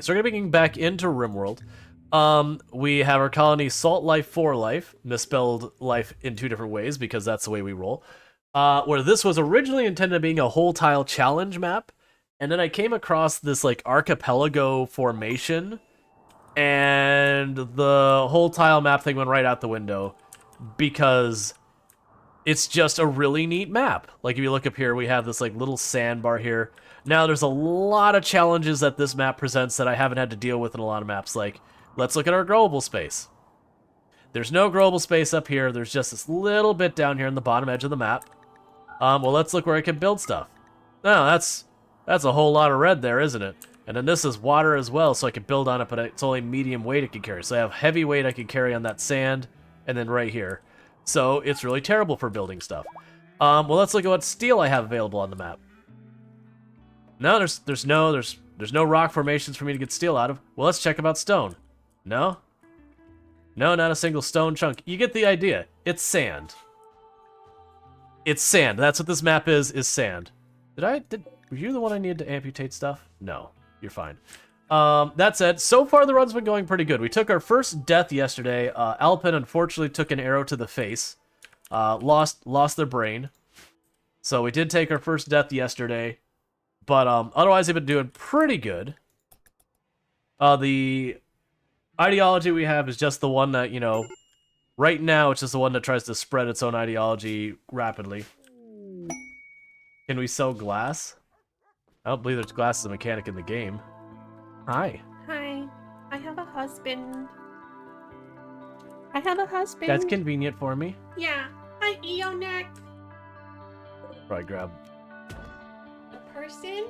so we're gonna be getting back into RimWorld. We have our colony Salt Life 4 Life, misspelled life in 2 different ways because that's the way we roll. Where this was originally intended being a whole tile challenge map, and then I came across this like archipelago formation, and the whole tile map thing went right out the window because it's just a really neat map. Like if you look up here, we have this like little sandbar here. Now there's a lot of challenges that this map presents that I haven't had to deal with in a lot of maps. Like, let's look at our growable space. There's no growable space up here. There's just this little bit down here in the bottom edge of the map. Well, let's look where I can build stuff. No, that's a whole lot of red there, isn't it? And then this is water as well, so I can build on it, but it's only medium weight it can carry. So I have heavy weight I can carry on that sand, and then right here. So it's really terrible for building stuff. Well, let's look at what steel I have available on the map. No, there's no rock formations for me to get steel out of. Well, let's check about stone. No? No, not a single stone chunk. You get the idea. It's sand. It's sand. That's what this map is sand. Were you the one I needed to amputate stuff? No, you're fine. That said, so far the run's been going pretty good. We took our first death yesterday. Alpin unfortunately took an arrow to the face. Lost their brain. So we did take our first death yesterday. But otherwise they've been doing pretty good. The ideology we have is just the one that, you know, right now it's just the one that tries to spread its own ideology rapidly. Can we sell glass? I don't believe there's glass as a mechanic in the game. Hi. Hi. I have a husband. I have a husband. That's convenient for me. Yeah. Hi, Eonek. Probably grab. The person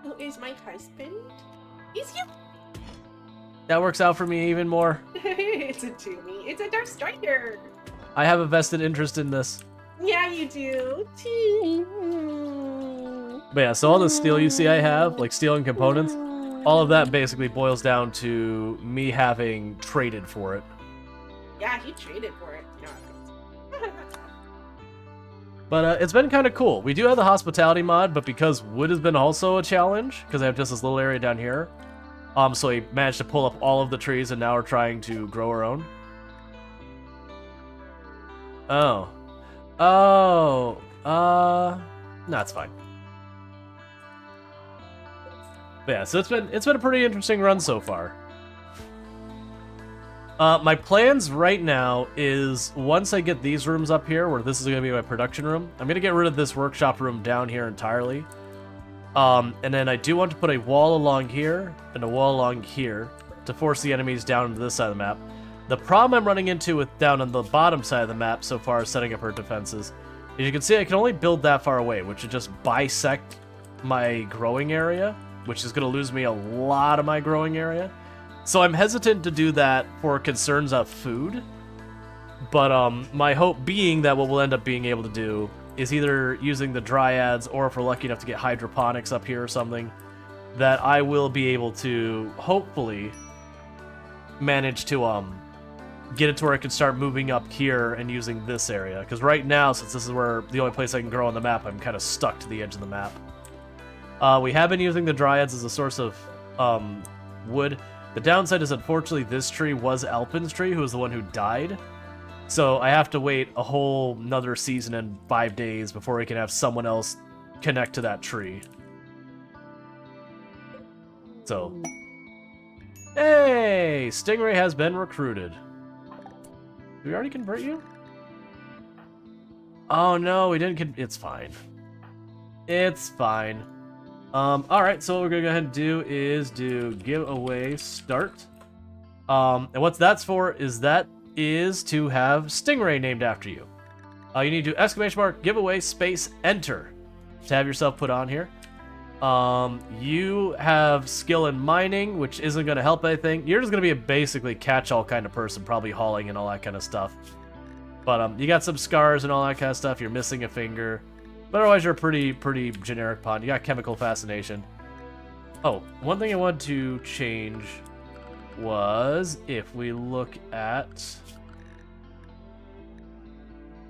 who is my husband is you. That works out for me even more. It's a Toomey. It's a Dark Strider. I have a vested interest in this. Yeah, you do. But yeah, so all the steel you see I have, like steel and components, all of that basically boils down to me having traded for it. Yeah, he traded for it. No. But it's been kind of cool. We do have the hospitality mod, but because wood has been also a challenge, because I have just this little area down here, so we managed to pull up all of the trees, and now we're trying to grow our own. Oh. No, it's fine. But yeah, so it's been a pretty interesting run so far. My plans right now is once I get these rooms up here, where this is going to be my production room, I'm going to get rid of this workshop room down here entirely. And then I do want to put a wall along here and a wall along here to force the enemies down into this side of the map. The problem I'm running into with down on the bottom side of the map so far as setting up our defenses, as you can see, I can only build that far away, which would just bisect my growing area, which is going to lose me a lot of my growing area. So I'm hesitant to do that for concerns of food, but my hope being that what we'll end up being able to do is either using the dryads, or if we're lucky enough to get hydroponics up here or something, that I will be able to hopefully manage to get it to where I can start moving up here and using this area. Because right now, since this is where the only place I can grow on the map, I'm kind of stuck to the edge of the map. We have been using the dryads as a source of wood. The downside is, unfortunately, this tree was Alpin's tree, who was the one who died. So I have to wait a whole another season and 5 days before we can have someone else connect to that tree. So, hey, Stingray has been recruited. Did we already convert you? Oh no, we didn't. It's fine. It's fine. Alright, so what we're gonna go ahead and do is do giveaway start. And what that's for is to have Stingray named after you. You need to do ! giveaway space enter to have yourself put on here. You have skill in mining, which isn't going to help anything. You're just going to be a basically catch-all kind of person, probably hauling and all that kind of stuff. But you got some scars and all that kind of stuff. You're missing a finger. But otherwise, you're a pretty generic pawn. You got chemical fascination. Oh, one thing I wanted to change was if we look at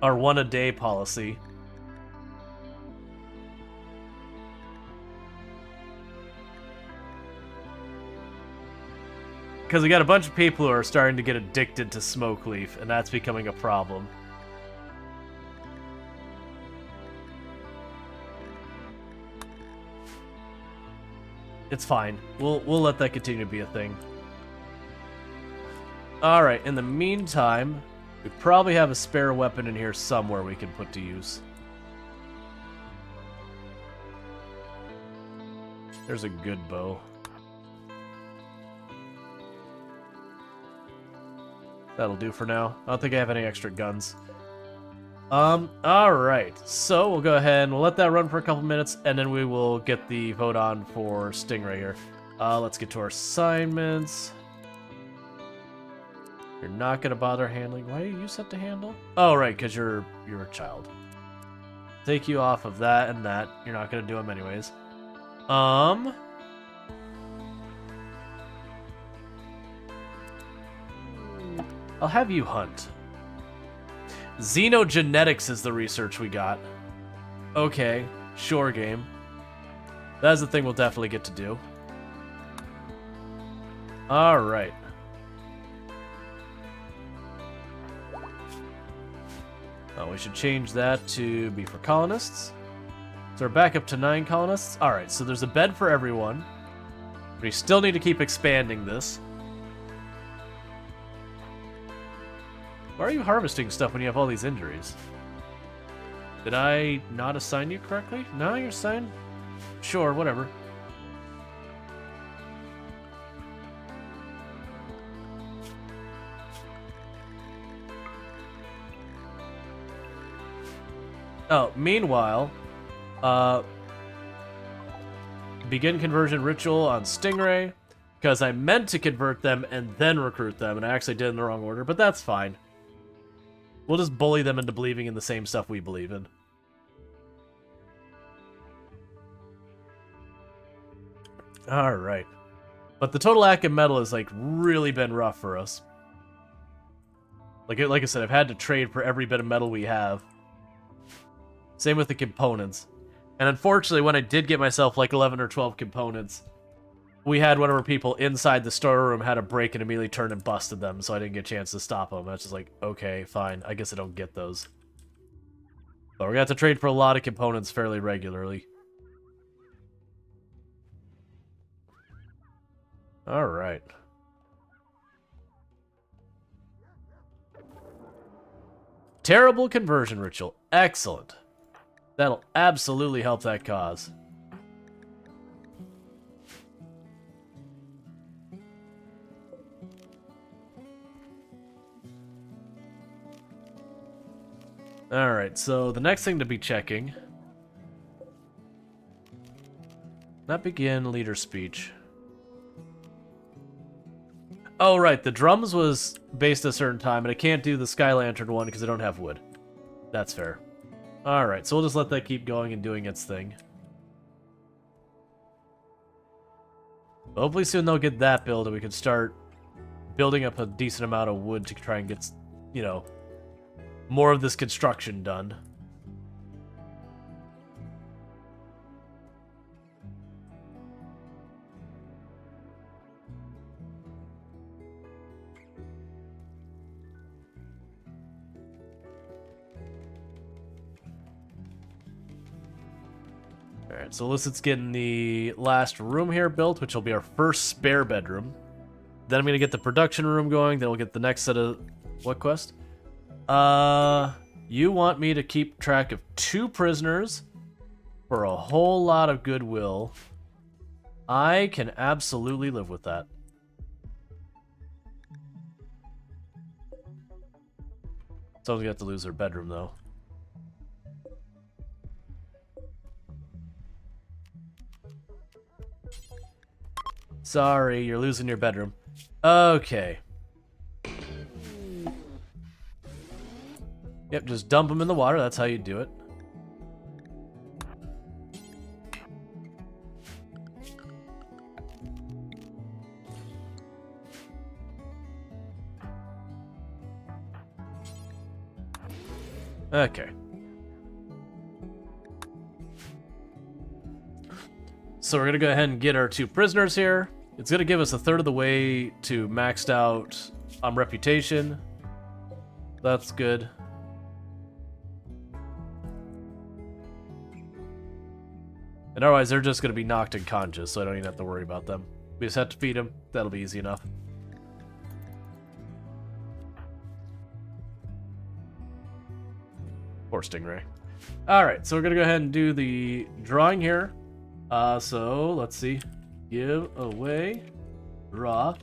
our one-a-day policy. Because we got a bunch of people who are starting to get addicted to smoke leaf, and that's becoming a problem. It's fine. We'll let that continue to be a thing. Alright, in the meantime, we probably have a spare weapon in here somewhere we can put to use. There's a good bow. That'll do for now. I don't think I have any extra guns. Alright. So we'll go ahead and we'll let that run for a couple minutes, and then we will get the vote on for Stingray here. Let's get to our assignments. You're not gonna bother handling. Why are you set to handle? Oh, right, because you're a child. Take you off of that and that. You're not gonna do them anyways. I'll have you hunt. Xenogenetics is the research we got. Okay, sure game. That's the thing we'll definitely get to do. Alright. We should change that to be for colonists. So we're back up to 9 colonists. Alright, so there's a bed for everyone. We still need to keep expanding this. Why are you harvesting stuff when you have all these injuries? Did I not assign you correctly? No, you're assigned? Sure, whatever. Oh, meanwhile, begin conversion ritual on Stingray, because I meant to convert them and then recruit them, and I actually did it in the wrong order, but that's fine. We'll just bully them into believing in the same stuff we believe in. Alright. But the total lack of metal has, like, really been rough for us. Like I said, I've had to trade for every bit of metal we have. Same with the components. And unfortunately, when I did get myself like 11 or 12 components, we had one of our people inside the storeroom had a break and immediately turned and busted them, so I didn't get a chance to stop them. I was just like, okay, fine. I guess I don't get those. But we're going to have to trade for a lot of components fairly regularly. Alright. Terrible conversion ritual. Excellent. That'll absolutely help that cause. Alright, so the next thing to be checking. Not begin leader speech. Oh, right, the drums was based a certain time, and I can't do the Sky Lantern one because I don't have wood. That's fair. Alright, so we'll just let that keep going and doing its thing. Hopefully soon they'll get that built and we can start building up a decent amount of wood to try and get, you know, more of this construction done. Alright, so Illicit's getting the last room here built, which will be our first spare bedroom. Then I'm going to get the production room going, then we'll get the next set of... What quest? You want me to keep track of 2 prisoners for a whole lot of goodwill. I can absolutely live with that. Someone's going to have to lose their bedroom, though. Sorry, you're losing your bedroom. Okay. Yep, just dump them in the water. That's how you do it. Okay. So we're going to go ahead and get our 2 prisoners here. It's gonna give us a third of the way to maxed out reputation. That's good. And otherwise, they're just gonna be knocked unconscious, so I don't even have to worry about them. We just have to feed them. That'll be easy enough. Poor Stingray. Alright, so we're gonna go ahead and do the drawing here. So, let's see. Give away. Draw.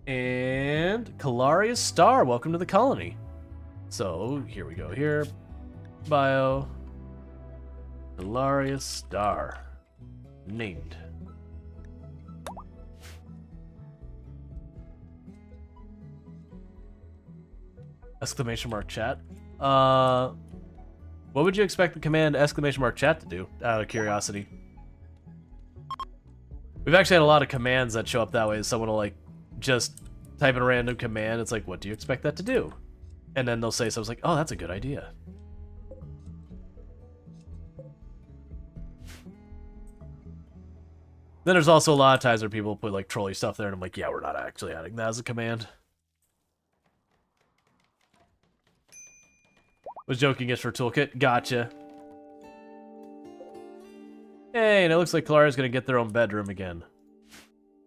And Kalaria's Star, welcome to the colony. So, here we go here. Bio. Kalaria's Star. Named. Exclamation mark chat. What would you expect the command exclamation mark chat to do, out of curiosity? We've actually had a lot of commands that show up that way. Someone will, like, just type in a random command. It's like, what do you expect that to do? And then they'll say something like, oh, that's a good idea. Then there's also a lot of times where people put, like, trolly stuff there, and I'm like, yeah, we're not actually adding that as a command. Was joking is for toolkit. Gotcha. Hey, and it looks like Kalaria's gonna get their own bedroom again.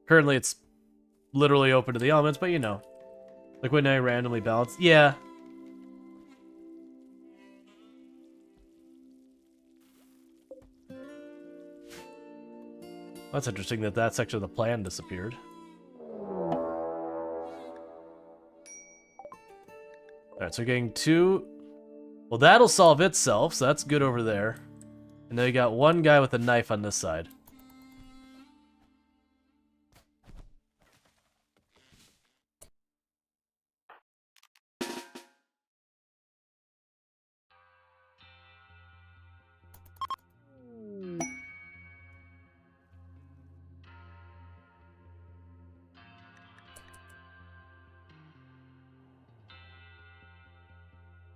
Currently, it's literally open to the elements, but you know. Like when I randomly balance. Yeah. That's interesting that that section of the plan disappeared. Alright, so we're getting 2... Well, that'll solve itself, so that's good over there. And then we got one guy with a knife on this side.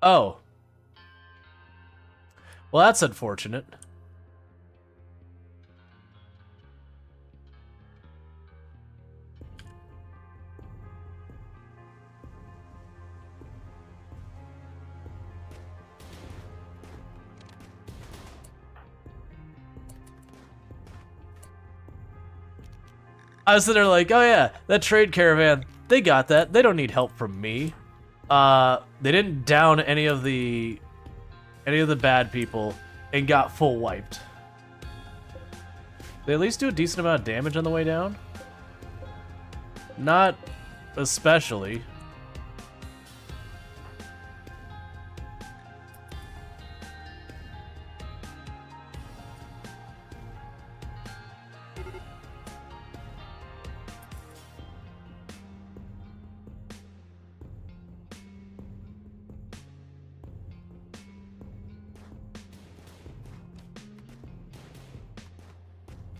Oh. Well, that's unfortunate. I was sitting there like, oh yeah, that trade caravan, they got that. They don't need help from me. They didn't down any of the bad people and got full wiped. They at least do a decent amount of damage on the way down? Not especially.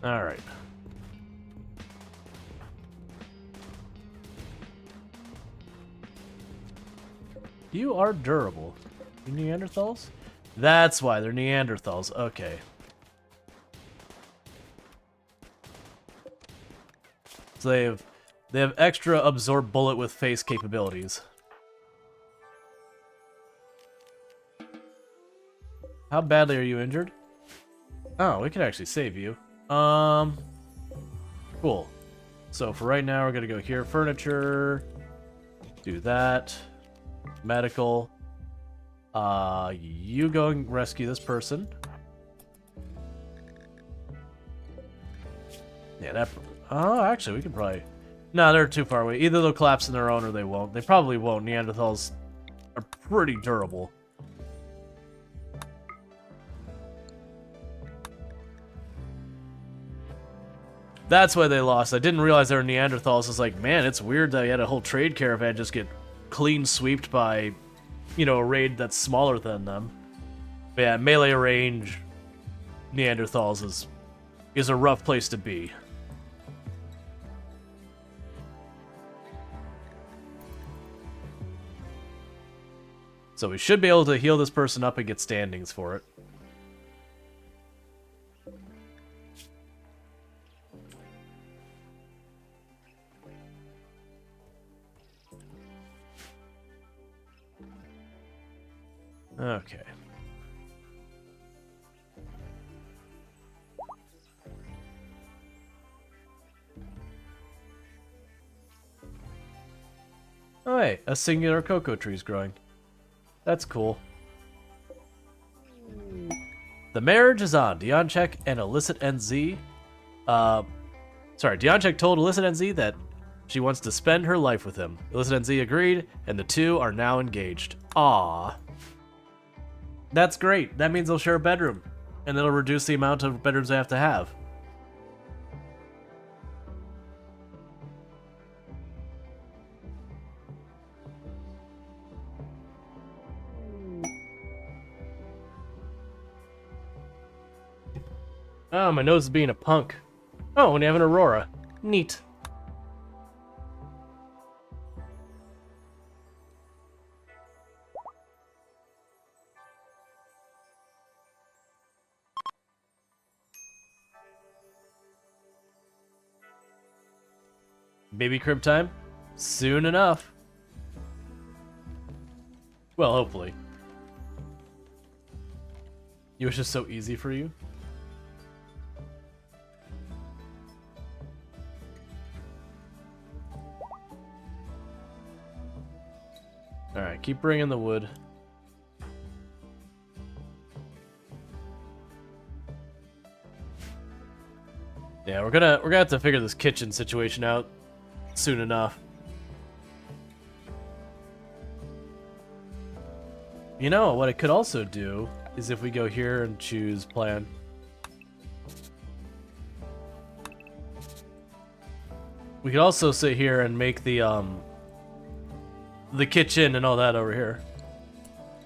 All right. You are durable. You Neanderthals? That's why they're Neanderthals. Okay. So they have extra absorb bullet with face capabilities. How badly are you injured? Oh, we can actually save you. Cool. So for right now, we're gonna go here, furniture, do that, medical. You go and rescue this person. Yeah, that. Oh, actually, we can probably. No, they're too far away. Either they'll collapse on their own or they won't. They probably won't. Neanderthals are pretty durable. That's why they lost. I didn't realize they were Neanderthals. I was like, man, it's weird that you had a whole trade caravan just get clean sweeped by, you know, a raid that's smaller than them. But yeah, melee range Neanderthals is a rough place to be. So we should be able to heal this person up and get standings for it. Okay. Oh, hey, a singular cocoa tree is growing. That's cool. The marriage is on. Dionchek and Illicit NZ. Dionchek told Illicit NZ that she wants to spend her life with him. Illicit NZ agreed, and the two are now engaged. Aww. That's great. That means they'll share a bedroom, and it'll reduce the amount of bedrooms they have to have. Oh, my nose is being a punk. Oh, and you have an Aurora. Neat. Baby crib time? Soon enough. Well, hopefully. It was just so easy for you. Alright, keep bringing the wood. Yeah, we're gonna have to figure this kitchen situation out soon enough. You know, what I could also do is if we go here and choose plan. We could also sit here and make the kitchen and all that over here.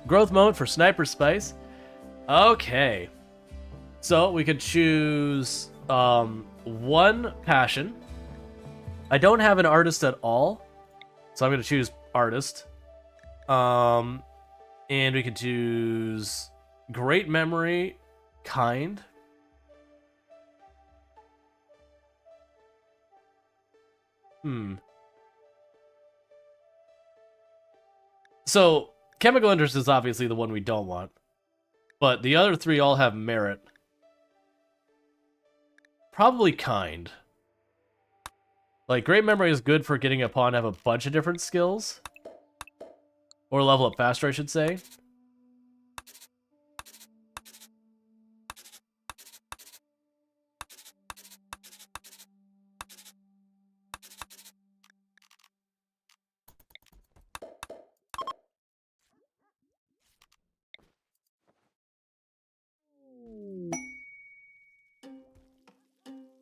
Growth mode for Sniper Spice. Okay. So we could choose one passion. I don't have an artist at all, so I'm gonna choose artist. And we can choose great memory, kind. So, chemical interest is obviously the one we don't want. But the other three all have merit. Probably kind. Like, great memory is good for getting a pawn to have a bunch of different skills. Or level up faster, I should say.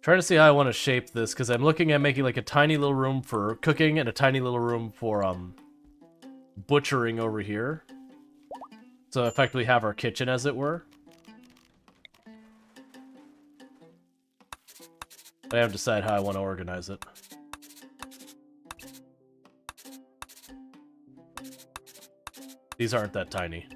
Trying to see how I want to shape this, because I'm looking at making like a tiny little room for cooking and a tiny little room for butchering over here. So effectively have our kitchen, as it were. I have to decide how I want to organize it. These aren't that tiny.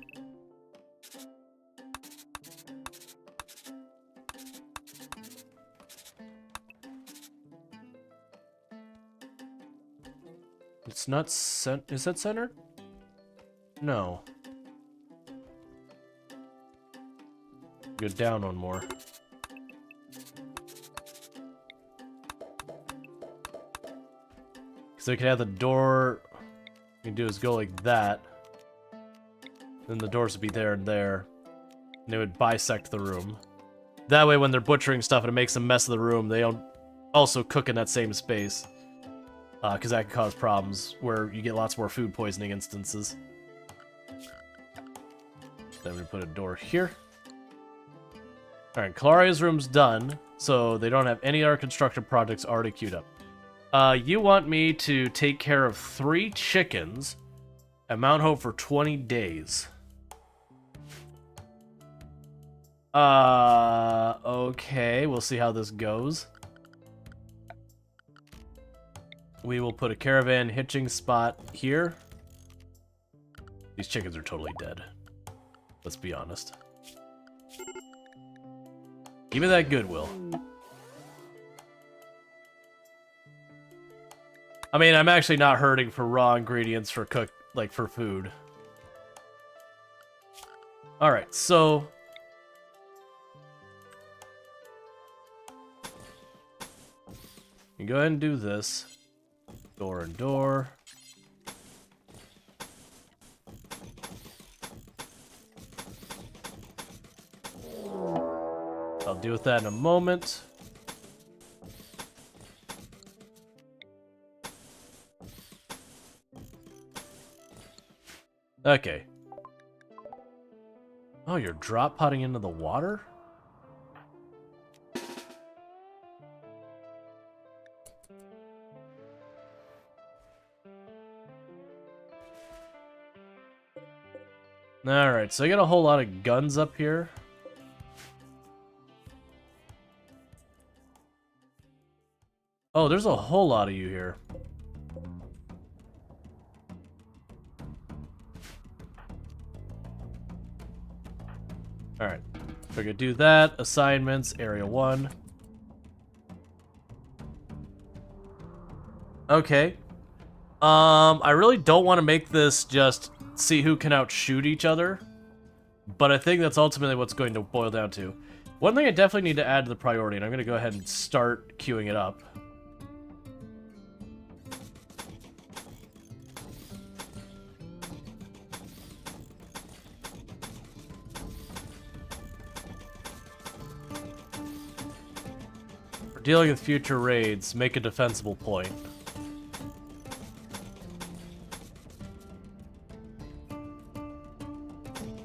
It's not is that centered? No. Go down one more. So we can have the door. We can do is go like that. Then the doors would be there and there. And they would bisect the room. That way when they're butchering stuff and it makes a mess of the room, they don't also cook in that same space. Because that can cause problems where you get lots more food poisoning instances. Then we put a door here. Alright, Claria's room's done, so they don't have any other construction projects already queued up. You want me to take care of 3 chickens at Mount Hope for 20 days. Okay, we'll see how this goes. We will put a caravan hitching spot here. These chickens are totally dead. Let's be honest. Give me that goodwill. I mean, I'm actually not hurting for raw ingredients for for food. Alright, so... you go ahead and do this. Door and door. I'll deal with that in a moment. Okay. Oh, you're drop potting into the water? Alright, so I got a whole lot of guns up here. Oh, there's a whole lot of you here. Alright, so we could do that. Assignments, area 1. Okay. I really don't want to make this just see who can outshoot each other, but I think that's ultimately what's going to boil down to. One thing I definitely need to add to the priority, and I'm going to go ahead and start queuing it up. For dealing with future raids, make a defensible point.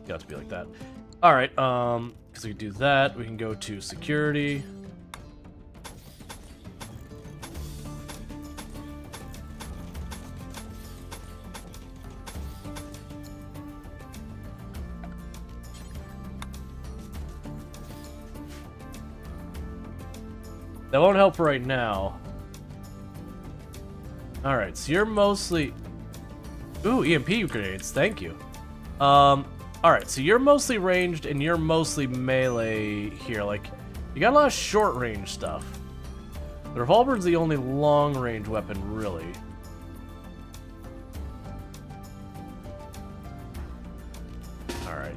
Got to be like that. Alright, because we can do that, we can go to security. That won't help right now. Alright, so you're mostly... Ooh, EMP grenades, thank you. Alright, so you're mostly ranged and you're mostly melee here. Like, you got a lot of short range stuff. The revolver's the only long range weapon, really. Alright.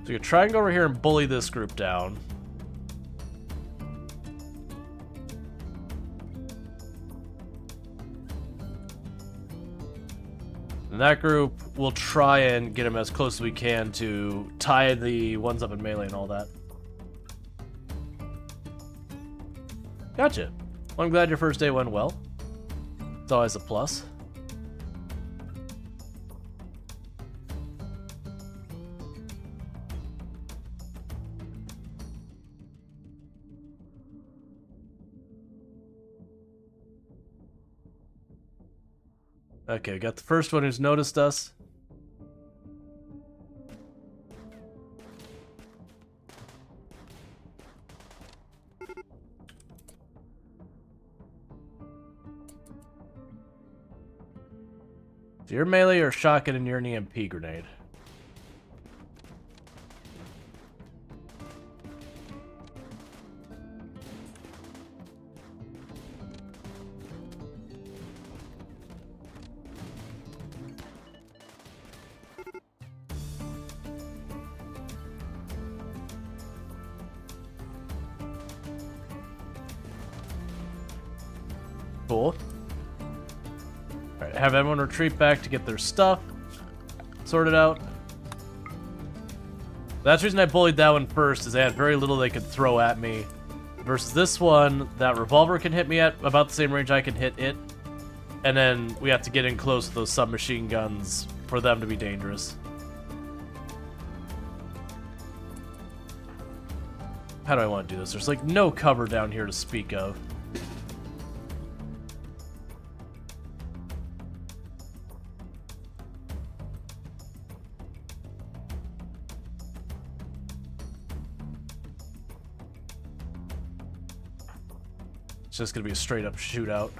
So you try and go over here and bully this group down. And that group will try and get them as close as we can to tie the ones up in melee and all that. Gotcha. Well, I'm glad your first day went well. It's always a plus. Okay, we got the first one who's noticed us. So you're melee or shotgun and you're an EMP grenade. Cool. Alright, have everyone retreat back to get their stuff sorted out. That's the reason I bullied that one first, is they had very little they could throw at me. Versus this one, that revolver can hit me at about the same range I can hit it. And then we have to get in close with those submachine guns for them to be dangerous. How do I want to do this? There's like no cover down here to speak of. It's just gonna be a straight up shootout.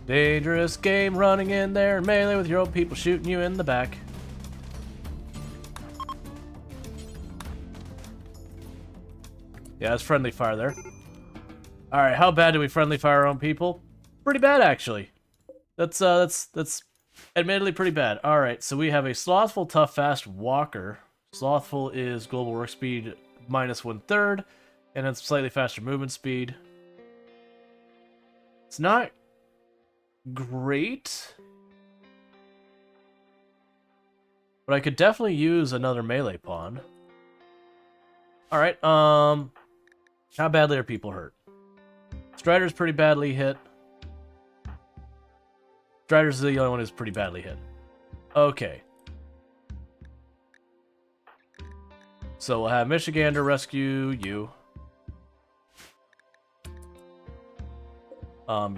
Dangerous game, running in there in melee with your own people shooting you in the back. Yeah, it's friendly fire there. Alright, how bad do we friendly fire our own people? Pretty bad, actually. That's admittedly pretty bad. Alright, so we have a slothful, tough, fast walker. Slothful is global work speed minus 1/3, and it's slightly faster movement speed. It's not great, but I could definitely use another melee pawn. Alright, how badly are people hurt? Strider's pretty badly hit. Strider's the only one who's pretty badly hit. Okay. So we'll have Michigander rescue you.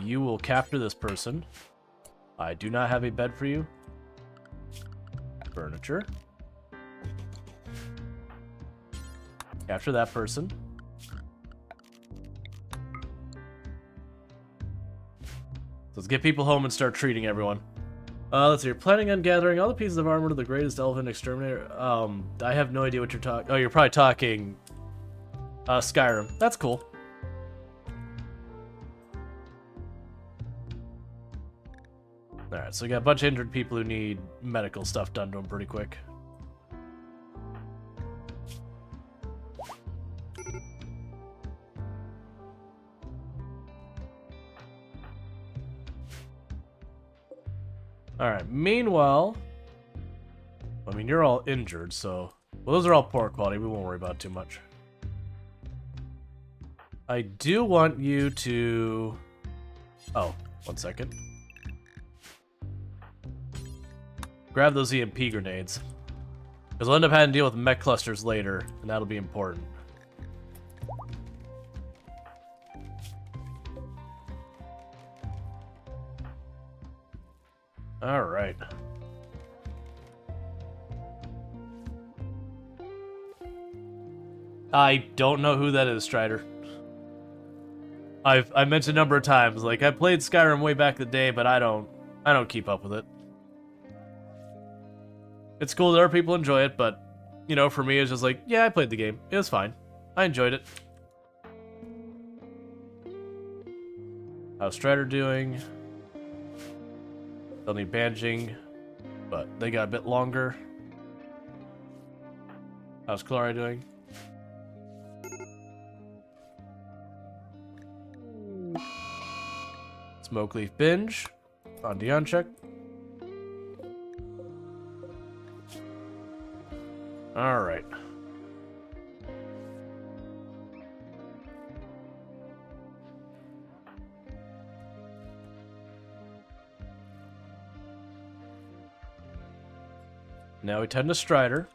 You will capture this person. I do not have a bed for you. Furniture. Capture that person. Let's get people home and start treating everyone. Let's see. You're planning on gathering all the pieces of armor to the greatest elven exterminator. I have no idea what you're talking. Oh, you're probably talking Skyrim. That's cool. Alright, so we got a bunch of injured people who need medical stuff done to them pretty quick. Alright, meanwhile... I mean, you're all injured, so... Well, those are all poor quality. We won't worry about it too much. I do want you to... Oh, 1 second. Grab those EMP grenades. Because we'll end up having to deal with mech clusters later, and that'll be important. Alright. I don't know who that is, Strider. I've mentioned a number of times, like, I played Skyrim way back in the day, but I don't keep up with it. It's cool that other people enjoy it, but, you know, for me, it's just like, yeah, I played the game. It was fine. I enjoyed it. How's Strider doing? They'll need bandaging, but they got a bit longer. How's Clara doing? Smoke Leaf Binge on Dion check. Alright. Now we tend to Strider.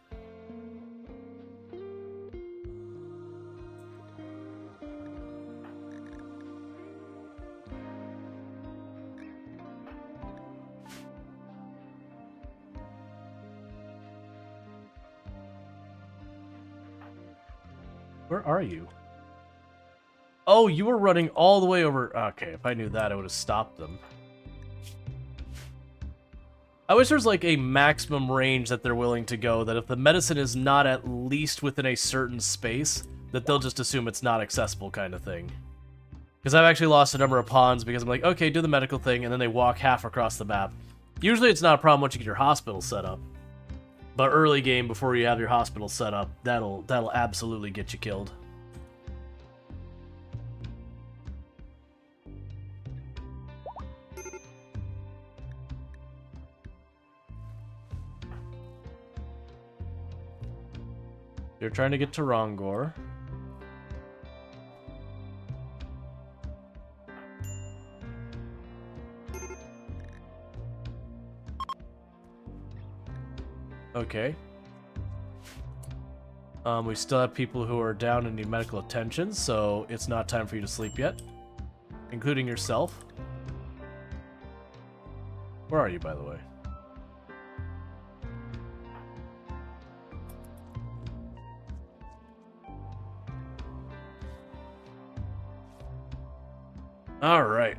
Where are you? Oh, you were running all the way over... Okay, if I knew that, I would have stopped them. I wish there's like a maximum range that they're willing to go, that if the medicine is not at least within a certain space, that they'll just assume it's not accessible kind of thing. Because I've actually lost a number of pawns because I'm like, okay, do the medical thing, and then they walk half across the map. Usually it's not a problem once you get your hospital set up. But early game, before you have your hospital set up, that'll absolutely get you killed. You're trying to get to Rongor. Okay. We still have people who are down and need medical attention, so it's not time for you to sleep yet. Including yourself. Where are you, by the way? All right.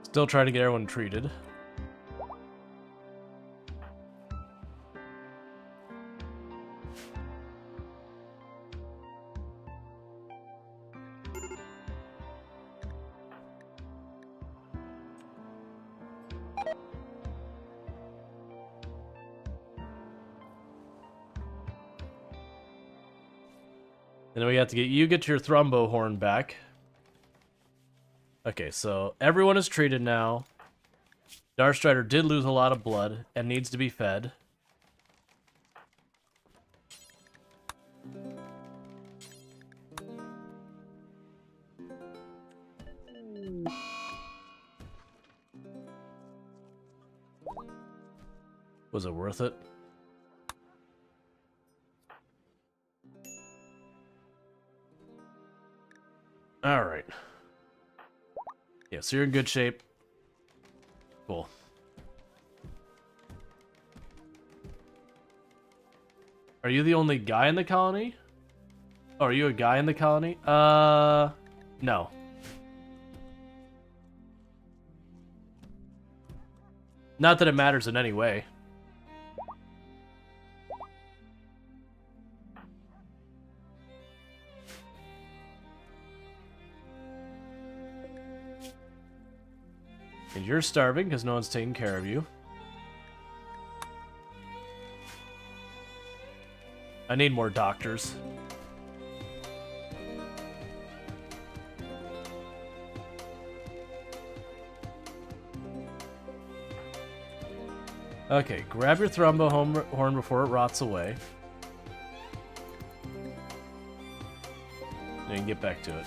Still trying to get everyone treated. And then we have to get your thrombo horn back. Okay, so everyone is treated now. Darkstrider did lose a lot of blood and needs to be fed. Was it worth it? All right. Yeah, so you're in good shape. Cool. Are you the only guy in the colony? Oh, are you a guy in the colony? No. Not that it matters in any way. And you're starving because no one's taking care of you. I need more doctors. Okay, grab your thrombo horn before it rots away. And you can get back to it.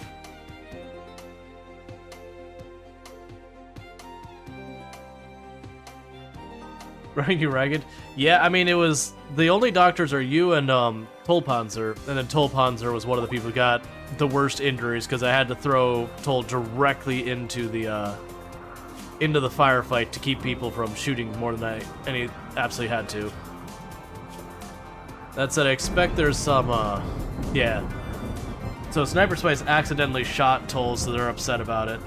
Running you ragged? Yeah, I mean, it was... The only doctors are you and Tolpanzer, and then Tolpanzer was one of the people who got the worst injuries because I had to throw Tol directly into the firefight to keep people from shooting more than I absolutely had to. That said, I expect there's some, yeah. So Sniper Spice accidentally shot Tol, so they're upset about it.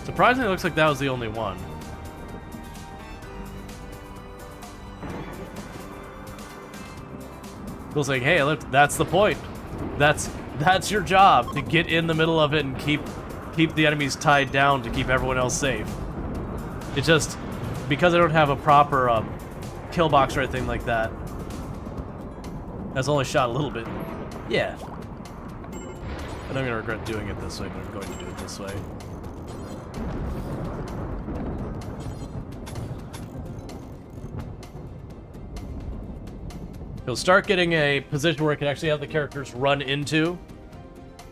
Surprisingly, it looks like that was the only one. Feels like, hey, look, that's the point. That's your job, to get in the middle of it and keep the enemies tied down to keep everyone else safe. It just, because I don't have a proper kill box or anything like that, that's only shot a little bit. Yeah. And I'm gonna regret doing it this way, but I'm going to do it this way. He'll start getting a position where I can actually have the characters run into,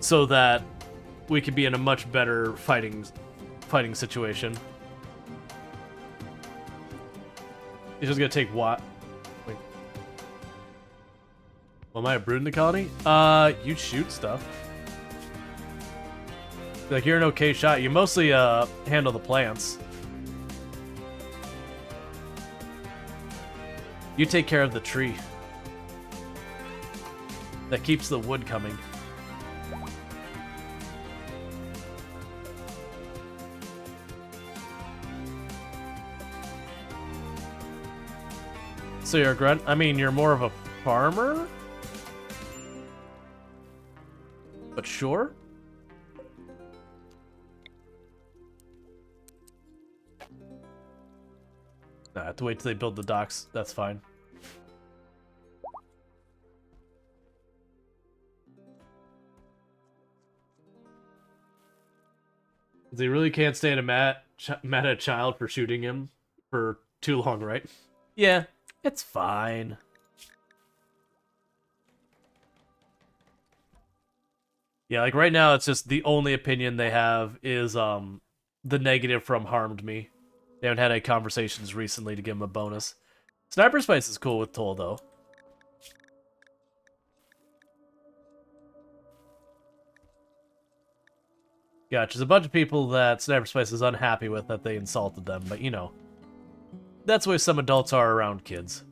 so that we could be in a much better fighting situation. It's just gonna take what? Wait. Well, am I a brood in the colony? You shoot stuff. Like, you're an okay shot. You mostly handle the plants. You take care of the tree. That keeps the wood coming. So you're a grunt? I mean, you're more of a farmer? But sure? Nah, I have to wait till they build the docks. That's fine. They really can't stand a mad at a child for shooting him for too long, right? Yeah, it's fine. Yeah, like right now, it's just the only opinion they have is the negative from harmed me. They haven't had any conversations recently to give him a bonus. Sniper Spice is cool with Toll, though. Gotcha. There's a bunch of people that Sniper Spice is unhappy with that they insulted them, but you know, that's the way some adults are around kids.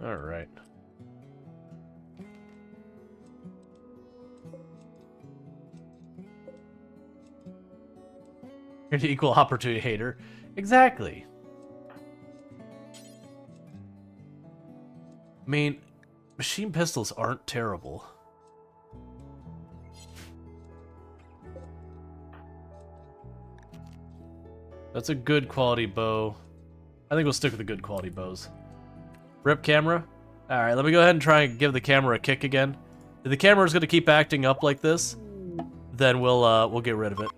Alright. You're an equal opportunity hater. Exactly. I mean, machine pistols aren't terrible. That's a good quality bow. I think we'll stick with the good quality bows. Rip camera. Alright, let me go ahead and try and give the camera a kick again. If the camera's gonna keep acting up like this, then we'll get rid of it.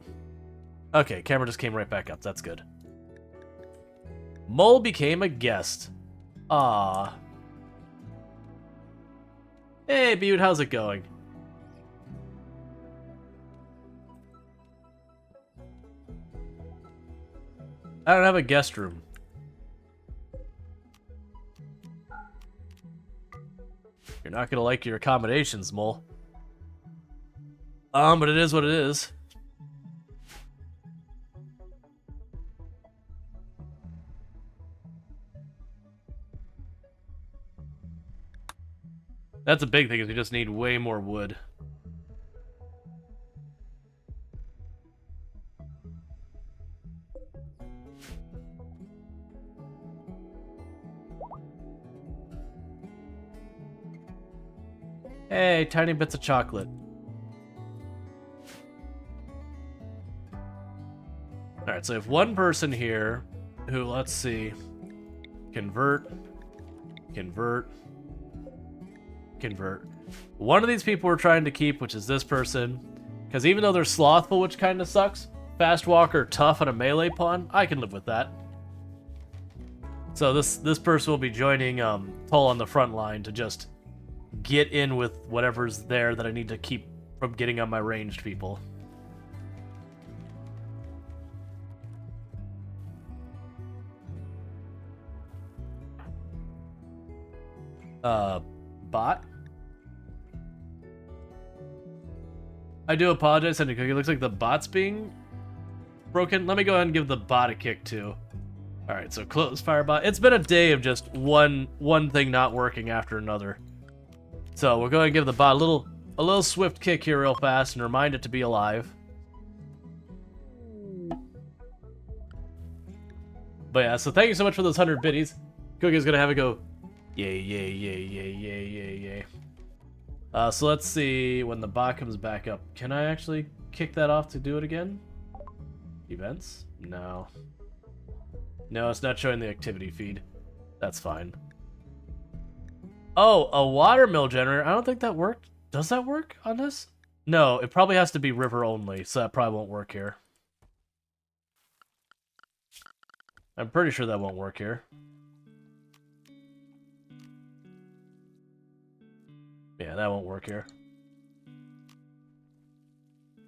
Okay, camera just came right back up. That's good. Mole became a guest. Ah. Hey, Butte, how's it going? I don't have a guest room. You're not gonna like your accommodations, Mole. But it is what it is. That's a big thing, is we just need way more wood. Hey, tiny bits of chocolate. Alright, so we have one person here who, let's see, convert. One of these people we're trying to keep, which is this person, because even though they're slothful, which kind of sucks, fast walker, tough, and a melee pawn, I can live with that. So this person will be joining Tull on the front line to just get in with whatever's there that I need to keep from getting on my ranged people. Bot? I do apologize, Sandy Cookie. It looks like the bot's being broken. Let me go ahead and give the bot a kick, too. Alright, so close firebot. It's been a day of just one thing not working after another. So we're going to give the bot a little swift kick here real fast and remind it to be alive. But yeah, so thank you so much for those 100 biddies. Cookie's gonna have a go. Yay, yay, yay, yay, yay, yay, yay. So let's see when the bot comes back up. Can I actually kick that off to do it again? Events? No. No, it's not showing the activity feed. That's fine. Oh, a watermill generator. I don't think that worked. Does that work on this? No, it probably has to be river only, so that probably won't work here. I'm pretty sure that won't work here. Yeah, that won't work here.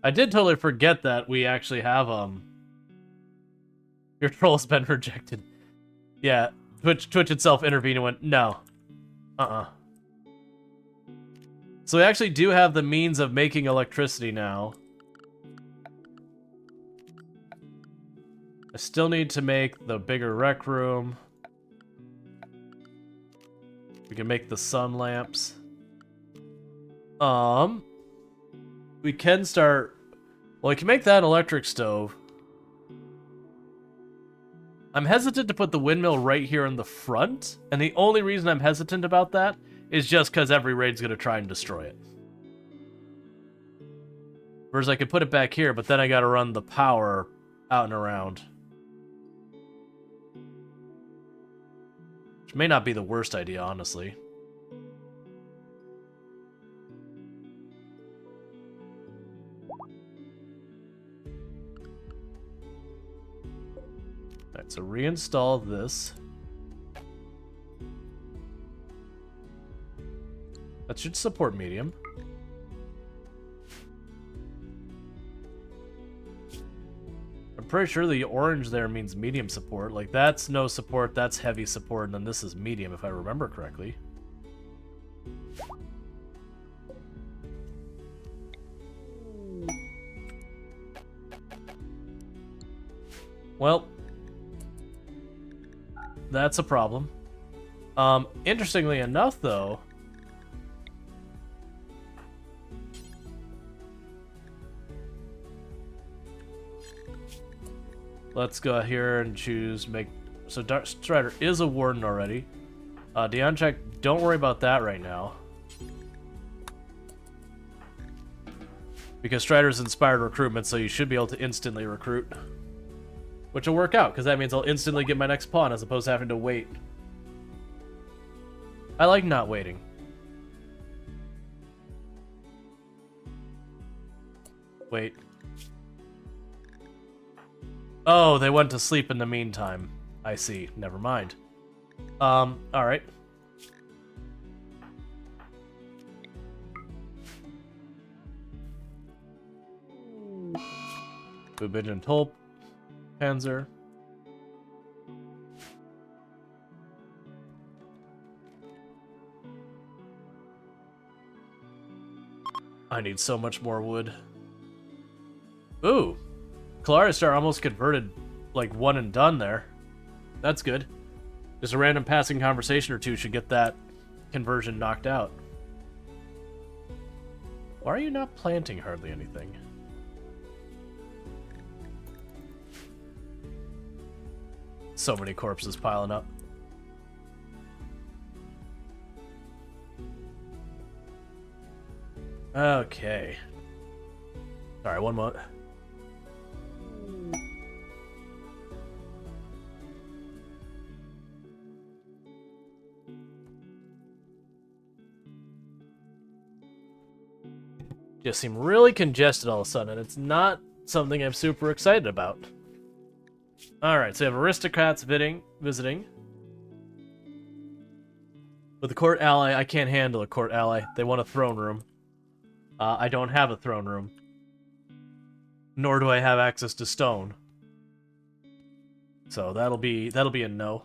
I did totally forget that we actually have, your troll's been rejected. Yeah, Twitch itself intervened and went, no. So we actually do have the means of making electricity now. I still need to make the bigger rec room. We can make the sun lamps. We can start... Well, we can make that an electric stove. I'm hesitant to put the windmill right here in the front, and the only reason I'm hesitant about that is just because every raid's going to try and destroy it. Whereas I could put it back here, but then I got to run the power out and around. Which may not be the worst idea, honestly. Alright, so reinstall this. That should support medium. I'm pretty sure the orange there means medium support. Like, that's no support, that's heavy support, and then this is medium, if I remember correctly. Well, that's a problem. Interestingly enough, though, let's go here and choose make. So Dark Strider is a warden already. Deon check. Don't worry about that right now, because Strider's inspired recruitment, so you should be able to instantly recruit, which will work out because that means I'll instantly get my next pawn as opposed to having to wait. I like not waiting. Wait. Oh, they went to sleep in the meantime. I see. Never mind. Alright. Forbidden Tulp. Panzer. I need so much more wood. Ooh. Kalaria Star almost converted, like, one and done there. That's good. Just a random passing conversation or two should get that conversion knocked out. Why are you not planting hardly anything? So many corpses piling up. Okay. Sorry, one more. Just seem really congested all of a sudden, and it's not something I'm super excited about. Alright, so you have aristocrats visiting. With a court ally, I can't handle a court ally. They want a throne room. I don't have a throne room. Nor do I have access to stone. So that'll be a no.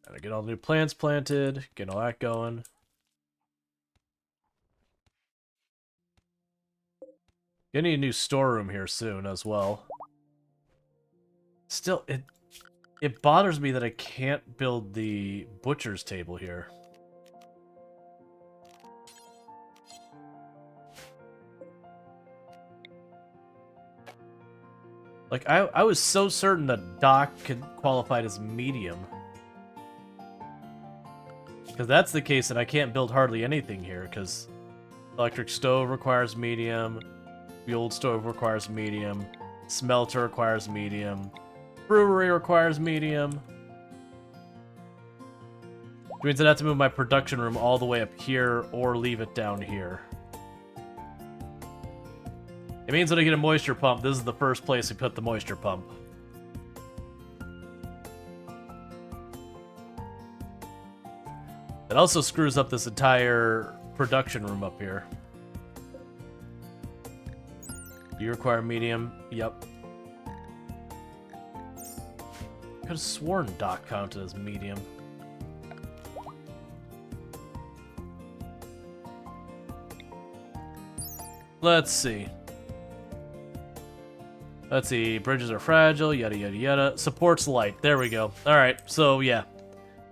Gotta get all the new plants planted, get all that going. Gonna need a new storeroom here soon as well. Still, it bothers me that I can't build the butcher's table here. Like, I was so certain that Doc could qualify as medium. Because that's the case, and I can't build hardly anything here, because electric stove requires medium, the old stove requires medium, smelter requires medium, brewery requires medium. Which means I'd have to move my production room all the way up here, or leave it down here. It means that I get a moisture pump, this is the first place we put the moisture pump. It also screws up this entire production room up here. You require medium, yep. Could have sworn Doc counted as medium. Let's see. Let's see, bridges are fragile, yada yada yada. Support's light, there we go. Alright, so yeah.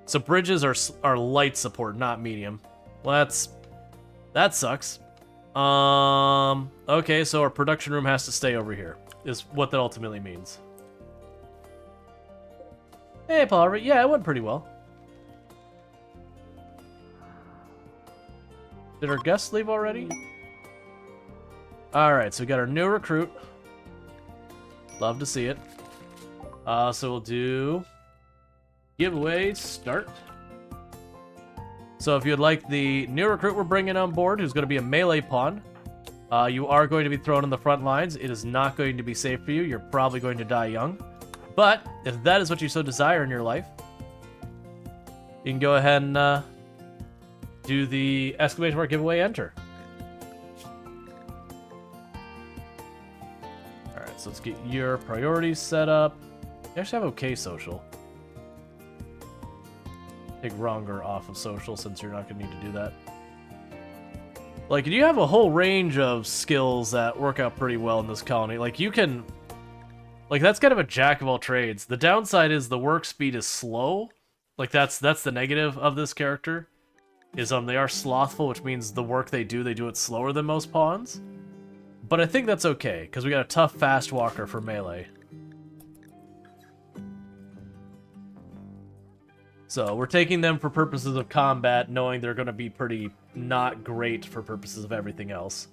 So bridges are light support, not medium. Well, that sucks. Okay, so our production room has to stay over here, is what that ultimately means. Hey, Paul, yeah, it went pretty well. Did our guests leave already? Alright, so we got our new recruit. Love to see it. So we'll do giveaway start. So if you'd like the new recruit we're bringing on board, who's going to be a melee pawn, you are going to be thrown in the front lines. It is not going to be safe for you. You're probably going to die young. But if that is what you so desire in your life, you can go ahead and do the exclamation mark giveaway enter. Alright, so let's get your priorities set up. You actually have okay social. Take Wronger off of social since you're not going to need to do that. Like, you have a whole range of skills that work out pretty well in this colony. Like, you can... Like, that's kind of a jack of all trades. The downside is the work speed is slow. Like, that's the negative of this character. Is, they are slothful, which means the work they do it slower than most pawns. But I think that's okay, because we got a tough fast walker for melee. So, we're taking them for purposes of combat, knowing they're going to be pretty not great for purposes of everything else.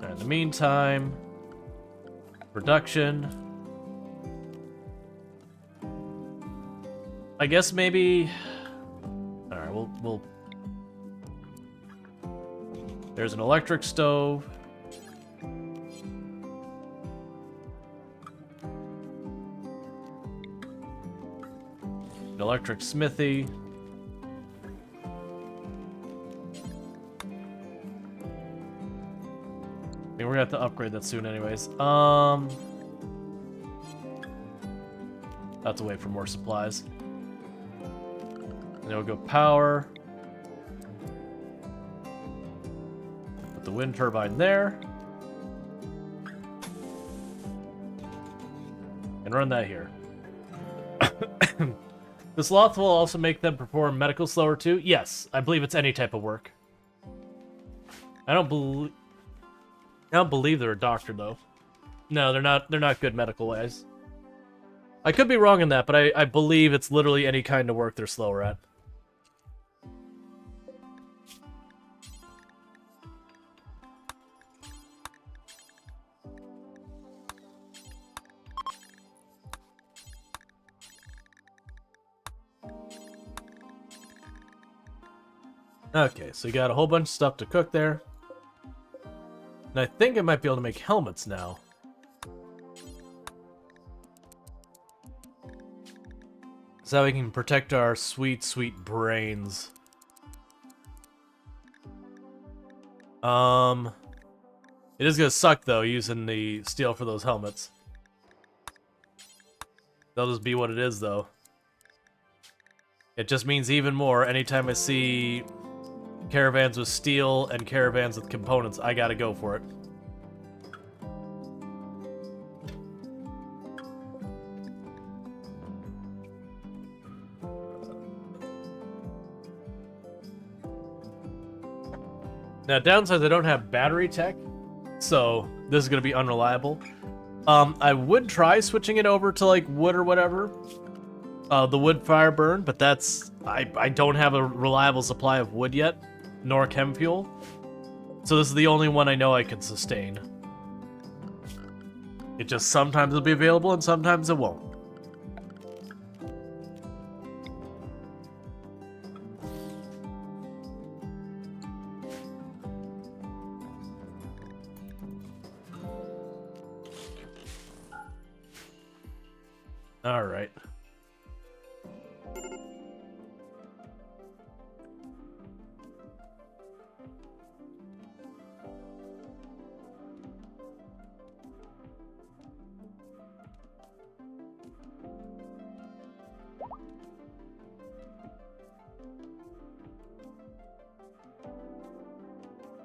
In the meantime, production. I guess maybe... Alright, we'll... There's an electric stove. An electric smithy. I mean, we're gonna have to upgrade that soon anyways. That's a wait for more supplies. And then we'll go power. Put the wind turbine there. And run that here. The sloth will also make them perform medical slower too? Yes, I believe it's any type of work. I don't believe they're a doctor though. No, they're not good medical wise. I could be wrong in that, but I believe it's literally any kind of work they're slower at. Okay, so you got a whole bunch of stuff to cook there. And I think I might be able to make helmets now. So we can protect our sweet, sweet brains. It is gonna suck though, using the steel for those helmets. That'll just be what it is though. It just means even more anytime I see caravans with steel and caravans with components, I gotta go for it. Now, downside, I don't have battery tech, so this is gonna be unreliable. I would try switching it over to like wood or whatever, the wood fire burn, but that's I don't have a reliable supply of wood yet, nor chem fuel, so this is the only one I know I can sustain. It just sometimes it'll be available and sometimes it won't. All right.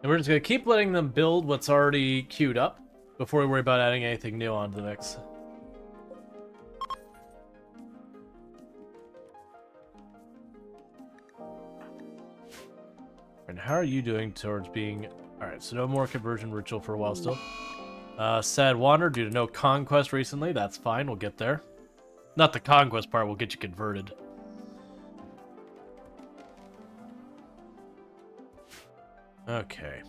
And we're just going to keep letting them build what's already queued up before we worry about adding anything new onto the mix. And how are you doing towards being... Alright, so no more conversion ritual for a while still. Sad wander due to no conquest recently. That's fine, we'll get there. Not the conquest part, we'll get you converted. Okay.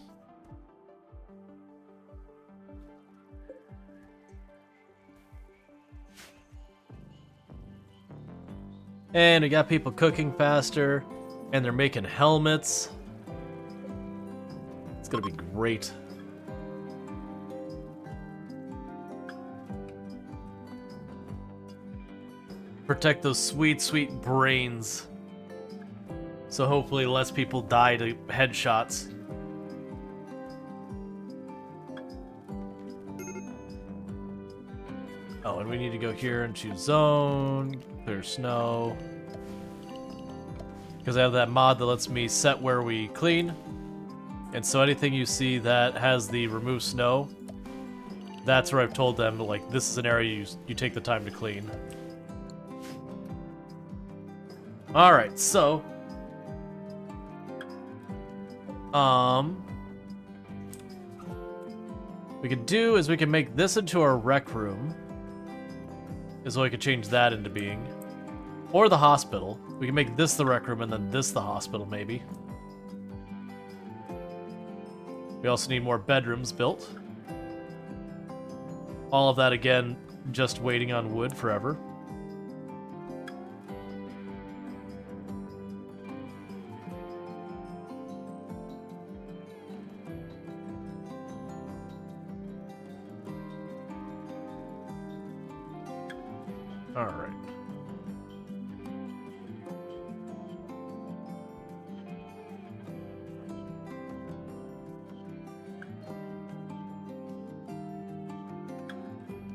And we got people cooking faster, and they're making helmets. It's gonna be great. Protect those sweet, sweet brains. So hopefully less people die to headshots. Oh, and on. We need to go here and choose zone, clear snow. Because I have that mod that lets me set where we clean. And so anything you see that has the remove snow, that's where I've told them, like, this is an area you take the time to clean. Alright, so... we could do is we can make this into our rec room. Is what we could change that into being. Or the hospital. We can make this the rec room and then this the hospital, maybe. We also need more bedrooms built. All of that, again, just waiting on wood forever. Alright.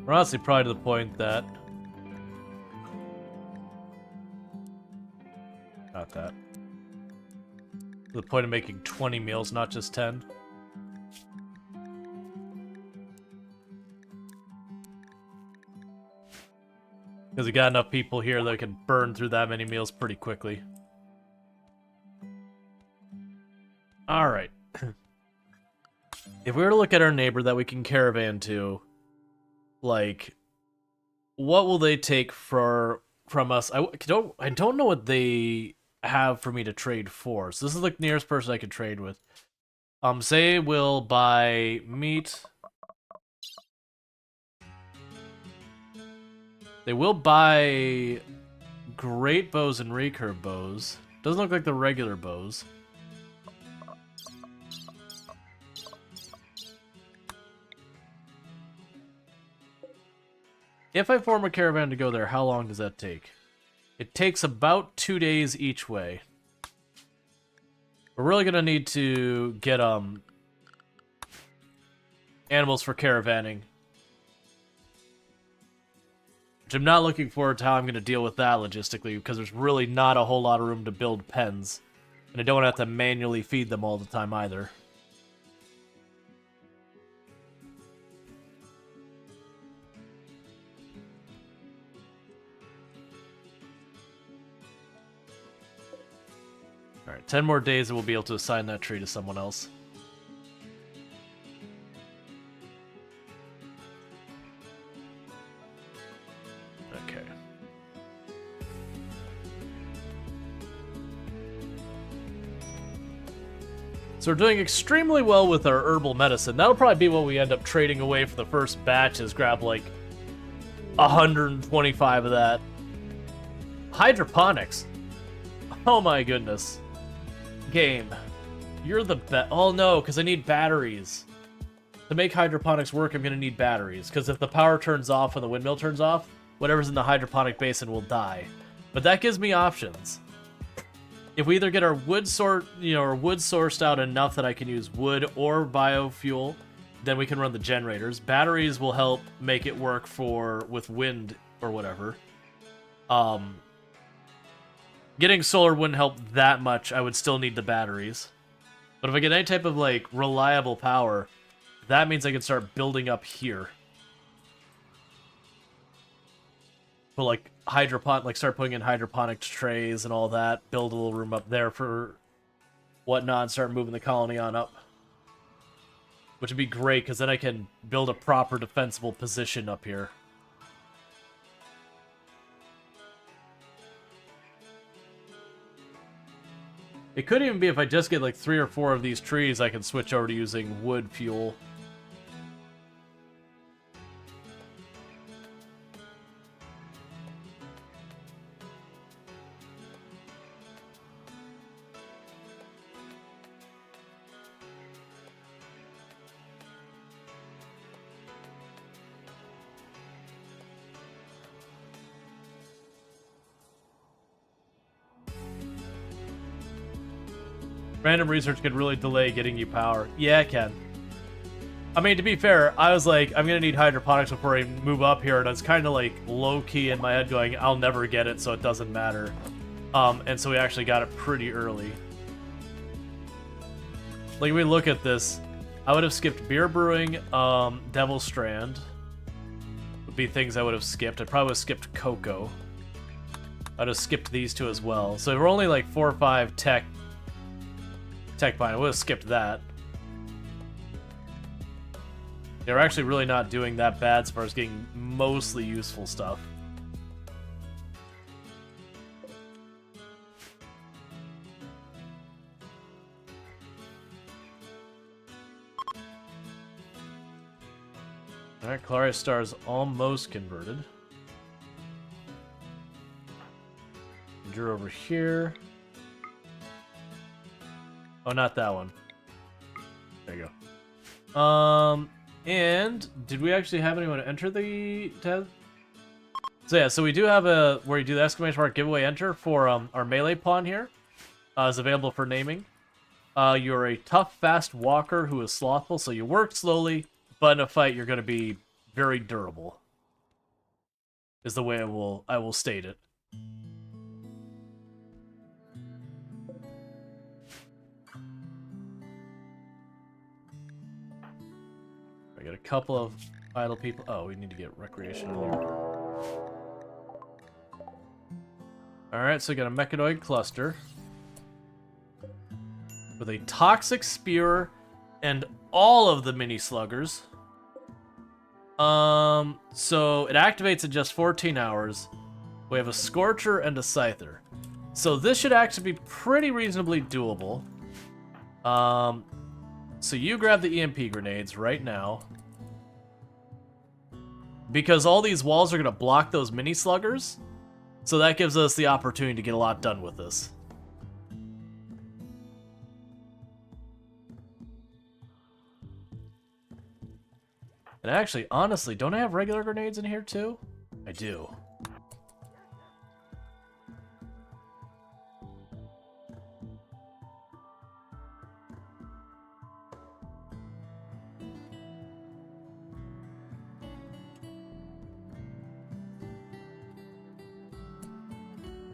We're honestly probably to the point that... Not that. To the point of making 20 meals, not just 10. Because we got enough people here that can burn through that many meals pretty quickly. Alright. If we were to look at our neighbor that we can caravan to, like, what will they take from us? I don't know what they have for me to trade for. So this is the nearest person I could trade with. Say we'll buy meat. They will buy great bows and recurve bows. Doesn't look like the regular bows. If I form a caravan to go there, how long does that take? It takes about 2 days each way. We're really gonna need to get animals for caravanning. Which I'm not looking forward to how I'm gonna deal with that logistically, because there's really not a whole lot of room to build pens. And I don't want to have to manually feed them all the time either. Alright, 10 more days and we'll be able to assign that tree to someone else. Okay. So we're doing extremely well with our herbal medicine. That'll probably be what we end up trading away for the first batch, is grab like 125 of that. Hydroponics. Oh my goodness. Game. You're the best. Oh no, because I need batteries. To make hydroponics work, I'm going to need batteries. Because if the power turns off when the windmill turns off, whatever's in the hydroponic basin will die. But that gives me options. If we either get our wood sourced out enough that I can use wood or biofuel, then we can run the generators. Batteries will help make it work with wind or whatever. Getting solar wouldn't help that much. I would still need the batteries. But if I get any type of, like, reliable power, that means I can start building up here. But, like, start putting in hydroponic trays and all that. Build a little room up there for whatnot and start moving the colony on up. Which would be great, because then I can build a proper defensible position up here. It could even be if I just get like 3 or 4 of these trees, I can switch over to using wood fuel. Random research could really delay getting you power. Yeah, it can. I mean, to be fair, I was like, I'm gonna need hydroponics before I move up here, and it's kind of like low-key in my head going, I'll never get it, so it doesn't matter. And so we actually got it pretty early. Like, we look at this, I would have skipped beer brewing, Devil's Strand. Would be things I would have skipped. I probably would have skipped cocoa. I'd have skipped these two as well. So we're only like 4 or 5 tech pine. I would have skipped that. They're actually really not doing that bad as far as getting mostly useful stuff. Alright, Claria Star is almost converted. Drew over here. Oh, not that one. There you go. And did we actually have anyone enter the test? So yeah, so we do have a where you do the exclamation mark giveaway enter for our melee pawn here. Is available for naming. You're a tough, fast walker who is slothful, so you work slowly, but in a fight you're going to be very durable. Is the way I will state it. I got a couple of idle people. Oh, we need to get recreation in there. Alright, so we got a mechanoid cluster with a toxic spear and all of the mini sluggers. So it activates in just 14 hours. We have a Scorcher and a Scyther. So this should actually be pretty reasonably doable. So you grab the EMP grenades right now. Because all these walls are going to block those mini sluggers. So that gives us the opportunity to get a lot done with this. And actually, honestly, don't I have regular grenades in here too? I do.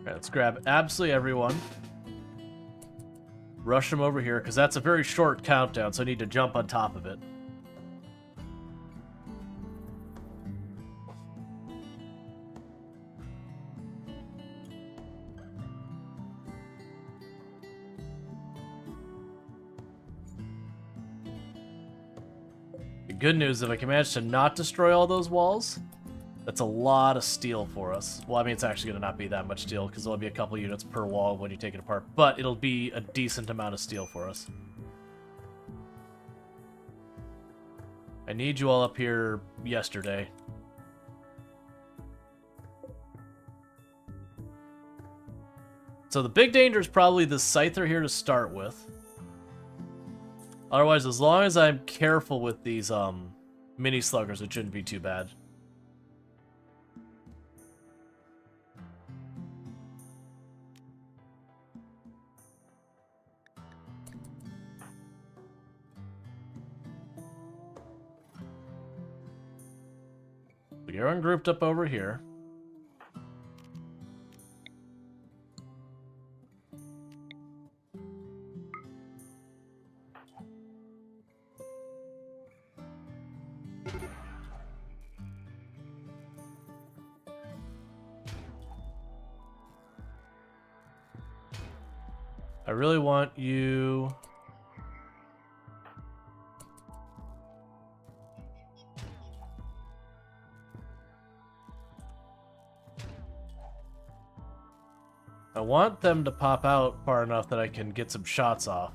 Alright, let's grab absolutely everyone. Rush them over here, because that's a very short countdown, so I need to jump on top of it. The good news, if I can manage to not destroy all those walls, that's a lot of steel for us. Well, I mean, it's actually going to not be that much steel, because there'll be a couple units per wall when you take it apart, but it'll be a decent amount of steel for us. I need you all up here yesterday. So the big danger is probably the Scyther here to start with. Otherwise, as long as I'm careful with these mini sluggers, it shouldn't be too bad. So get everyone grouped up over here. I really want you... I want them to pop out far enough that I can get some shots off.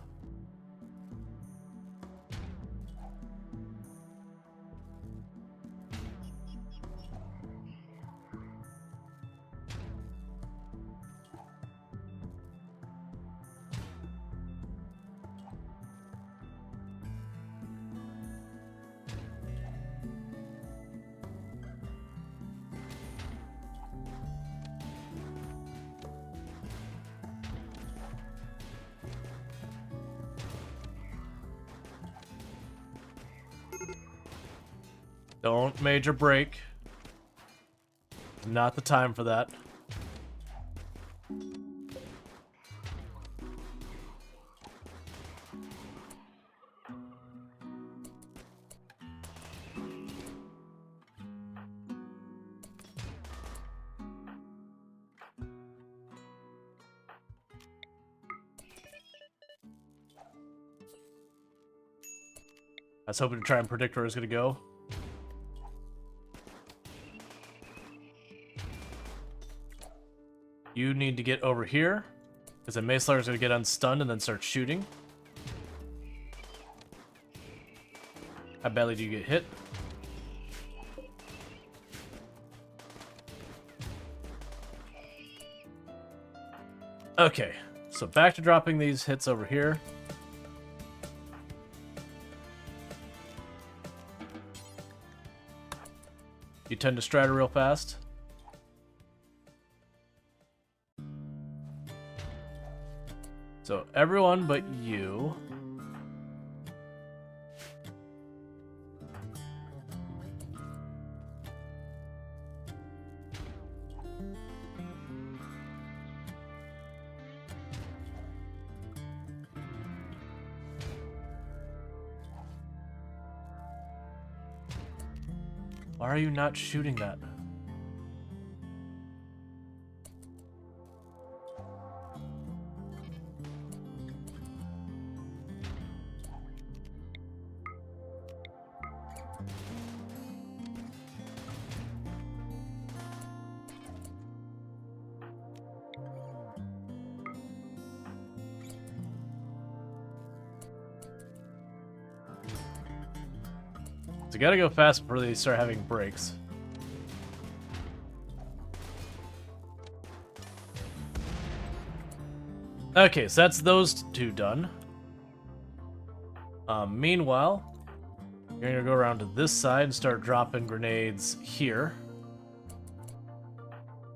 Don't major break. Not the time for that. I was hoping to try and predict where it's going to go. You need to get over here, because then Mace Slayer's going to get unstunned and then start shooting. How badly do you get hit? Okay, so back to dropping these hits over here. You tend to stratter real fast. So everyone but you. Why are you not shooting that? So you gotta go fast before they start having breaks. Okay, so that's those two done. Meanwhile, you're gonna go around to this side and start dropping grenades here.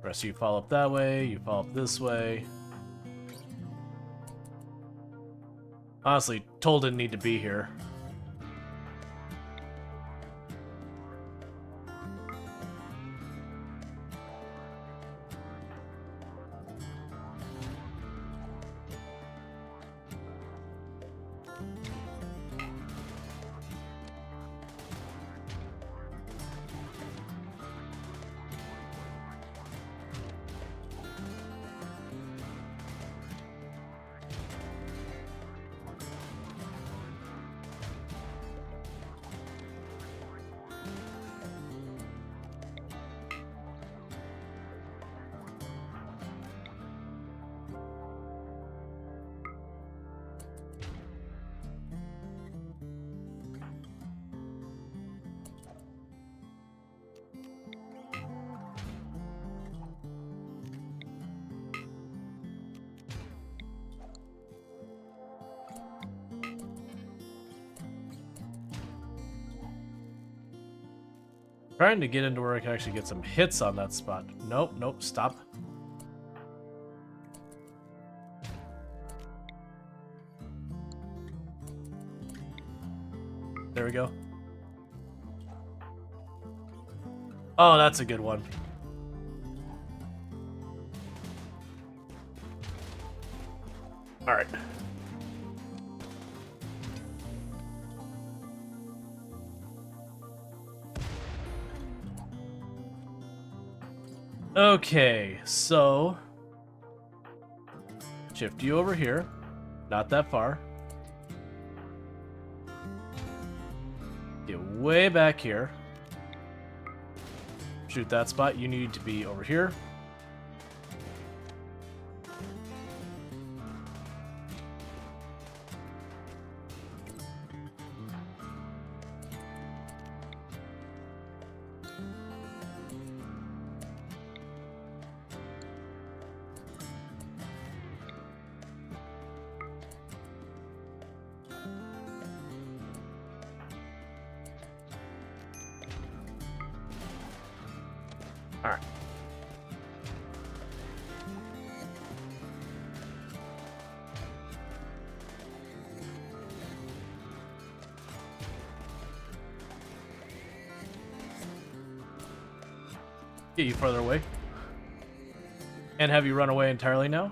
The rest of you follow up that way, you follow up this way. Honestly, Toll didn't need to be here. Trying to get into where I can actually get some hits on that spot. Nope, nope, stop. There we go. Oh, that's a good one. All right. Okay, so shift you over here, not that far. Get way back here. Shoot that spot. You need to be over here. All right. Get you further away. And have you run away entirely now?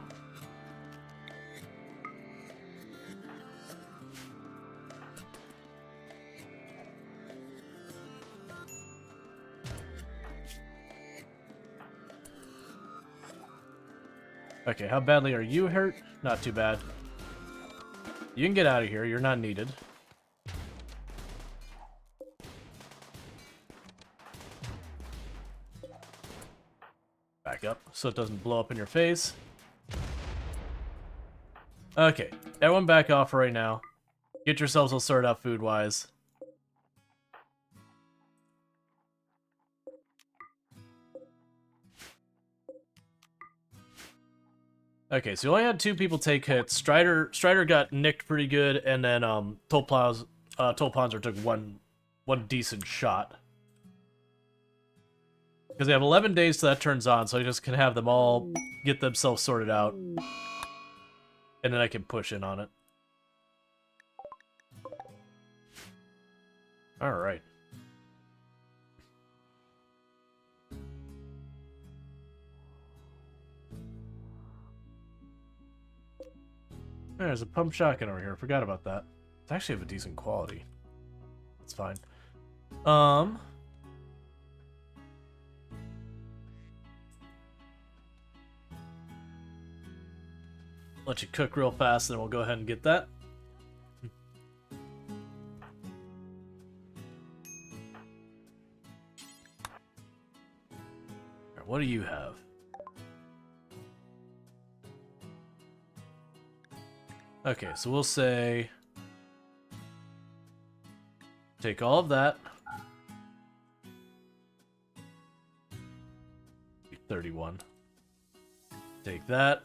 Okay, how badly are you hurt? Not too bad. You can get out of here. You're not needed. Back up so it doesn't blow up in your face. Okay, everyone back off right now. Get yourselves all sorted out food-wise. Okay, so you only had 2 people take hits. Strider got nicked pretty good, and then Tolpanzer took one decent shot. Because they have 11 days till that turns on, so I just can have them all get themselves sorted out. And then I can push in on it. Alright. There's a pump shotgun over here. Forgot about that. It's actually of a decent quality. It's fine. Let you cook real fast, and then we'll go ahead and get that. Alright, what do you have? Okay, so we'll say... take all of that. 31. Take that.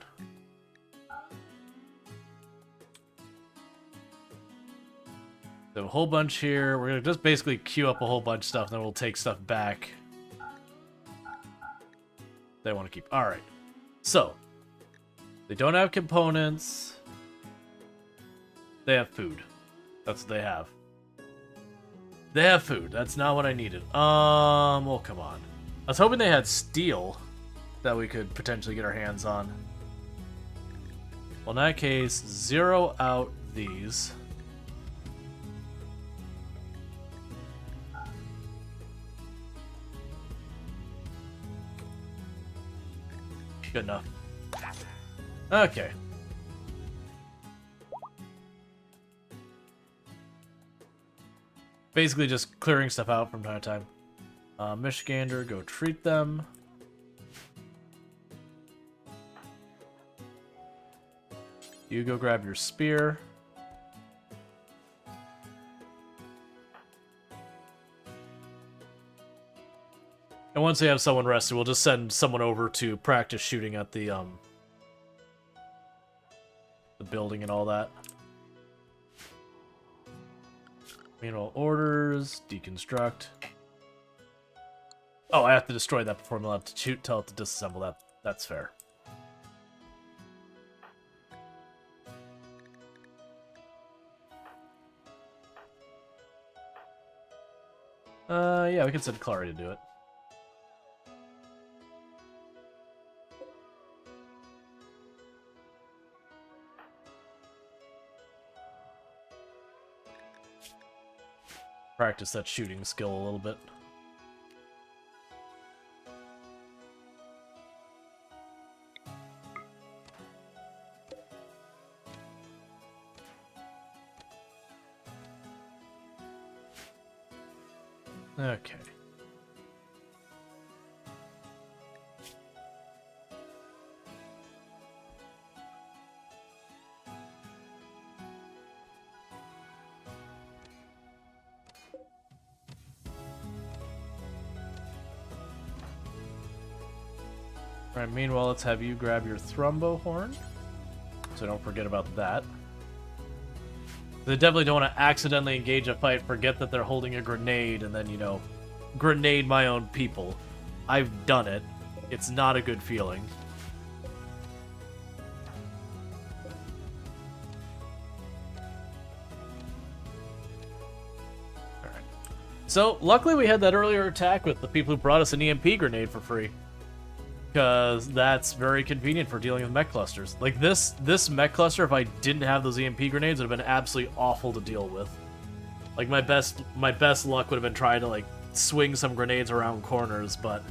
So a whole bunch here. We're gonna just basically queue up a whole bunch of stuff, and then we'll take stuff back. They want to keep. Alright. So. They don't have components. They have food. That's what they have. They have food. That's not what I needed. Well, come on. I was hoping they had steel that we could potentially get our hands on. Well, in that case, 0 out these. Good enough. Okay. Basically just clearing stuff out from time to time. Michigander, go treat them. You go grab your spear. And once we have someone rested, we'll just send someone over to practice shooting at the building and all that. Manual orders, deconstruct. Oh, I have to destroy that before I'm allowed to shoot. Tell it to disassemble that. That's fair. Yeah, we can send Clary to do it. Practice that shooting skill a little bit. Okay. Alright, meanwhile, let's have you grab your thrumbo horn. So don't forget about that. They definitely don't want to accidentally engage a fight, forget that they're holding a grenade, and then, you know, grenade my own people. I've done it. It's not a good feeling. Alright. So, luckily we had that earlier attack with the people who brought us an EMP grenade for free. Because that's very convenient for dealing with mech clusters. Like, this mech cluster, if I didn't have those EMP grenades, would have been absolutely awful to deal with. Like, my best luck would have been trying to, like, swing some grenades around corners, but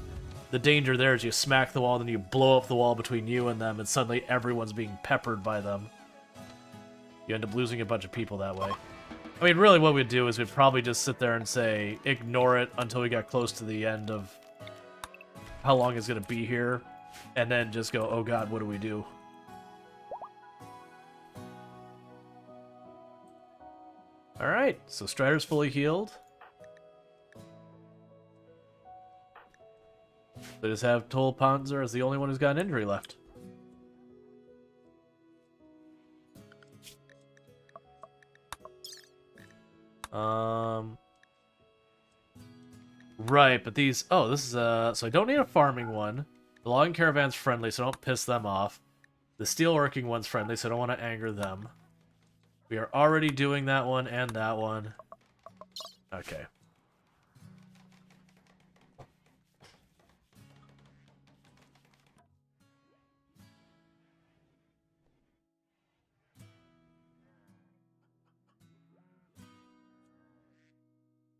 the danger there is you smack the wall, then you blow up the wall between you and them, and suddenly everyone's being peppered by them. You end up losing a bunch of people that way. I mean, really what we'd do is we'd probably just sit there and say, ignore it until we got close to the end of how long it's going to be here, and then just go, oh god, what do we do? Alright, so Strider's fully healed. They just have Toll Panzer as the only one who's got an injury left. Right, but these... Oh, this is so I don't need a farming one. The logging caravan's friendly, so don't piss them off. The steelworking one's friendly, so I don't want to anger them. We are already doing that one and that one. Okay.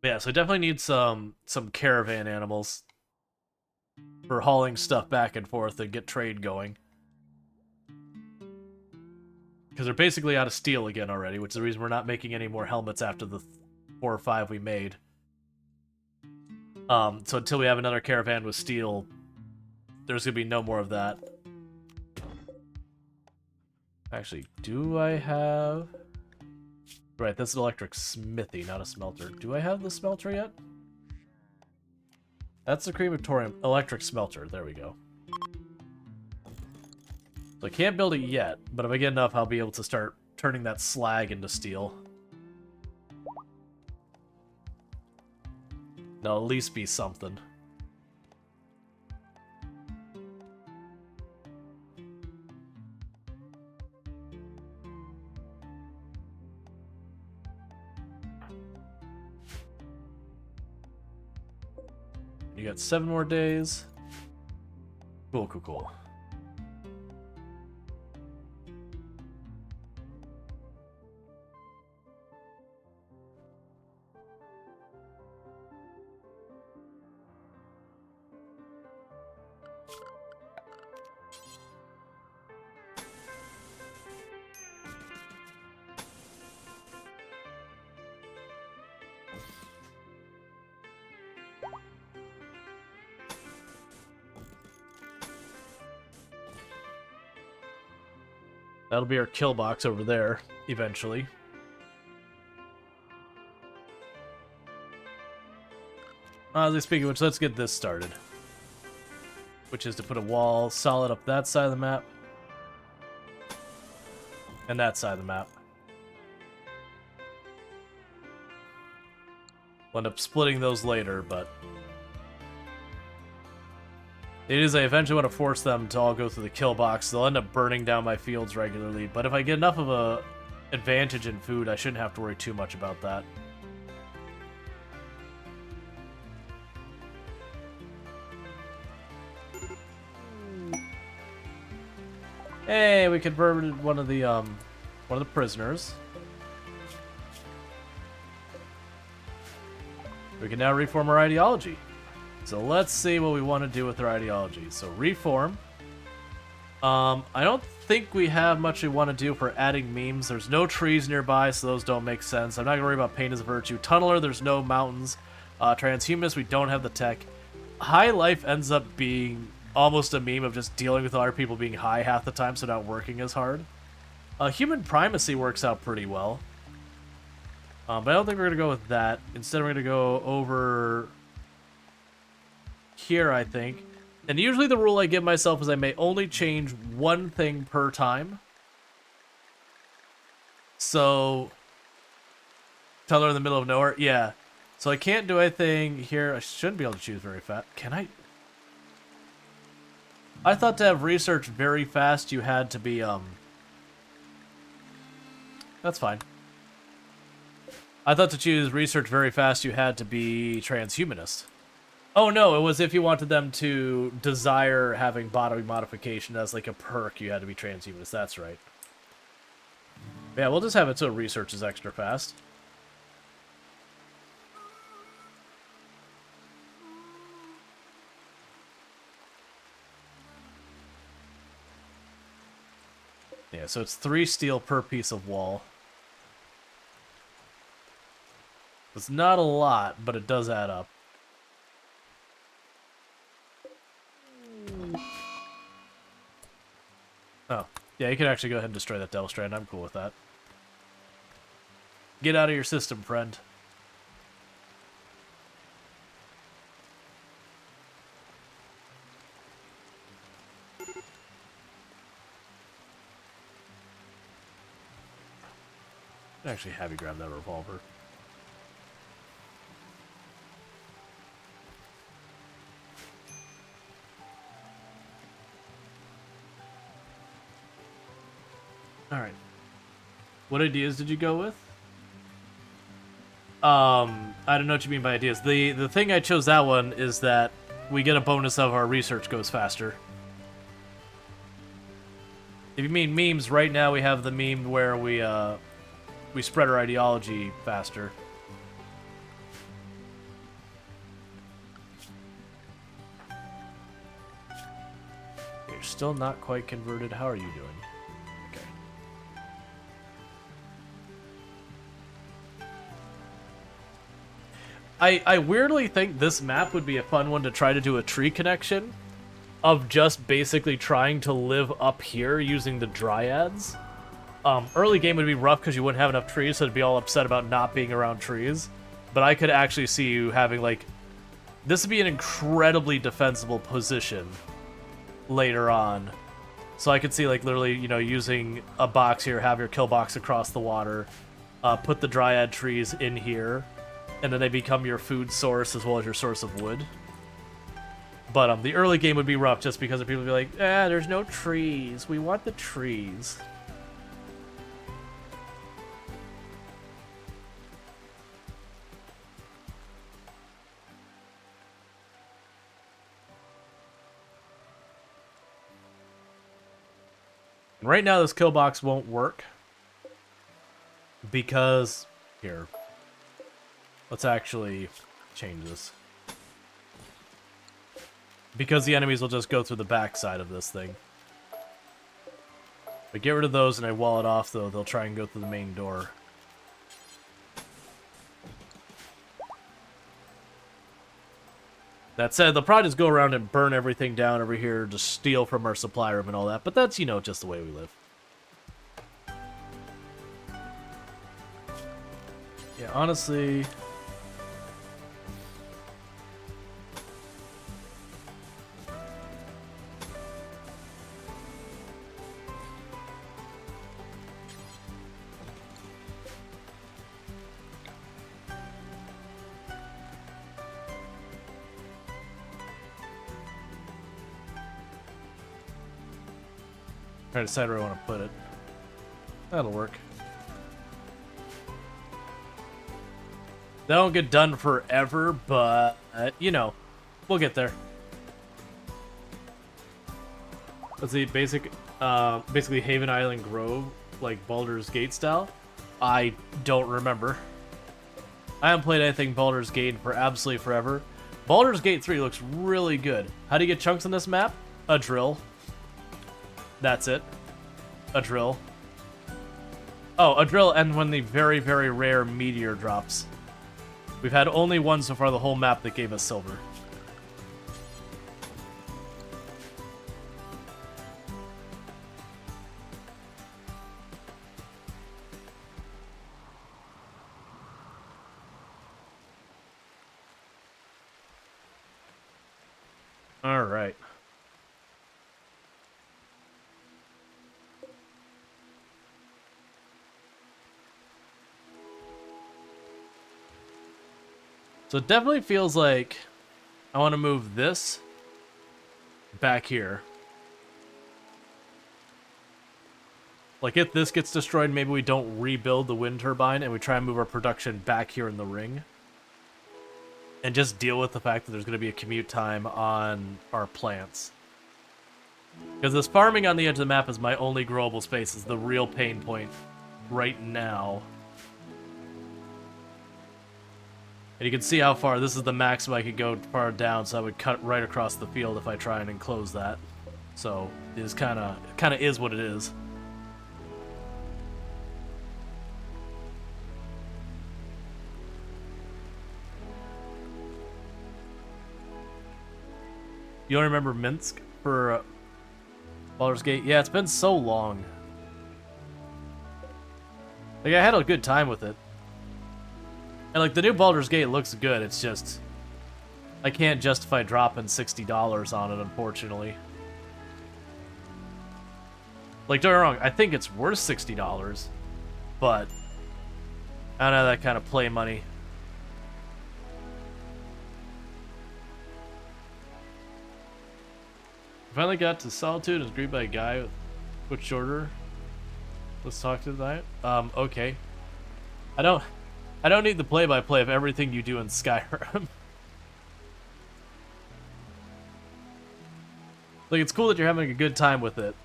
Yeah, so I definitely need some caravan animals for hauling stuff back and forth and get trade going. Because they're basically out of steel again already, which is the reason we're not making any more helmets after the 4 or 5 we made. So until we have another caravan with steel, there's going to be no more of that. Actually, do I have... Right, that's an electric smithy, not a smelter. Do I have the smelter yet? That's the crematorium electric smelter. There we go. So I can't build it yet, but if I get enough, I'll be able to start turning that slag into steel. That'll at least be something. You got 7 more days. Cool, cool, cool. That'll be our kill box over there, eventually. Speaking of which, let's get this started. Which is to put a wall solid up that side of the map. And that side of the map. We'll end up splitting those later, but... It is, I eventually want to force them to all go through the kill box. They'll end up burning down my fields regularly, but if I get enough of a advantage in food, I shouldn't have to worry too much about that. Hey, we converted one of the prisoners. We can now reform our ideology. So let's see what we want to do with our ideology. So reform. I don't think we have much we want to do for adding memes. There's no trees nearby, so those don't make sense. I'm not going to worry about pain as a virtue. Tunneler, there's no mountains. Transhumanist, we don't have the tech. High life ends up being almost a meme of just dealing with other people being high half the time, so not working as hard. Human primacy works out pretty well. But I don't think we're going to go with that. Instead, we're going to go over... here, I think. And usually the rule I give myself is I may only change one thing per time. So, Tunneler in the middle of nowhere, yeah. So I can't do anything here. I shouldn't be able to choose very fast. Can I? I thought to have research very fast you had to be, That's fine. I thought to choose research very fast you had to be transhumanist. Oh no, it was if you wanted them to desire having body modification as like a perk, you had to be transhumanist. That's right. Yeah, we'll just have it so research is extra fast. Yeah, so it's 3 steel per piece of wall. It's not a lot, but it does add up. Oh, yeah, you can actually go ahead and destroy that Devil Strand. I'm cool with that. Get out of your system, friend. I'd actually have you grab that revolver. Alright. What ideas did you go with? I don't know what you mean by ideas. The thing I chose that one is that we get a bonus of our research goes faster. If you mean memes, right now we have the meme where we spread our ideology faster. You're still not quite converted. How are you doing? I weirdly think this map would be a fun one to try to do a tree connection of just basically trying to live up here using the dryads. Early game would be rough because you wouldn't have enough trees, so it'd be all upset about not being around trees. But I could actually see you having, like... This would be an incredibly defensible position later on. So I could see, like, literally, you know, using a box here, have your kill box across the water, put the dryad trees in here, and then they become your food source as well as your source of wood. But the early game would be rough just because people would be like, there's no trees. We want the trees. Right now, this kill box won't work because... Here. Let's actually change this. Because the enemies will just go through the backside of this thing. But get rid of those and I wall it off, though. They'll try and go through the main door. That said, they'll probably just go around and burn everything down over here, just steal from our supply room and all that. But that's, you know, just the way we live. Yeah, honestly... Try to decide where I want to put it. That'll work. That won't get done forever, but, you know, we'll get there. Let's see, basically Haven Island Grove, like Baldur's Gate style? I don't remember. I haven't played anything Baldur's Gate for absolutely forever. Baldur's Gate 3 looks really good. How do you get chunks on this map? A drill. That's it. A drill. Oh, a drill, and when the very, very rare meteor drops. We've had only one so far the whole map that gave us silver. All right. So it definitely feels like I want to move this back here. Like, if this gets destroyed, maybe we don't rebuild the wind turbine and we try and move our production back here in the ring. And just deal with the fact that there's going to be a commute time on our plants. Because this farming on the edge of the map is my only growable space, is the real pain point right now. And you can see how far, this is the maximum I could go far down, so I would cut right across the field if I try and enclose that. So, it is kind of is what it is. You don't remember Minsk for Baldur's Gate? Yeah, it's been so long. Like, I had a good time with it. And, like, the new Baldur's Gate looks good, it's just... I can't justify dropping $60 on it, unfortunately. Like, don't get me wrong, I think it's worth $60, but... I don't have that kind of play money. Finally got to Solitude and was greeted by a guy with foot shorter. Let's talk to that. Okay. I don't need the play-by-play of everything you do in Skyrim. Like, it's cool that you're having a good time with it.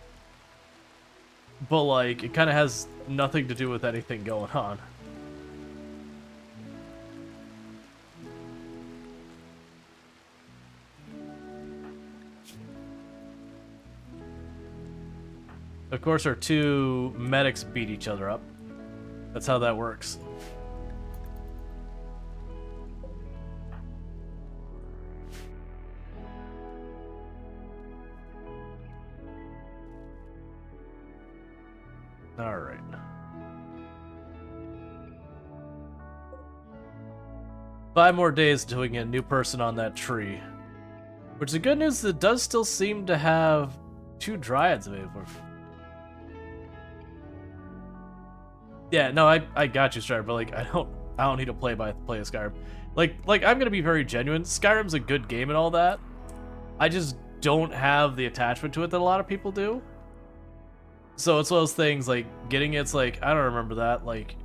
But, like, it kind of has nothing to do with anything going on. Of course, our two medics beat each other up. That's how that works. All right. Five more days until we get a new person on that tree. Which the good news is it does still seem to have 2 dryads available. Yeah, no, I got you, Strider, but like I don't need to play of Skyrim. Like I'm gonna be very genuine. Skyrim's a good game and all that. I just don't have the attachment to it that a lot of people do. So it's one of those things like getting it's like I don't remember that. Like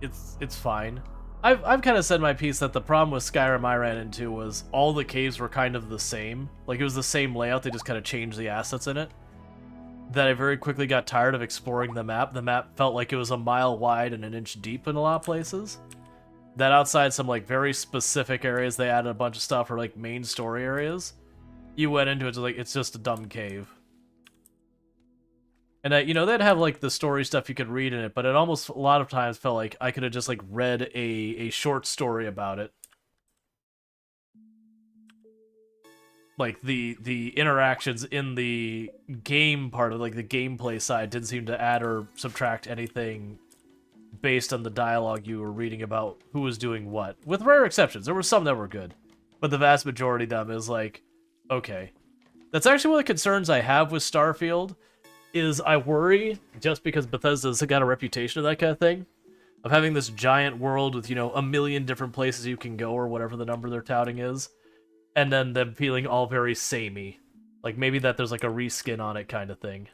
it's fine. I've kind of said my piece that the problem with Skyrim I ran into was all the caves were kind of the same. Like it was the same layout, they just kind of changed the assets in it. That I very quickly got tired of exploring the map. The map felt like it was a mile wide and an inch deep in a lot of places. That outside some like very specific areas they added a bunch of stuff, or like main story areas, you went into it like it's just a dumb cave. And you know, they'd have like the story stuff you could read in it, but it almost a lot of times felt like I could have just like read a short story about it. Like the interactions in the game part of like the gameplay side didn't seem to add or subtract anything based on the dialogue you were reading about who was doing what. With rare exceptions, there were some that were good, but the vast majority of them is like, okay. That's actually one of the concerns I have with Starfield, is I worry, just because Bethesda's got a reputation of that kind of thing, of having this giant world with, you know, a million different places you can go, or whatever the number they're touting is, and then them feeling all very samey. Like, maybe that there's like a reskin on it kind of thing.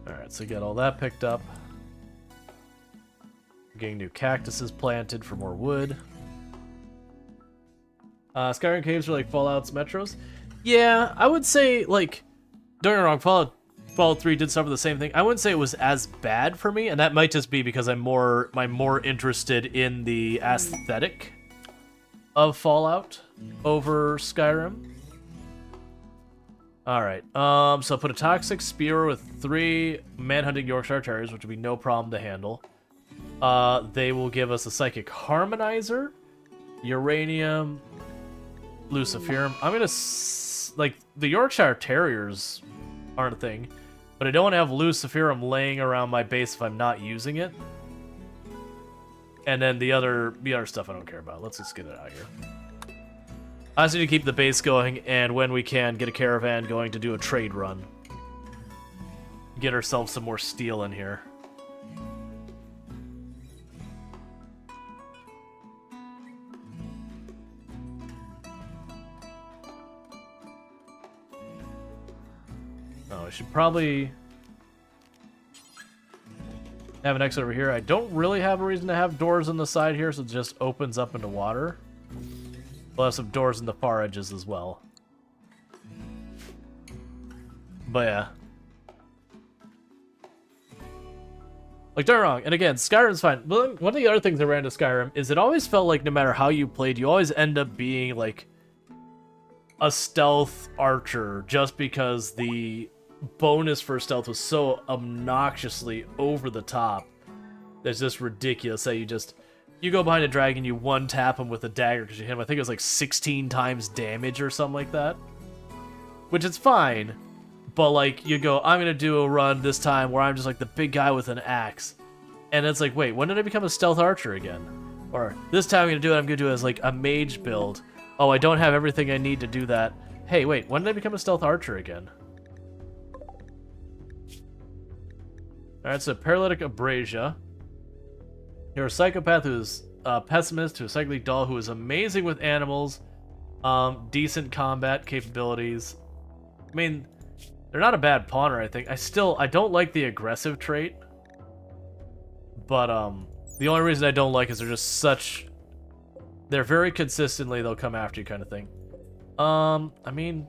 Alright, so get all that picked up. Getting new cactuses planted for more wood. Skyrim caves are like Fallout's metros. Yeah, I would say, like, don't get me wrong, Fallout 3 did suffer the same thing. I wouldn't say it was as bad for me, and that might just be because I'm more interested in the aesthetic of Fallout over Skyrim. Alright, so put a toxic spear with 3 manhunting Yorkshire Terriers, which would be no problem to handle. They will give us a psychic harmonizer, uranium, luciferum. I'm gonna like the Yorkshire Terriers aren't a thing, but I don't want to have luciferum laying around my base if I'm not using it. And then the other stuff I don't care about. Let's just get it out of here. I just need to keep the base going, and when we can, get a caravan going to do a trade run. Get ourselves some more steel in here. should probably have an exit over here. I don't really have a reason to have doors on the side here, so it just opens up into water. We'll have some doors in the far edges as well. But yeah. Like, don't get me wrong, and again, Skyrim's fine. One of the other things I ran to Skyrim is it always felt like no matter how you played, you always end up being, like, a stealth archer, just because the bonus for stealth was so obnoxiously over the top. It's just ridiculous that you go behind a dragon, you one-tap him with a dagger because you hit him, I think it was like 16 times damage or something like that. Which is fine. But, like, you go, I'm going to do a run this time where I'm just, like, the big guy with an axe. And it's like, wait, when did I become a stealth archer again? Or, this time I'm going to do it, I'm going to do it as, like, a mage build. Oh, I don't have everything I need to do that. Hey, wait, when did I become a stealth archer again? Alright, so paralytic abrasia. You're a psychopath who's a pessimist, who's psychically dull, who is amazing with animals, decent combat capabilities. I mean... They're not a bad pawner, I think. I don't like the aggressive trait. But, the only reason I don't like is they're just such... They're very consistently, they'll come after you kind of thing. I mean...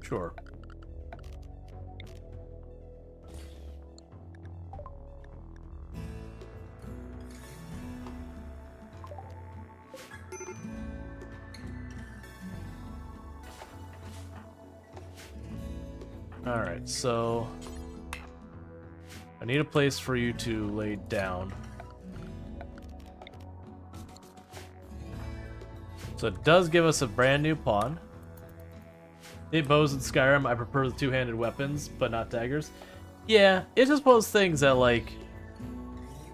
Sure. Alright, so... I need a place for you to lay down. So it does give us a brand new pawn. It bows in Skyrim, I prefer the two-handed weapons, but not daggers. Yeah, it's just one of those things that, like...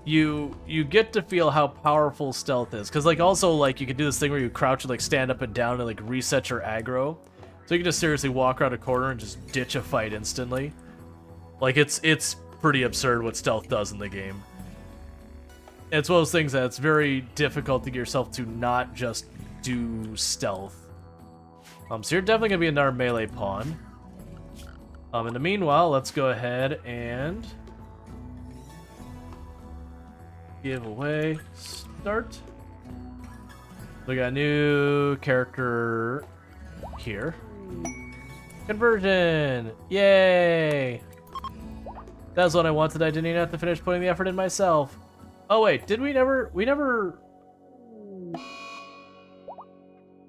You get to feel how powerful stealth is. Because, like, also, like, you can do this thing where you crouch and, like, stand up and down and, like, reset your aggro. So you can just seriously walk around a corner and just ditch a fight instantly. Like, it's pretty absurd what stealth does in the game. It's one of those things that it's very difficult to get yourself to not just do stealth. So you're definitely going to be another melee pawn. In the meanwhile, let's go ahead and... give away start. We got a new character here. Conversion! Yay! That's what I wanted. I didn't even have to finish putting the effort in myself. Oh wait, did we never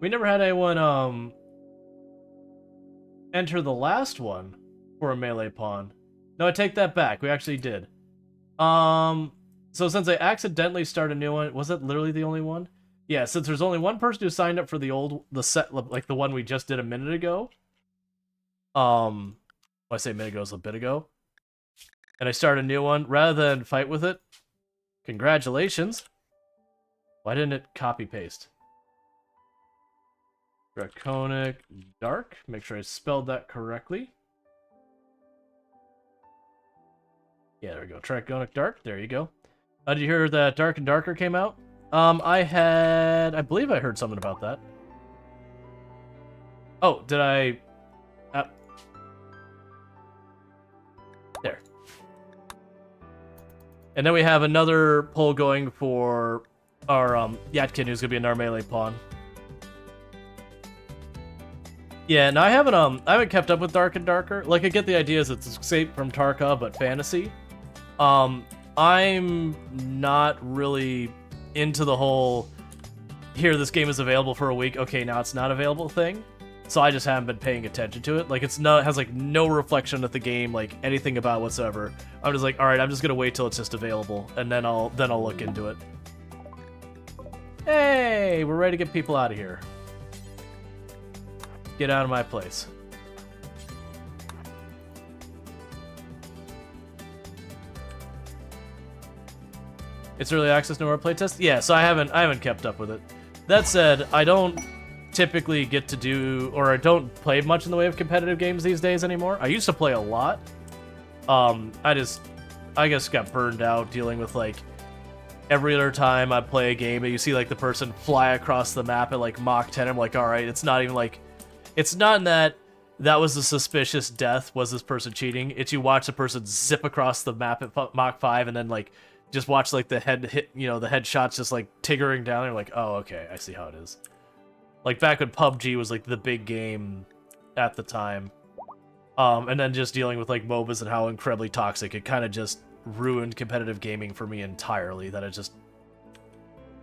had anyone enter the last one for a melee pawn. No, I take that back. We actually did. So since I accidentally started a new one, was it literally the only one? Yeah, since there's only one person who signed up for the set, like the one we just did a minute ago. When I say a minute ago, it was a bit ago. And I started a new one, rather than fight with it. Congratulations. Why didn't it copy paste? Draconic Dark. Make sure I spelled that correctly. Yeah, there we go. Draconic Dark. There you go. Did you hear that Dark and Darker came out? I believe I heard something about that. Oh, did I... there. And then we have another poll going for our Yatkin, who's gonna be another melee pawn. Yeah, no, I haven't kept up with Dark and Darker. Like, I get the idea is it's escape from Tarkov, but fantasy. I'm not really into the whole, here, this game is available for a week, okay, now it's not available thing. So I just haven't been paying attention to it. Like, it has, like, no reflection of the game, like, anything about it whatsoever. I'm just like, alright, I'm just gonna wait till it's just available, and then I'll look into it. Hey, we're ready to get people out of here. Get out of my place. It's early access, no more playtest? Yeah, so I haven't kept up with it. That said, I don't typically get to do, or I don't play much in the way of competitive games these days anymore. I used to play a lot. I guess got burned out dealing with, like, every other time I play a game and you see, like, the person fly across the map at, like, Mach 10, I'm like, alright, it's not even, like, it's not in that that was a suspicious death. Was this person cheating? It's you watch the person zip across the map at Mach 5 and then like just watch like the head hit, you know, the headshots just like tiggering down. You're like, oh, okay, I see how it is. Like back when PUBG was like the big game at the time. And then just dealing with like MOBAs and how incredibly toxic, it kind of just ruined competitive gaming for me entirely. That it's just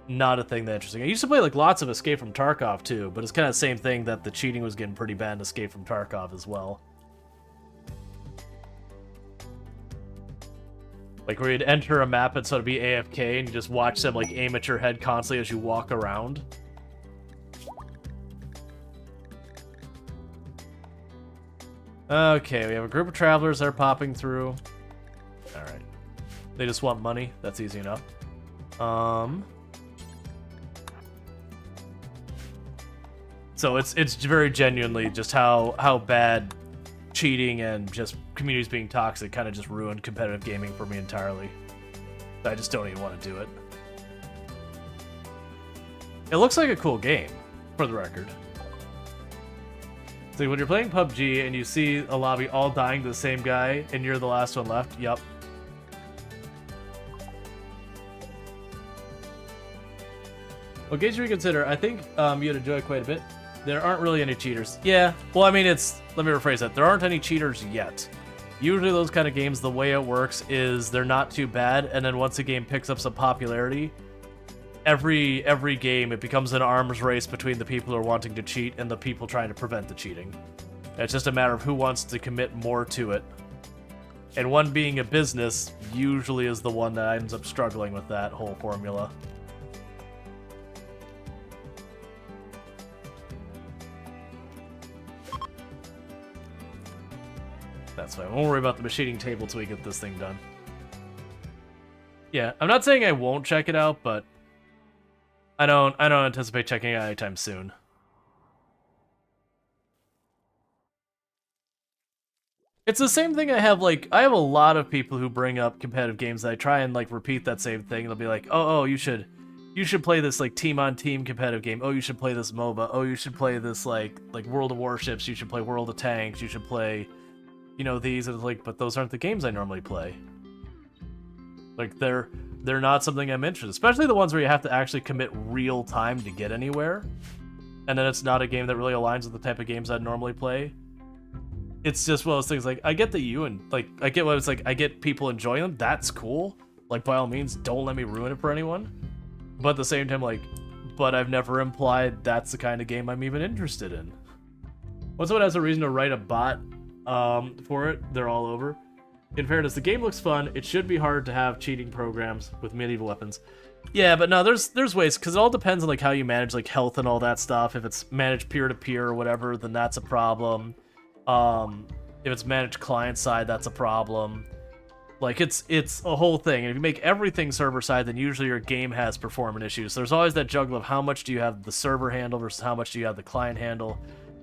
not a thing that interesting. I used to play like lots of Escape from Tarkov too, but it's kind of the same thing that the cheating was getting pretty bad in Escape from Tarkov as well. Like where you'd enter a map and sort of be AFK and you just watch them like aim at your head constantly as you walk around. Okay, we have a group of travelers that are popping through. Alright. They just want money. That's easy enough. So it's very genuinely just how bad cheating and just communities being toxic kind of just ruined competitive gaming for me entirely. I just don't even want to do it. It looks like a cool game, for the record. So when you're playing PUBG and you see a lobby all dying to the same guy and you're the last one left, yep. Well, gauge to reconsider. I think you'd enjoy it quite a bit. There aren't really any cheaters. Yeah, well, I mean, let me rephrase that. There aren't any cheaters yet. Usually those kind of games, the way it works is they're not too bad, and then once a game picks up some popularity, every game, it becomes an arms race between the people who are wanting to cheat and the people trying to prevent the cheating. It's just a matter of who wants to commit more to it. And one being a business usually is the one that ends up struggling with that whole formula. That's fine. Won't worry about the machining table till we get this thing done. Yeah, I'm not saying I won't check it out, but I don't anticipate checking it out anytime soon. It's the same thing I have a lot of people who bring up competitive games that I try and like repeat that same thing. They'll be like, "Oh, you should play this like team on team competitive game. Oh, you should play this MOBA. Oh, you should play this like World of Warships. You should play World of Tanks. You should play, you know, these." And it's like, but those aren't the games I normally play. Like they're not something I'm interested in, especially the ones where you have to actually commit real time to get anywhere. And then it's not a game that really aligns with the type of games I'd normally play. It's just one of those things like, I get that I get what it's like, I get people enjoying them, that's cool. Like, by all means, don't let me ruin it for anyone. But at the same time, like, but I've never implied that's the kind of game I'm even interested in. When someone has a reason to write a bot for it, they're all over. In fairness, the game looks fun. It should be hard to have cheating programs with medieval weapons. Yeah, but no, there's ways, because it all depends on like how you manage like health and all that stuff. If it's managed peer-to-peer or whatever, then that's a problem. If it's managed client-side, that's a problem. Like, it's a whole thing. And if you make everything server-side, then usually your game has performance issues. So there's always that juggle of how much do you have the server handle versus how much do you have the client handle.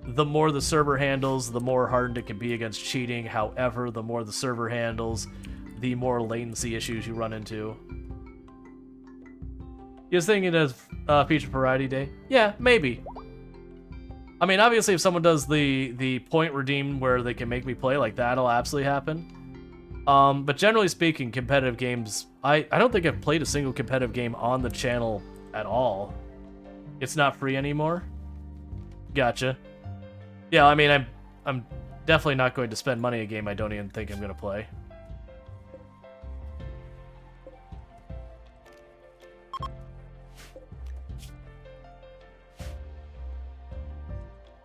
The more the server handles, the more hardened it can be against cheating. However, the more the server handles, the more latency issues you run into. You guys thinking of feature variety day? Yeah, maybe. I mean, obviously, if someone does the point redeem where they can make me play, like, that'll absolutely happen. But generally speaking, competitive games, I don't think I've played a single competitive game on the channel at all. It's not free anymore? Gotcha. Yeah, I mean, I'm definitely not going to spend money on a game I don't even think I'm going to play.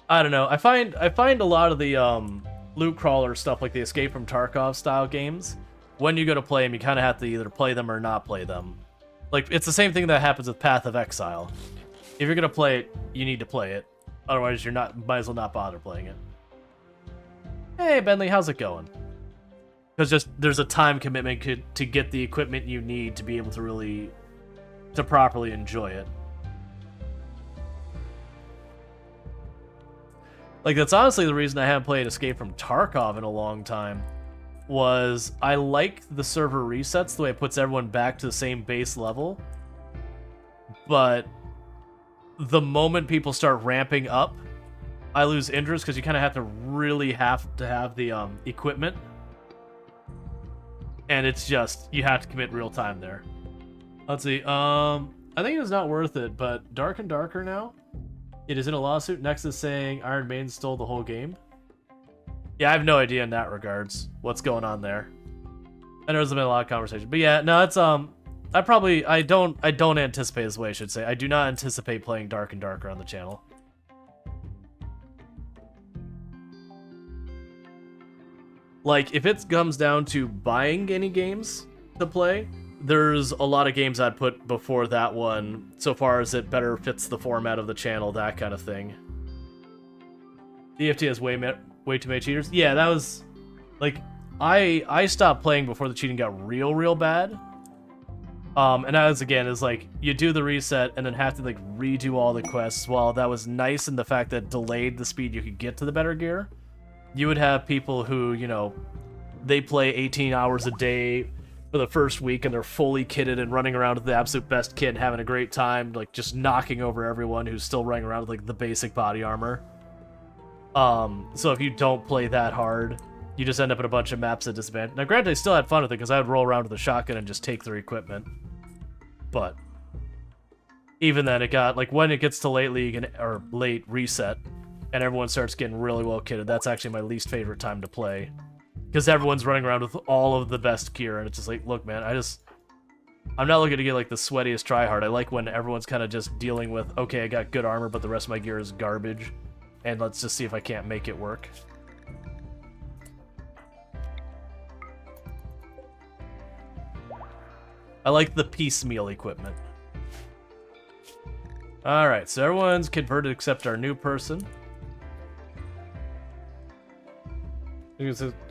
I don't know. I find a lot of the loot crawler stuff, like the Escape from Tarkov style games, when you go to play them, you kind of have to either play them or not play them. Like, it's the same thing that happens with Path of Exile. If you're gonna play it, you need to play it. Otherwise, might as well not bother playing it. Hey, Bentley, how's it going? Because there's a time commitment to get the equipment you need to be able to properly enjoy it. Like, that's honestly the reason I haven't played Escape from Tarkov in a long time, was I like the server resets, the way it puts everyone back to the same base level, but the moment people start ramping up, I lose interest because you kind of have to really have the equipment, and it's just you have to commit real time there. Let's see. I think it's not worth it, but Dark and Darker now. It is in a lawsuit. Next is saying Iron Maiden stole the whole game. Yeah, I have no idea in that regards what's going on there. I know there's been a lot of conversation, but yeah, no, it's I don't anticipate this way. I should say I do not anticipate playing Dark and Darker on the channel. Like, if it comes down to buying any games to play, there's a lot of games I'd put before that one, so far as it better fits the format of the channel, that kind of thing. DFT has way too many cheaters. Yeah, that was... Like, I stopped playing before the cheating got real bad. And that was, again, is like, you do the reset and then have to, like, redo all the quests. While that was nice in the fact that it delayed the speed you could get to the better gear, you would have people who, you know, they play 18 hours a day for the first week and they're fully kitted and running around with the absolute best kit and having a great time, like, just knocking over everyone who's still running around with, like, the basic body armor. So if you don't play that hard, you just end up in a bunch of maps at disadvantage. Now, granted, I still had fun with it because I would roll around with a shotgun and just take their equipment. But even then, it got, like, when it gets to late league or late reset, and everyone starts getting really well kitted, that's actually my least favorite time to play. Because everyone's running around with all of the best gear, and it's just like, look, man, I'm not looking to get, like, the sweatiest tryhard. I like when everyone's kind of just dealing with, okay, I got good armor, but the rest of my gear is garbage, and let's just see if I can't make it work. I like the piecemeal equipment. Alright, so everyone's converted except our new person.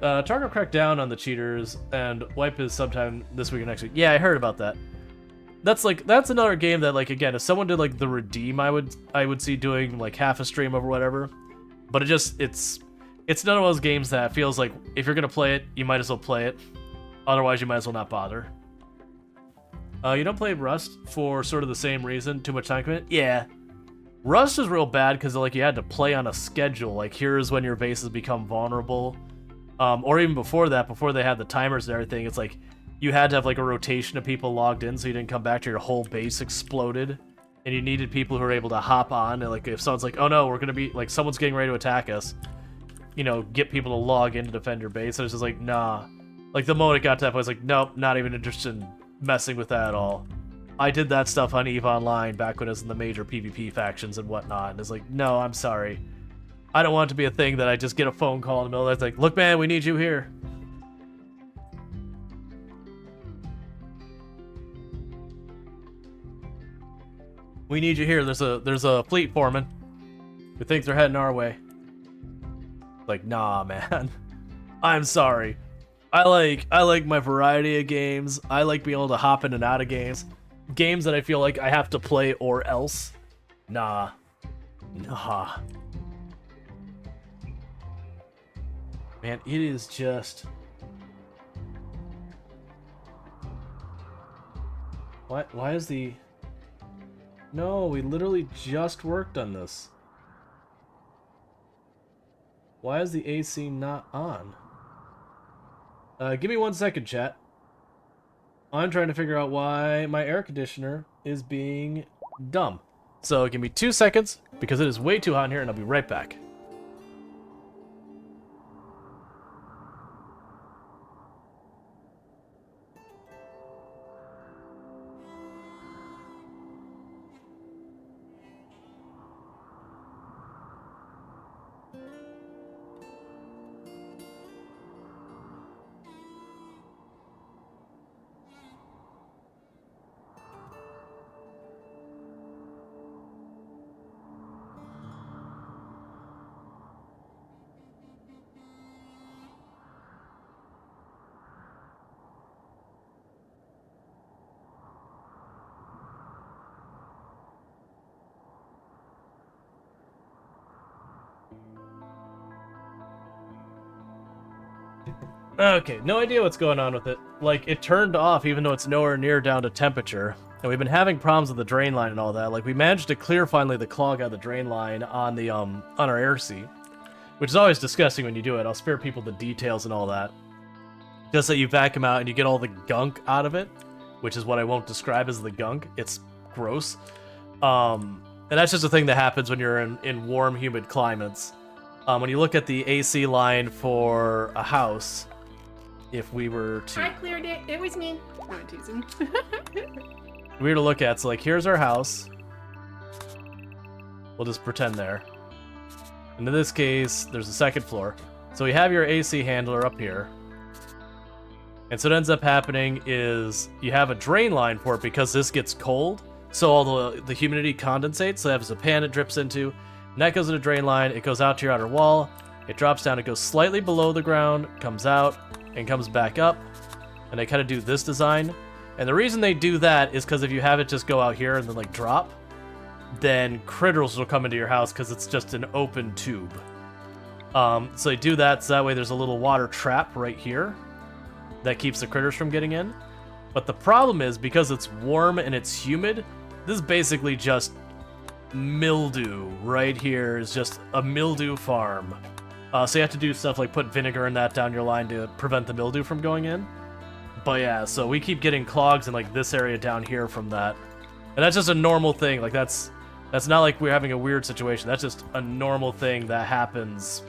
Target crack down on the cheaters and wipe his sometime this week or next week. Yeah, I heard about that. That's another game that, like, again, if someone did, like, the redeem, I would see doing, like, half a stream of or whatever. But it's none of those games that feels like if you're gonna play it, you might as well play it. Otherwise, you might as well not bother. You don't play Rust for sort of the same reason, too much time commitment? Yeah. Rust is real bad because, like, you had to play on a schedule. Like, here's when your bases become vulnerable. Or even before that, before they had the timers and everything, it's like you had to have, like, a rotation of people logged in so you didn't come back to your whole base exploded. And you needed people who were able to hop on. And, like, if someone's like, oh no, we're going to be, like, someone's getting ready to attack us, you know, get people to log in to defend your base. And it's just like, nah. Like, the moment it got to that point, I was like, nope, not even interested in messing with that at all. I did that stuff on EVE Online back when it was in the major PvP factions and whatnot. And it's like, no, I'm sorry. I don't want it to be a thing that I just get a phone call in the middle of the night, like, look, man, we need you here. We need you here. There's a fleet foreman who thinks they're heading our way. Like, nah, man. I'm sorry. I like my variety of games. I like being able to hop in and out of games. Games that I feel like I have to play or else. Nah. Nah. Man, it is just... Why is the... No, we literally just worked on this. Why is the AC not on? Give me 1 second, chat. I'm trying to figure out why my air conditioner is being dumb. So give me 2 seconds, because it is way too hot in here, and I'll be right back. Okay, no idea what's going on with it. Like, it turned off even though it's nowhere near down to temperature. And we've been having problems with the drain line and all that. Like, we managed to clear finally the clog out of the drain line on the on our air sea, which is always disgusting when you do it. I'll spare people the details and all that. Just so you vacuum out and you get all the gunk out of it, which is what I won't describe as the gunk. It's gross. And that's just a thing that happens when you're in warm, humid climates. When you look at the AC line for a house, if we were to... I cleared it. It was me. No, I'm teasing. We were to look at, so like, here's our house. We'll just pretend there. And in this case, there's a second floor. So we have your AC handler up here. And so what ends up happening is you have a drain line for it because this gets cold. So all the humidity condensates. So there's a pan it drips into. And that goes in a drain line. It goes out to your outer wall. It drops down. It goes slightly below the ground, comes out, and comes back up. And they kind of do this design. And the reason they do that is because if you have it just go out here and then like drop, then critters will come into your house because it's just an open tube. So they do that so that way there's a little water trap right here that keeps the critters from getting in. But the problem is because it's warm and it's humid, this is basically just mildew right here. Is just a mildew farm. So you have to do stuff like put vinegar in that down your line to prevent the mildew from going in. But yeah, so we keep getting clogs in like this area down here from that. And that's just a normal thing. Like that's not like we're having a weird situation. That's just a normal thing that happens.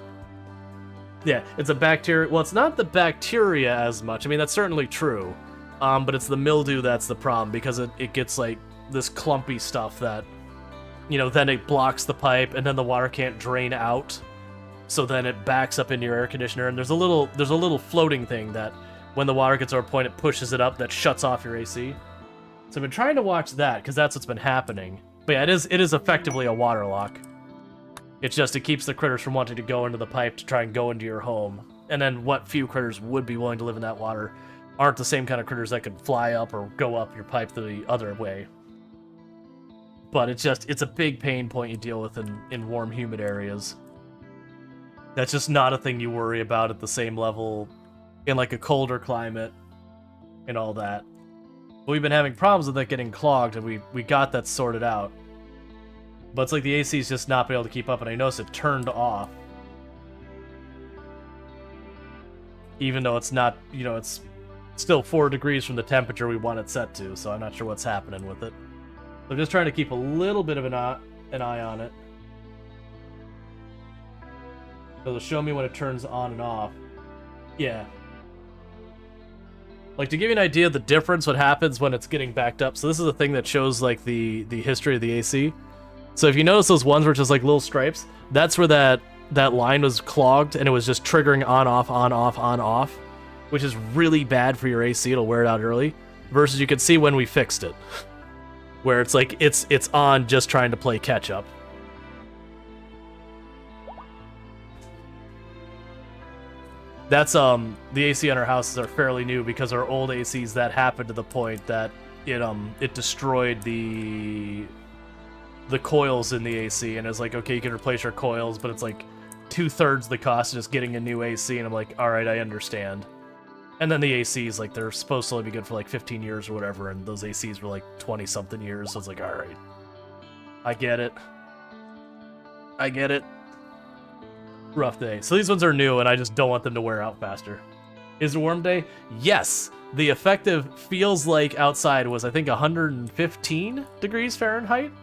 Yeah, it's a bacteria. Well, it's not the bacteria as much. I mean, that's certainly true. But it's the mildew that's the problem because it gets like this clumpy stuff that, you know, then it blocks the pipe and then the water can't drain out. So then it backs up into your air conditioner and there's a little floating thing that when the water gets to a point, it pushes it up, that shuts off your AC. So I've been trying to watch that, because that's what's been happening. But yeah, it is effectively a water lock. It's just, it keeps the critters from wanting to go into the pipe to try and go into your home. And then what few critters would be willing to live in that water aren't the same kind of critters that could fly up or go up your pipe the other way. But it's a big pain point you deal with in warm, humid areas. That's just not a thing you worry about at the same level in like a colder climate and all that. But we've been having problems with it getting clogged, and we got that sorted out. But it's like the AC's just not been able to keep up, and I noticed it turned off. Even though it's not, you know, it's still 4 degrees from the temperature we want it set to, so I'm not sure what's happening with it. So I'm just trying to keep a little bit of an eye on it. So it'll show me when it turns on and off. Yeah. Like, to give you an idea of the difference, what happens when it's getting backed up. So this is a thing that shows, like, the history of the AC. So if you notice those ones were just, like, little stripes, that's where that line was clogged, and it was just triggering on, off, on, off, on, off, which is really bad for your AC. It'll wear it out early. Versus you can see when we fixed it, where it's, like, it's on just trying to play catch-up. That's the AC on our houses are fairly new because our old ACs that happened to the point that it destroyed the coils in the AC, and it's like, okay, you can replace your coils, but it's like 2/3 the cost of just getting a new AC, and I'm like, all right, I understand. And then the ACs, like, they're supposed to only be good for like 15 years or whatever, and those ACs were like 20 something years, so it's like, all right, I get it. Rough day. So these ones are new, and I just don't want them to wear out faster. Is it a warm day? Yes. The effective feels like outside was, I think, 115 degrees Fahrenheit.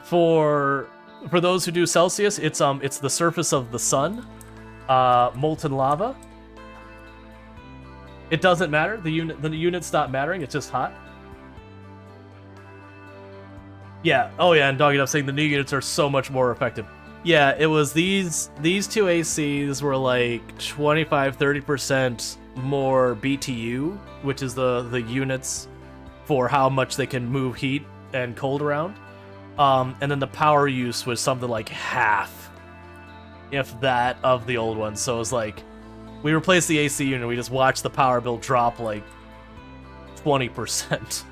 For those who do Celsius, it's the surface of the sun, molten lava. It doesn't matter. The units stop mattering. It's just hot. Yeah. Oh yeah. And Doggy Duff saying the new units are so much more effective. Yeah, it was these two ACs were like 25-30% more BTU, which is the units for how much they can move heat and cold around. And then the power use was something like half, if that, of the old one. So it was like, we replaced the AC unit, we just watched the power bill drop like 20%.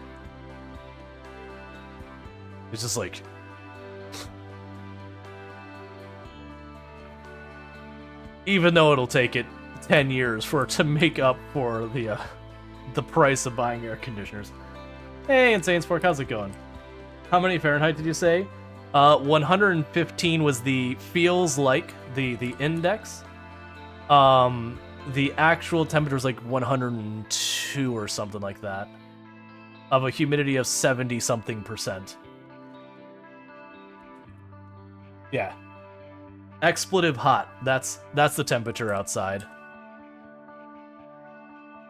It's just like... Even though it'll take it 10 years for it to make up for the price of buying air conditioners. Hey, Insane Sport, how's it going? How many Fahrenheit did you say? 115 was the feels like, the index. The actual temperature was like 102 or something like that. Of a humidity of 70-something%. Yeah. Expletive hot. That's the temperature outside.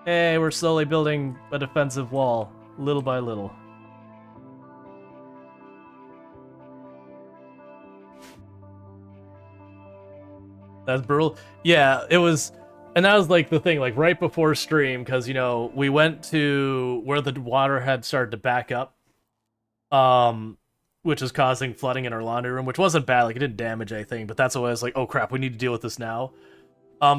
Hey, we're slowly building a defensive wall, little by little. That's brutal. Yeah, it was, and that was like the thing, like right before stream, because you know we went to where the water had started to back up, which was causing flooding in our laundry room, which wasn't bad, like it didn't damage anything, but that's what I was like, oh crap, we need to deal with this now.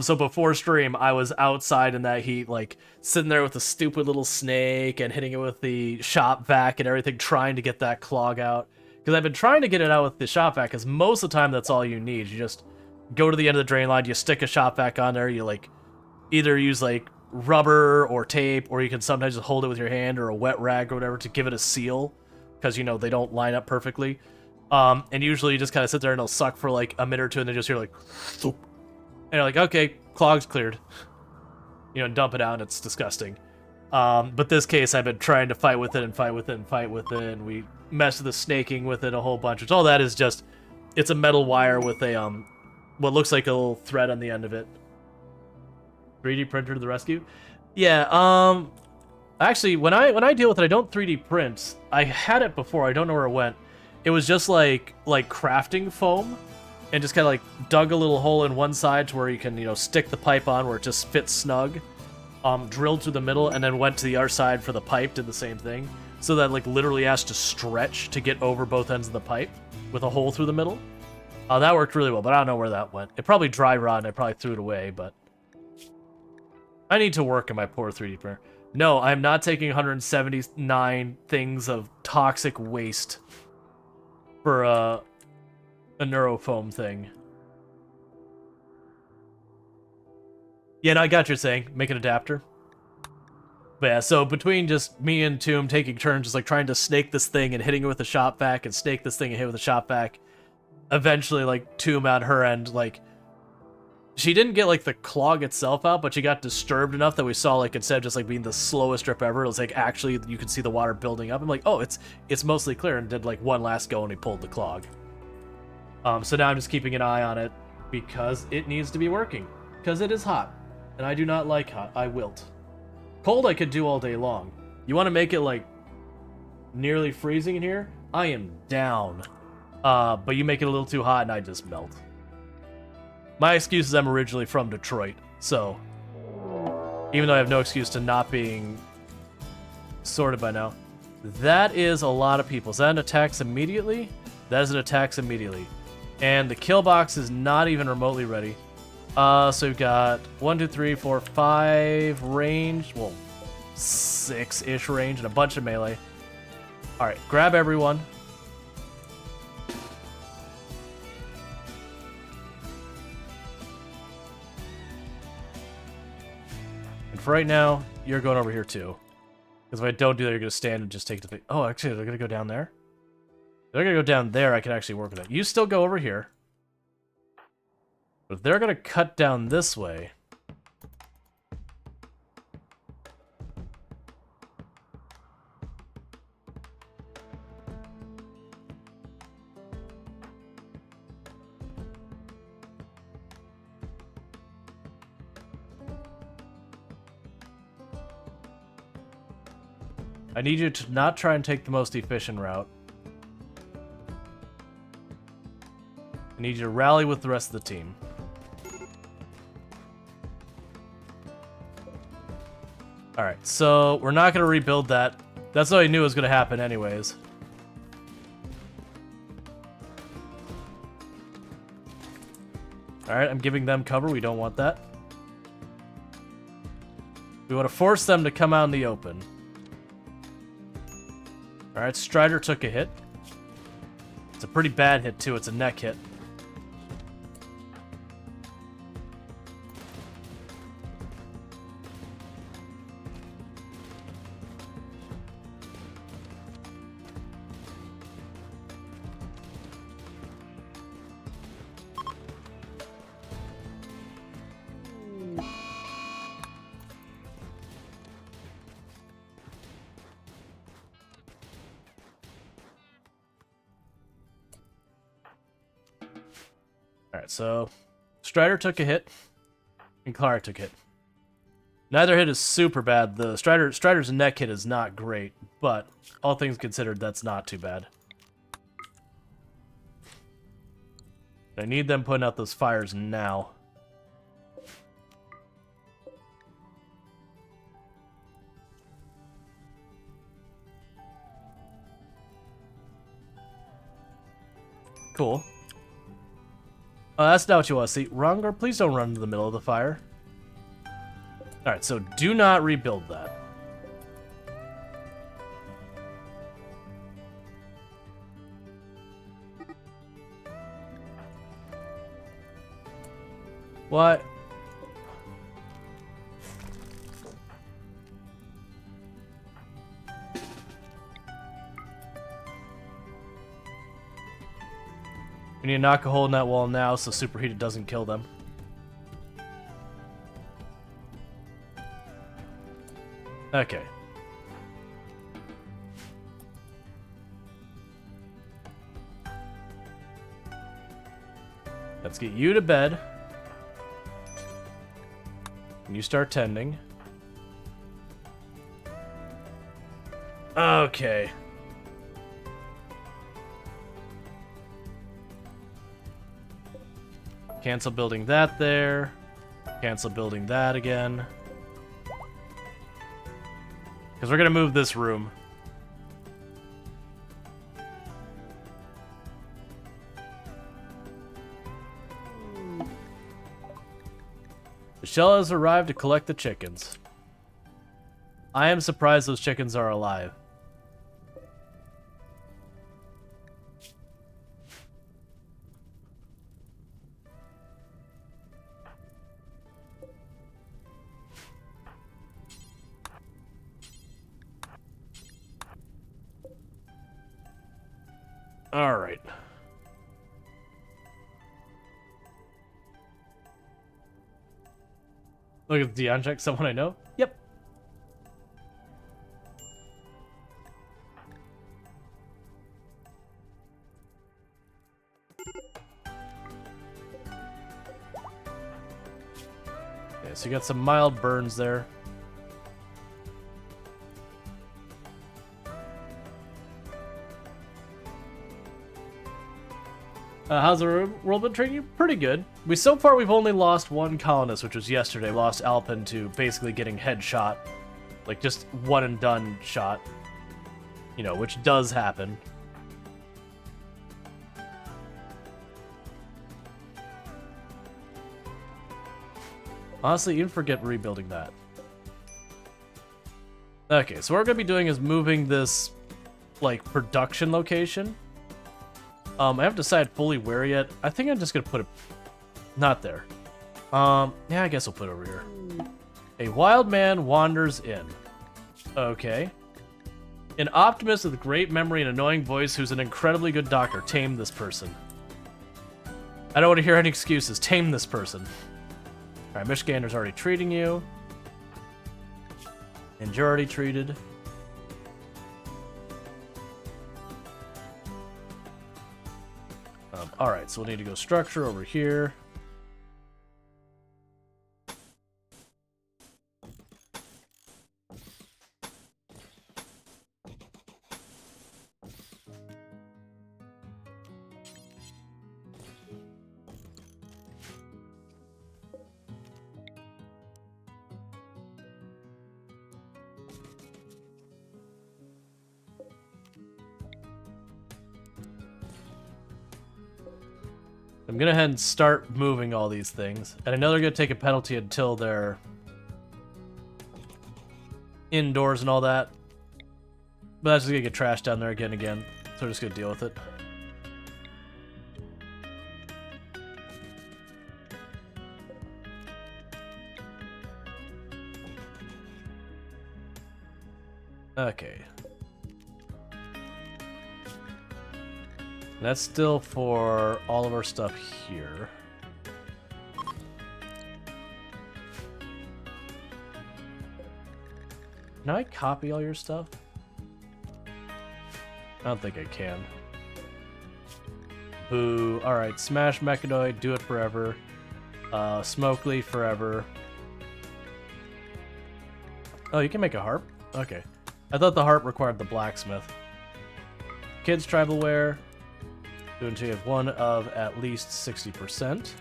So before stream, I was outside in that heat, like sitting there with the stupid little snake and hitting it with the shop vac and everything, trying to get that clog out. Because I've been trying to get it out with the shop vac, because most of the time that's all you need. You just go to the end of the drain line, you stick a shop vac on there, you like either use like rubber or tape, or you can sometimes just hold it with your hand or a wet rag or whatever to give it a seal, because you know they don't line up perfectly. And usually you just kind of sit there and it'll suck for like a minute or two, and then just hear like, and you're like, okay, clog's cleared. You know, dump it out, and it's disgusting. But this case, I've been trying to fight with it and fight with it and fight with it, and we messed with the snaking with it a whole bunch. Which all that is just, it's a metal wire with a what looks like a little thread on the end of it. 3D printer to the rescue. Yeah. Actually, when I deal with it, I don't 3D print. I had it before. I don't know where it went. It was just like crafting foam, and just kind of like dug a little hole in one side to where you can, you know, stick the pipe on where it just fits snug. Drilled through the middle, and then went to the other side for the pipe, did the same thing. So that like literally has to stretch to get over both ends of the pipe with a hole through the middle. That worked really well, but I don't know where that went. It probably dry rot, and I probably threw it away, but I need to work in my poor 3D printer. No, I'm not taking 179 things of toxic waste for a neurofoam thing. Yeah, no, I got what you're saying. Make an adapter. But yeah, so between just me and Tomb taking turns just like trying to snake this thing and hitting it with a shop vac, and snake this thing and hit it with a shop vac, eventually like Tomb on her end, like she didn't get like the clog itself out, but she got disturbed enough that we saw like instead of just like being the slowest drip ever, it was like actually you could see the water building up. I'm like, oh, it's mostly clear, and did like one last go and he pulled the clog. So now I'm just keeping an eye on it because it needs to be working. Because it is hot. And I do not like hot. I wilt. Cold I could do all day long. You want to make it like nearly freezing in here? I am down. But you make it a little too hot and I just melt. My excuse is I'm originally from Detroit. So even though I have no excuse to not being sorted by now. That is a lot of people. Is that an attacks immediately? That is an attacks immediately. And the kill box is not even remotely ready. So we've got 1, 2, 3, 4, 5 range. Well, 6-ish range and a bunch of melee. Alright, grab everyone. And for right now, you're going over here too. Because if I don't do that, you're going to stand and just take the thing. Oh, actually, they're going to go down there? They're going to go down there, I can actually work with it. You still go over here. But if they're going to cut down this way... I need you to not try and take the most efficient route. I need you to rally with the rest of the team. Alright, so we're not going to rebuild that. That's what I knew was going to happen anyways. Alright, I'm giving them cover. We don't want that. We want to force them to come out in the open. Alright, Strider took a hit. It's a pretty bad hit too. It's a neck hit. Alright, so Strider took a hit, and Clara took a hit. Neither hit is super bad. The Strider's neck hit is not great, but all things considered, that's not too bad. I need them putting out those fires now. Cool. That's not what you want to see. Rongar, please don't run into the middle of the fire. Alright, so do not rebuild that. What? We need to knock a hole in that wall now so superheated doesn't kill them. Okay. Let's get you to bed. And you start tending. Okay. Cancel building that there. Cancel building that again. Because we're going to move this room. The shell has arrived to collect the chickens. I am surprised those chickens are alive. All right. Look at Dion check. Someone I know? Yep. Okay, so you got some mild burns there. How's the world been treating you? Pretty good. So far we've only lost one colonist, which was yesterday. We lost Alpin to basically getting headshot. Like, just one and done shot. You know, which does happen. Honestly, even forget rebuilding that. Okay, so what we're going to be doing is moving this, like, production location. I haven't decided fully where yet. I think I'm just gonna put it... Not there. Yeah, I guess I'll put it over here. A wild man wanders in. Okay. An optimist with great memory and annoying voice who's an incredibly good doctor. Tame this person. I don't want to hear any excuses. Tame this person. Alright, Mishgander's already treating you. And you're already treated. Alright, so we'll need to go structure over here. I'm gonna head and start moving all these things. And I know they're gonna take a penalty until they're indoors and all that. But that's just gonna get trashed down there again and again. So we're just gonna deal with it. Okay. That's still for all of our stuff here. Can I copy all your stuff? I don't think I can. Boo. Alright, Smash Mechanoid, do it forever. Smokely forever. Oh, you can make a harp? Okay. I thought the harp required the blacksmith. Kids tribal wear. Do until you have one of at least 60%.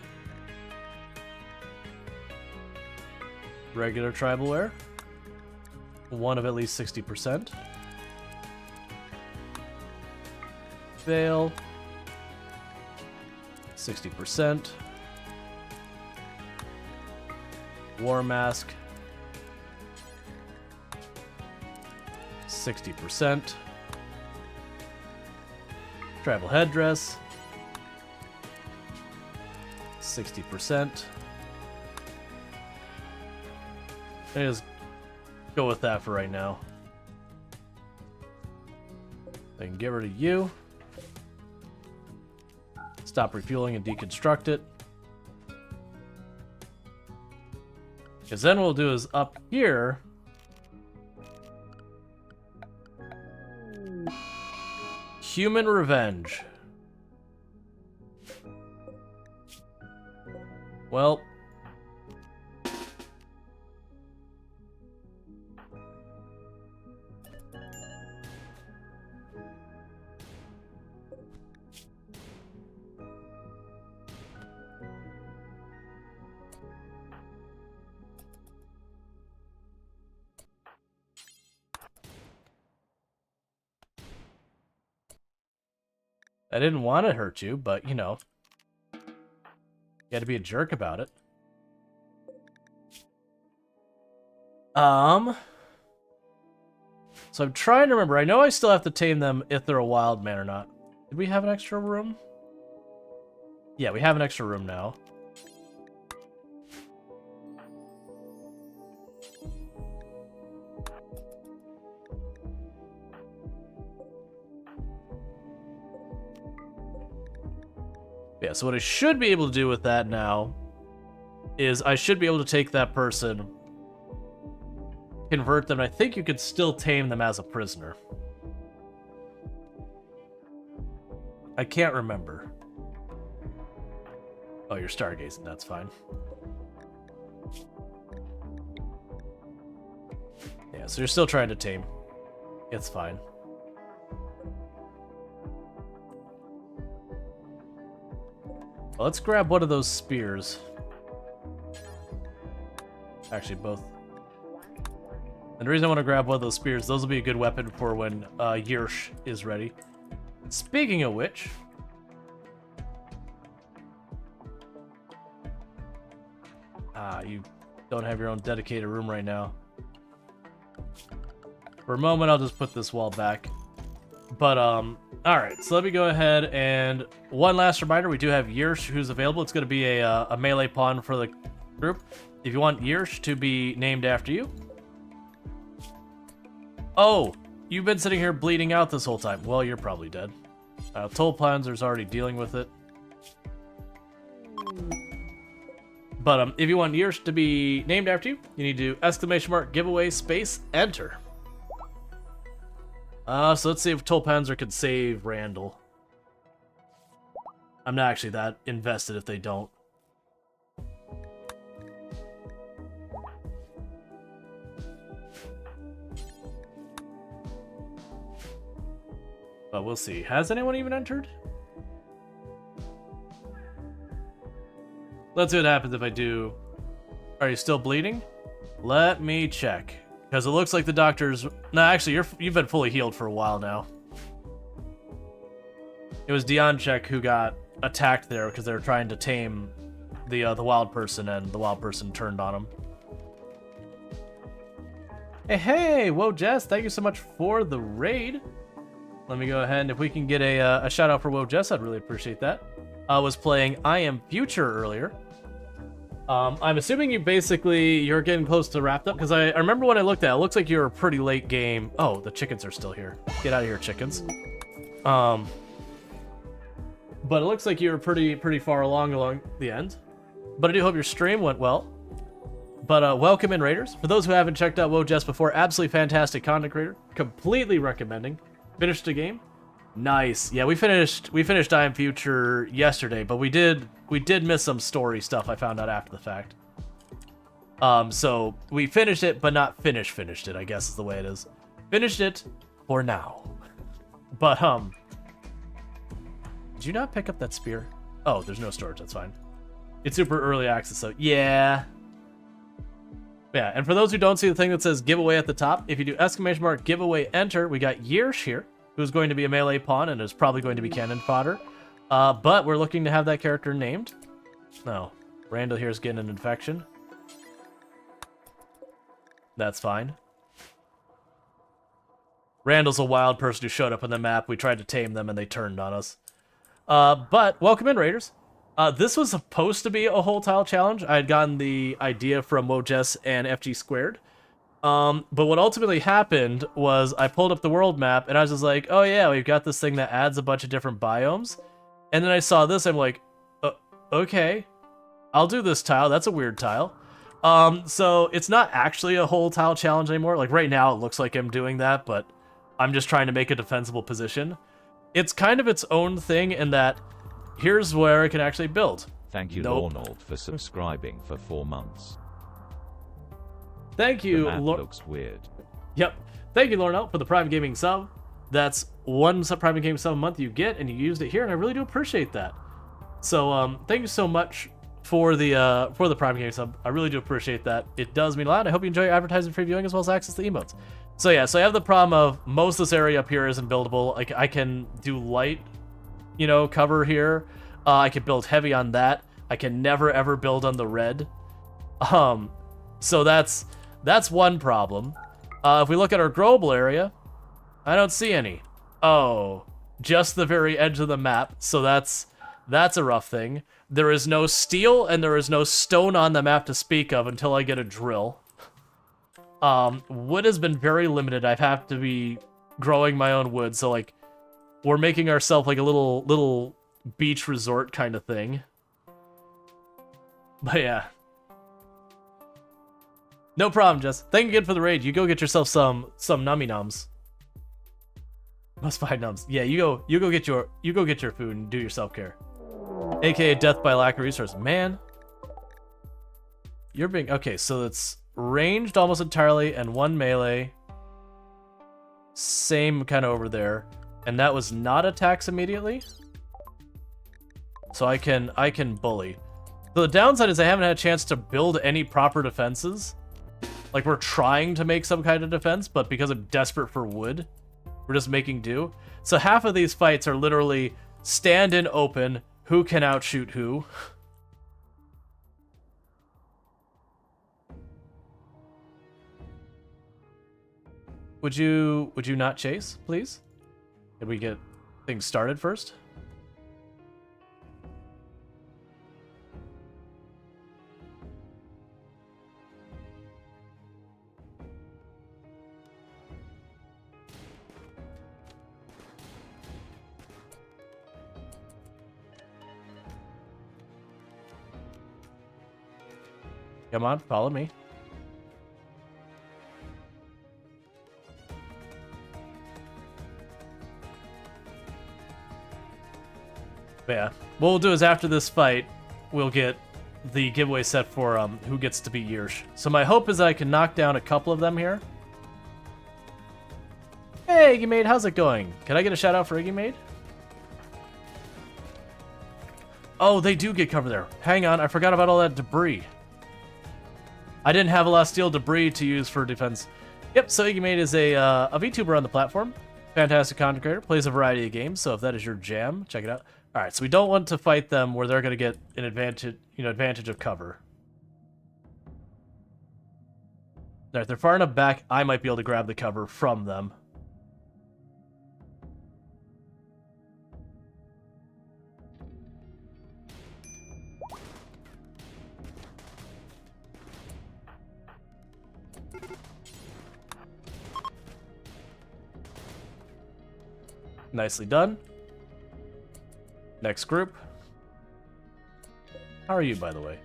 Regular tribal wear. One of at least 60%. Veil. 60%. War mask. 60%. Tribal headdress. 60%. I just go with that for right now. I can get rid of you. Stop refueling and deconstruct it. Because then what we'll do is up here. Human revenge. Well. I didn't want to hurt you, but, you know, you had to be a jerk about it. So I'm trying to remember. I know I still have to tame them if they're a wild man or not. Did we have an extra room? Yeah, we have an extra room now. Yeah, so what I should be able to do with that now is I should be able to take that person, convert them, and I think you could still tame them as a prisoner. I can't remember. Oh, you're stargazing, that's fine. Yeah, so you're still trying to tame. It's fine. Well, let's grab one of those spears. Actually, both. And the reason I want to grab one of those spears, those will be a good weapon for when Yersh is ready. Speaking of which... you don't have your own dedicated room right now. For a moment, I'll just put this wall back. But, alright, so let me go ahead and... One last reminder, we do have Yersh who's available. It's going to be a melee pawn for the group. If you want Yersh to be named after you... Oh! You've been sitting here bleeding out this whole time. Well, you're probably dead. Toll Panzer's already dealing with it. But, if you want Yersh to be named after you, you need to ! giveaway space enter. So let's see if Tolpanzer could save Randall. I'm not actually that invested if they don't. But we'll see. Has anyone even entered? Let's see what happens if I do. Are you still bleeding? Let me check. Because it looks like the doctor's... No, actually, you've been fully healed for a while now. It was Dionchek who got attacked there because they were trying to tame the wild person, and the wild person turned on him. Hey, whoa, Jess, thank you so much for the raid. Let me go ahead, and if we can get a shout out for Whoa Jess, I'd really appreciate that. I was playing I Am Future earlier. I'm assuming you're getting close to wrapped up, because I remember when I looked at it, it looks like you're a pretty late game. Oh, the chickens are still here. Get out of here, chickens. But it looks like you're pretty far along the end. But I do hope your stream went well. But welcome in, Raiders. For those who haven't checked out Wojess before, absolutely fantastic content creator. Completely recommending. Finished the game. Nice. Yeah, we finished I Am Future yesterday, but we did miss some story stuff I found out after the fact. So we finished it, but not finished it, I guess is the way it is. Finished it for now. But did you not pick up that spear? Oh, there's no storage, that's fine. It's super early access, so yeah. Yeah, and for those who don't see the thing that says giveaway at the top, if you do exclamation mark giveaway enter, we got Yersh here, who's going to be a melee pawn and is probably going to be cannon fodder. But we're looking to have that character named. No, Randall here is getting an infection. That's fine. Randall's a wild person who showed up on the map. We tried to tame them and they turned on us. But welcome in, Raiders. This was supposed to be a whole tile challenge. I had gotten the idea from Wojess and FG Squared. But what ultimately happened was I pulled up the world map and I was just like, oh yeah, we've got this thing that adds a bunch of different biomes. And then I saw this, I'm like, okay, I'll do this tile. That's a weird tile. So it's not actually a whole tile challenge anymore. Like right now it looks like I'm doing that, but I'm just trying to make a defensible position. It's kind of its own thing in that here's where I can actually build. Thank you, Lornold, for subscribing for 4 months. Thank you, The map looks weird. Yep. Thank you, Lornold, for the Prime Gaming sub. That's one Prime Gaming sub a month you get, and you used it here, and I really do appreciate that. So, thank you so much for the Prime Gaming sub. I really do appreciate that. It does mean a lot. I hope you enjoy advertising free viewing as well as access to emotes. So yeah, so I have the problem of most of this area up here isn't buildable. Like I can do light, cover here. I can build heavy on that. I can never ever build on the red. So that's one problem. If we look at our growable area, I don't see any. Oh, just the very edge of the map. So that's a rough thing. There is no steel and there is no stone on the map to speak of until I get a drill. Wood has been very limited. I've had to be growing my own wood, so like we're making ourselves like a little beach resort kind of thing. But yeah. No problem, Jess. Thank you again for the raid. You go get yourself some nummy nums. Must find nums. Yeah, you go get your food and do your self-care. AKA death by lack of resources. Man. You're being okay, so it's ranged almost entirely and one melee. Same kind of over there. And that was not attacks immediately. So I can bully. So the downside is I haven't had a chance to build any proper defenses. Like we're trying to make some kind of defense, but because I'm desperate for wood, we're just making do. So half of these fights are literally stand in open, who can outshoot who. Would you not chase, please? Can we get things started first? Come on, follow me. But yeah, what we'll do is after this fight, we'll get the giveaway set for who gets to be Yersh. So my hope is that I can knock down a couple of them here. Hey, Iggy Maid, how's it going? Can I get a shout out for Iggy Maid? Oh, they do get cover there. Hang on, I forgot about all that debris. I didn't have a lot of steel debris to use for defense. Yep, so Iggy Maid is a VTuber on the platform. Fantastic content creator, plays a variety of games, so if that is your jam, check it out. Alright, so we don't want to fight them where they're going to get an advantage of cover. Now, if they're far enough back, I might be able to grab the cover from them. Nicely done. Next group. How are you, by the way?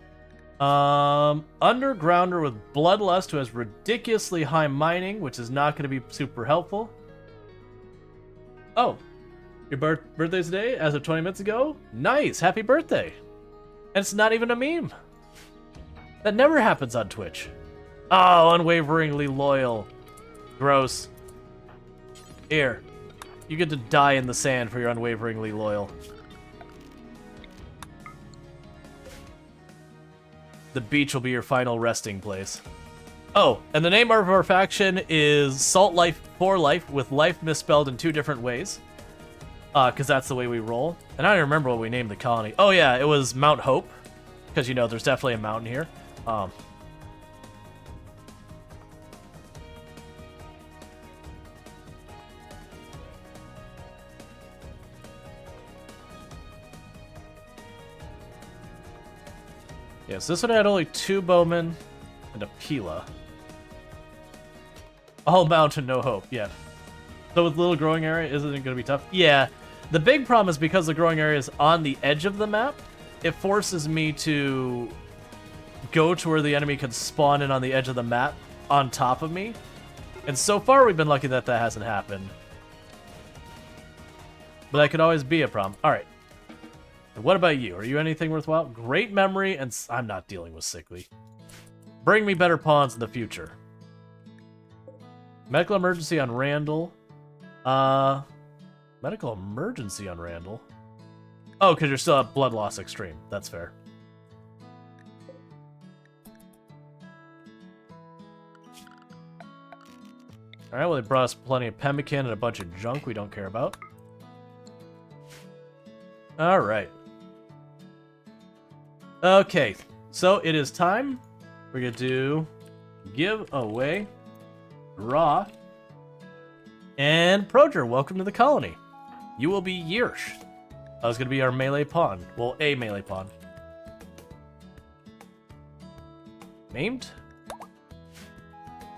Undergrounder with Bloodlust, who has ridiculously high mining, which is not going to be super helpful. Oh. Your birthday's today, as of 20 minutes ago? Nice, happy birthday. And it's not even a meme. That never happens on Twitch. Oh, unwaveringly loyal. Gross. Here. You get to die in the sand for your unwaveringly loyal. The beach will be your final resting place. Oh, and the name of our faction is Salt Life for Life, with life misspelled in 2 different ways. Because that's the way we roll. And I don't remember what we named the colony. Oh yeah, it was Mount Hope. Because, you know, there's definitely a mountain here. Yes, this one had only 2 bowmen and a Pila. All mountain, no hope, yeah. So with little growing area, isn't it going to be tough? Yeah, the big problem is because the growing area is on the edge of the map, it forces me to go to where the enemy can spawn in on the edge of the map on top of me. And so far we've been lucky that that hasn't happened. But that could always be a problem. Alright. What about you? Are you anything worthwhile? Great memory, and I'm not dealing with sickly. Bring me better pawns in the future. Medical emergency on Randall. Medical emergency on Randall? Oh, because you're still at blood loss extreme. That's fair. Alright, well, they brought us plenty of pemmican and a bunch of junk we don't care about. Alright. Okay, so it is time. We're going to give away Raw and Proger. Welcome to the colony. You will be Yirsch. That was going to be our melee pawn. Well, a melee pawn. Named?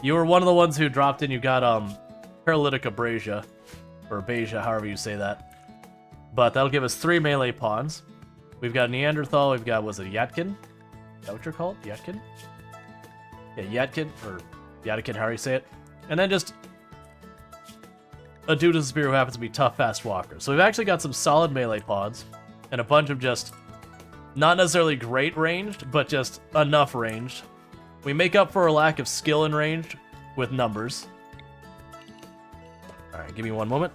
You were one of the ones who dropped in. You got Paralytic Abrasia, or Abasia, however you say that. But that'll give us 3 melee pawns. We've got Neanderthal. We've got, was it Yatkin? Is that what you're called? Yatkin? Yeah, Yatkin, or Yatkin, however you say it. And then just a dude with a spear who happens to be tough, fast walker. So we've actually got some solid melee pawns, and a bunch of just not necessarily great ranged, but just enough ranged. We make up for our lack of skill in ranged with numbers. Alright, give me one moment.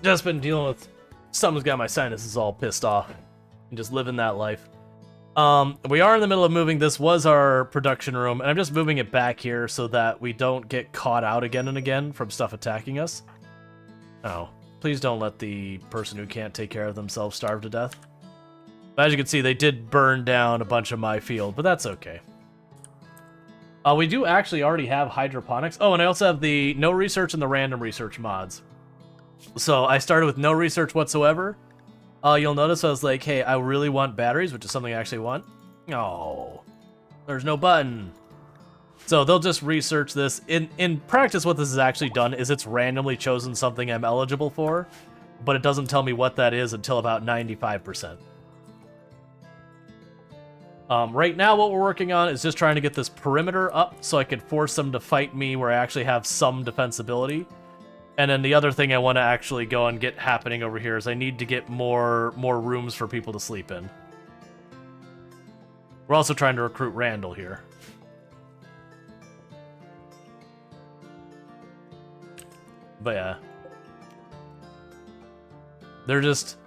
Just been dealing with something's got my sinuses all pissed off and just living that life. We are in the middle of moving. This was our production room, and I'm just moving it back here so that we don't get caught out again and again from stuff attacking us. Oh, please don't let the person who can't take care of themselves starve to death. But as you can see, they did burn down a bunch of my field, but that's okay. We do actually already have hydroponics. Oh, and I also have the no research and the random research mods. So I started with no research whatsoever. You'll notice I was like, hey, I really want batteries, which is something I actually want. Oh, there's no button. So they'll just research this. In practice, what this has actually done is it's randomly chosen something I'm eligible for, but it doesn't tell me what that is until about 95%. Right now, what we're working on is just trying to get this perimeter up so I can force them to fight me where I actually have some defensibility. And then the other thing I want to actually go and get happening over here is I need to get more rooms for people to sleep in. We're also trying to recruit Randall here. But yeah. They're just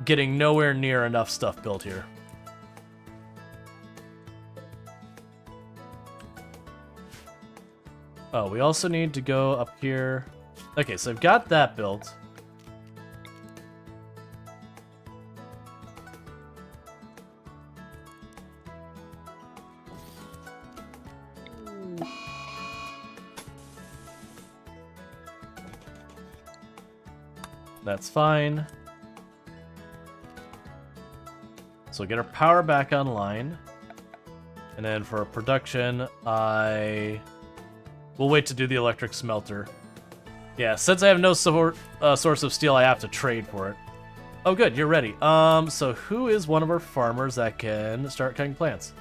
getting nowhere near enough stuff built here. Oh, we also need to go up here. Okay, so I've got that built. That's fine. So get our power back online. And then for production, we'll wait to do the electric smelter. Yeah, since I have no source of steel, I have to trade for it. Oh, good, you're ready. So who is one of our farmers that can start cutting plants?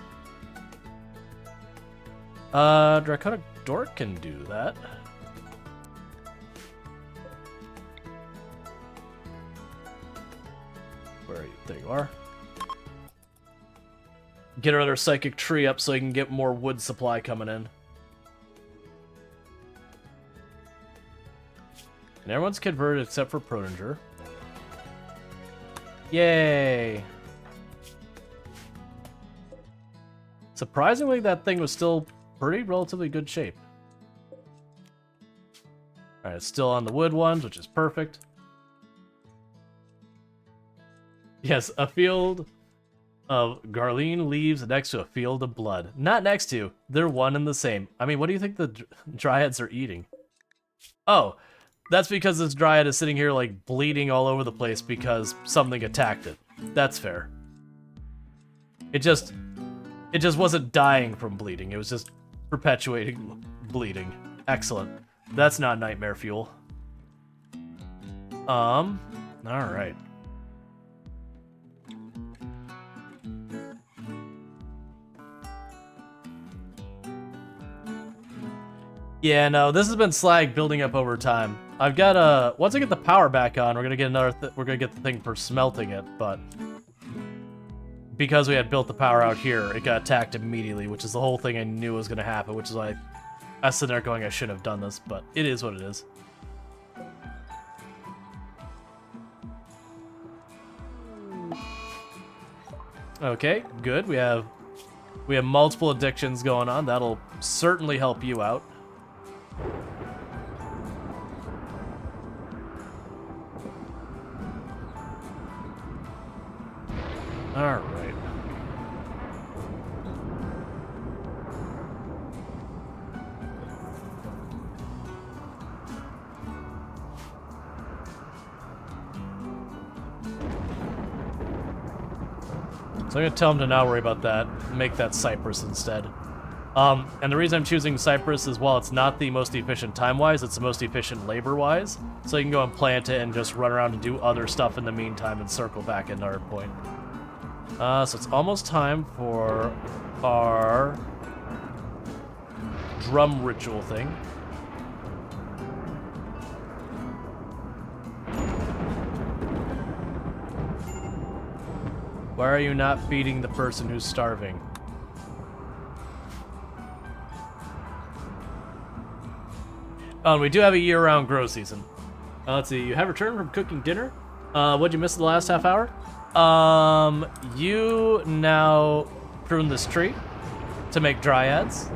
Draconic Dork can do that. Where are you? There you are. Get another psychic tree up so you can get more wood supply coming in. And everyone's converted except for Prodinger. Yay! Surprisingly, that thing was still pretty relatively good shape. Alright, it's still on the wood ones, which is perfect. Yes, a field of Garlean leaves next to a field of blood. Not next to. They're one and the same. I mean, what do you think the dryads are eating? Oh, that's because this dryad is sitting here, like, bleeding all over the place because something attacked it. That's fair. It just wasn't dying from bleeding. It was just perpetuating bleeding. Excellent. That's not nightmare fuel. Alright. Yeah, no, this has been slag building up over time. I've got once I get the power back on, we're gonna get we're gonna get the thing for smelting it, but because we had built the power out here, it got attacked immediately, which is the whole thing I knew was gonna happen, which is why I was sitting there going I shouldn't have done this, but it is what it is. Okay, good. We have multiple addictions going on. That'll certainly help you out. All right. So I'm gonna tell him to not worry about that. Make that cypress instead. And the reason I'm choosing cypress is, while it's not the most efficient time-wise, it's the most efficient labor-wise. So you can go and plant it and just run around and do other stuff in the meantime and circle back at our point. So it's almost time for our drum ritual thing. Why are you not feeding the person who's starving? We do have a year-round grow season. Let's see, you have returned from cooking dinner. What'd you miss in the last half hour? You now prune this tree to make dryads.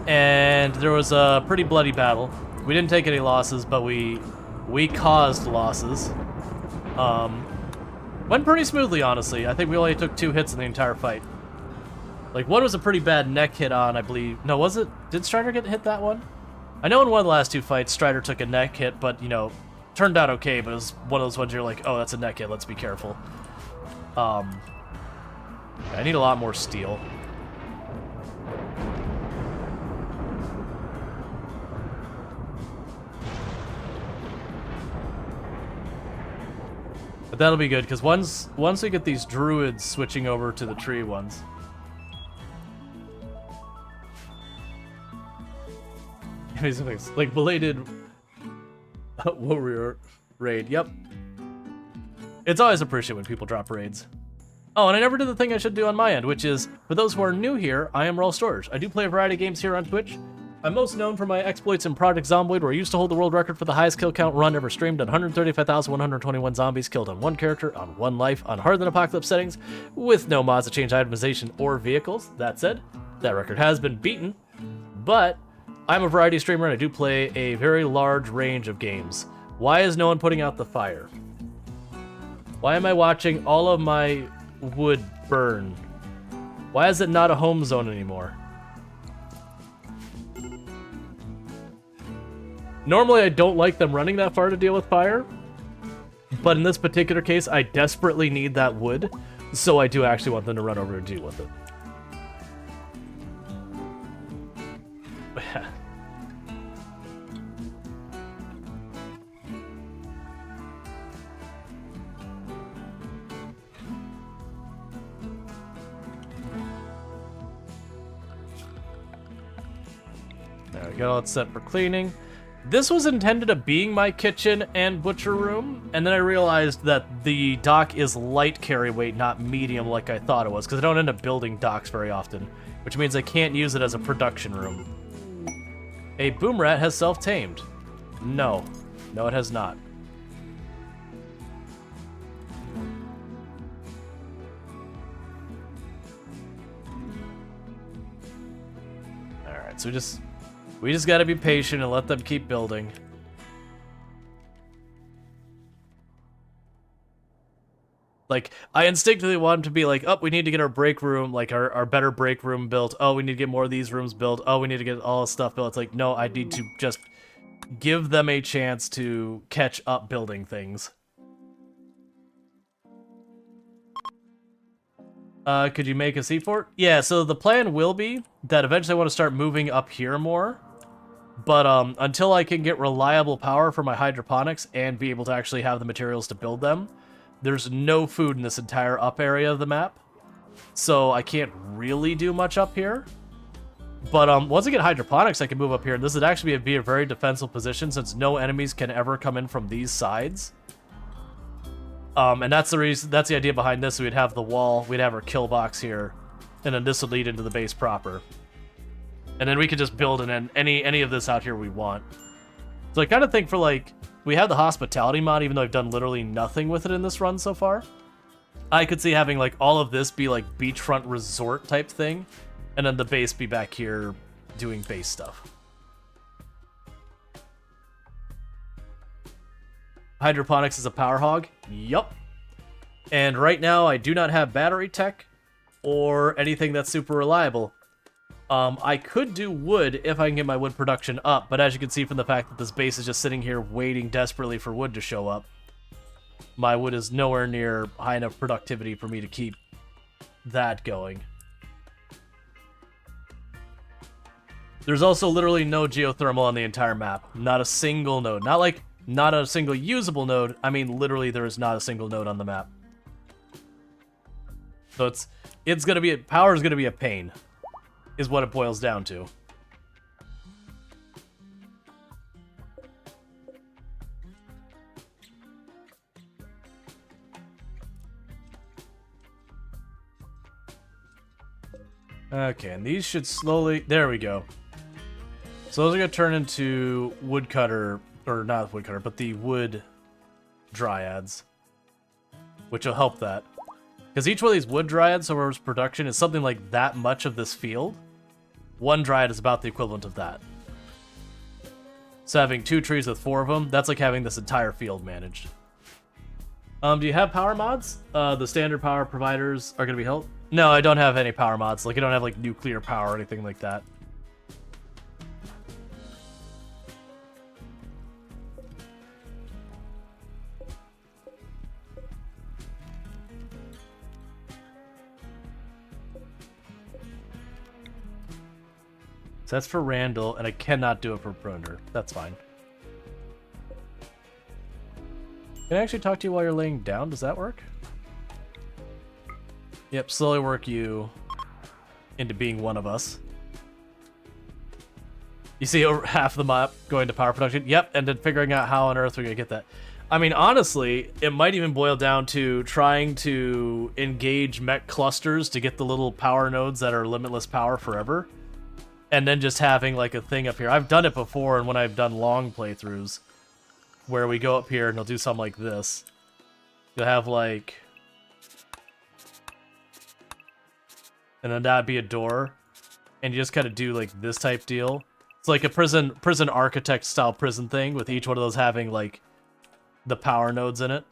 And there was a pretty bloody battle. We didn't take any losses, but we caused losses. Went pretty smoothly, honestly. I think we only took 2 hits in the entire fight. Like, one was a pretty bad neck hit on, I believe. No, was it? Did Strider get hit that one? I know in one of the last 2 fights, Strider took a neck hit, but, you know, turned out okay, but it was one of those ones you're like, oh, that's a neck hit, let's be careful. I need a lot more steel. But that'll be good, because once we get these druids switching over to the tree ones... like belated warrior raid. Yep. It's always appreciated when people drop raids. Oh, and I never did the thing I should do on my end, which is, for those who are new here, I am Rual Storge. I do play a variety of games here on Twitch. I'm most known for my exploits in Project Zomboid, where I used to hold the world record for the highest kill count run ever streamed on 135,121 zombies killed on one character, on one life, on harder than apocalypse settings, with no mods to change itemization or vehicles. That said, that record has been beaten, but I'm a variety streamer and I do play a very large range of games. Why is no one putting out the fire? Why am I watching all of my wood burn? Why is it not a home zone anymore? Normally I don't like them running that far to deal with fire, but in this particular case I desperately need that wood, so I do actually want them to run over and deal with it. There we go, it's set for cleaning. This was intended to being my kitchen and butcher room, and then I realized that the dock is light carry weight, not medium like I thought it was, because I don't end up building docks very often, which means I can't use it as a production room. A boom rat has self-tamed. No. No, it has not. Alright, so we just gotta be patient and let them keep building. Like, I instinctively want them to be like, oh, we need to get our break room, like our better break room built. Oh, we need to get more of these rooms built. Oh, we need to get all this stuff built. It's like, no, I need to just give them a chance to catch up building things. Could you make a seaport? Yeah, so the plan will be that eventually I want to start moving up here more. But until I can get reliable power for my hydroponics and be able to actually have the materials to build them, there's no food in this entire up area of the map. So I can't really do much up here. But once I get hydroponics, I can move up here. And this would actually be a very defensive position since no enemies can ever come in from these sides. And that's the reason. That's the idea behind this. We'd have the wall. We'd have our kill box here, and then this would lead into the base proper. And then we could just build any of this out here we want. So I kind of think for like, we have the hospitality mod, even though I've done literally nothing with it in this run so far. I could see having like all of this be like beachfront resort type thing, and then the base be back here doing base stuff. Hydroponics is a power hog. Yup. And right now I do not have battery tech or anything that's super reliable. I could do wood if I can get my wood production up, but as you can see from the fact that this base is just sitting here waiting desperately for wood to show up, my wood is nowhere near high enough productivity for me to keep that going. There's also literally no geothermal on the entire map. Not a single node. Not a single usable node. I mean, literally there is not a single node on the map. So it's gonna be, power is gonna be a pain, is what it boils down to. Okay, and these should slowly, there we go. So those are gonna turn into woodcutter, or not woodcutter, but the wood dryads, which will help that. Because each one of these wood dryads, so where's production, is something like that much of this field. One dryad is about the equivalent of that. So having 2 trees with 4 of them, that's like having this entire field managed. Do you have power mods? The standard power providers are going to be helped? No, I don't have any power mods. Like, I don't have like nuclear power or anything like that. So that's for Randall, and I cannot do it for Brunder. That's fine. Can I actually talk to you while you're laying down? Does that work? Yep, slowly work you into being one of us. You see over half the map going to power production? Yep, and then figuring out how on earth we're going to get that. I mean, honestly, it might even boil down to trying to engage mech clusters to get the little power nodes that are limitless power forever. And then just having like a thing up here. I've done it before, and when I've done long playthroughs, where we go up here and they'll do something like this. You'll have like, and then that'd be a door, and you just kind of do like this type deal. It's like a prison architect style prison thing, with each one of those having like the power nodes in it.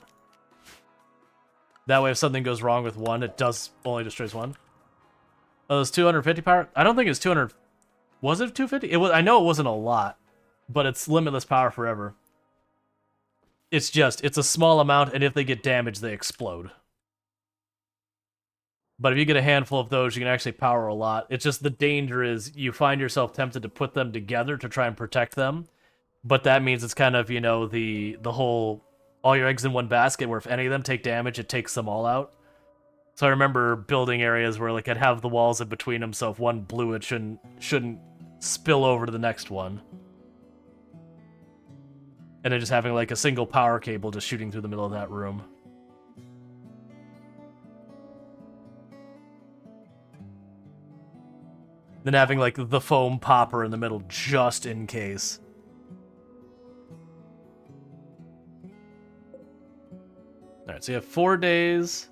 That way, if something goes wrong with one, it does only destroys one. Oh, it's 250 power. I don't think it's 200. Was it 250? It was. I know it wasn't a lot, but it's limitless power forever. It's a small amount, and if they get damaged, they explode. But if you get a handful of those, you can actually power a lot. It's just the danger is you find yourself tempted to put them together to try and protect them. But that means it's kind of, you know, the whole all your eggs in one basket, where if any of them take damage, it takes them all out. So I remember building areas where like I'd have the walls in between them, so if one blew, it shouldn't spill over to the next one. And then just having like a single power cable just shooting through the middle of that room. Then having like the foam popper in the middle just in case. Alright, so you have 4 days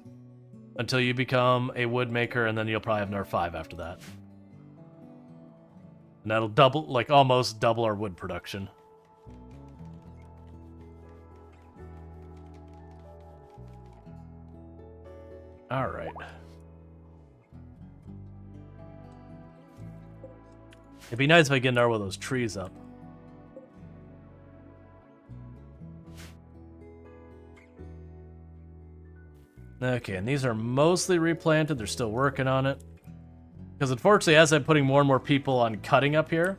until you become a woodmaker, and then you'll probably have another 5 after that. And that'll double, like almost double our wood production. Alright. It'd be nice if I get another one of those trees up. Okay, and these are mostly replanted. They're still working on it. Because unfortunately, as I'm putting more and more people on cutting up here,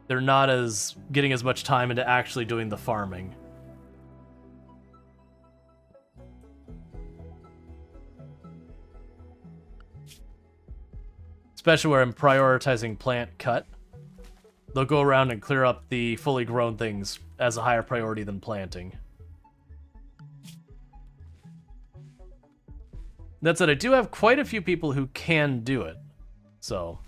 they're not as getting as much time into actually doing the farming. Especially where I'm prioritizing plant cut. They'll go around and clear up the fully grown things as a higher priority than planting. That said, I do have quite a few people who can do it. So.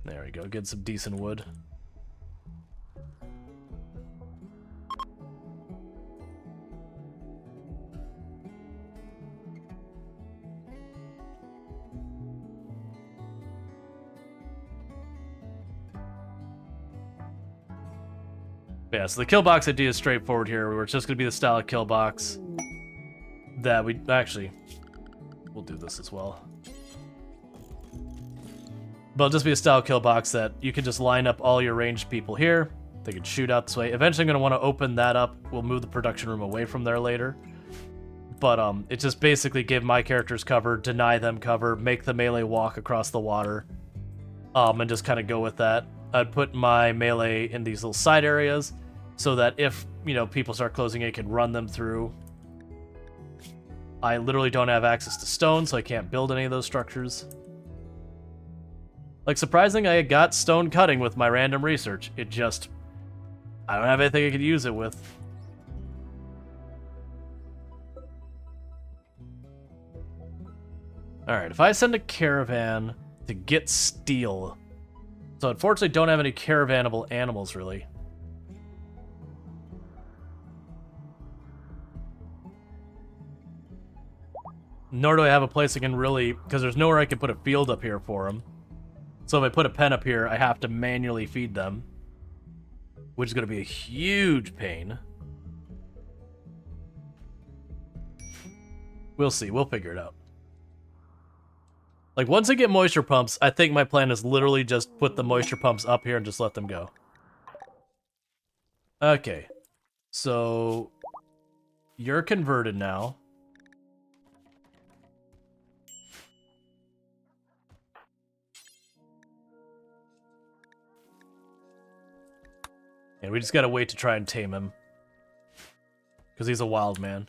There we go, get some decent wood. Yeah, so the kill box idea is straightforward here. We're just going to be the style of kill box that we... Actually, we'll do this as well. But it'll just be a style kill box that you can just line up all your ranged people here. They can shoot out this way. Eventually I'm going to want to open that up. We'll move the production room away from there later. But it just basically give my characters cover, deny them cover, make the melee walk across the water. And just kind of go with that. I'd put my melee in these little side areas so that if, you know, people start closing in, I can run them through. I literally don't have access to stone, so I can't build any of those structures. Like, surprisingly, I got stone cutting with my random research. It just... I don't have anything I could use it with. Alright, if I send a caravan to get steel... So unfortunately, don't have any caravanable animals, really. Nor do I have a place I can really... Because there's nowhere I can put a field up here for them. So if I put a pen up here, I have to manually feed them. Which is going to be a huge pain. We'll see. We'll figure it out. Like, once I get moisture pumps, I think my plan is literally just put the moisture pumps up here and just let them go. Okay. So, you're converted now. And we just gotta wait to try and tame him. Because he's a wild man.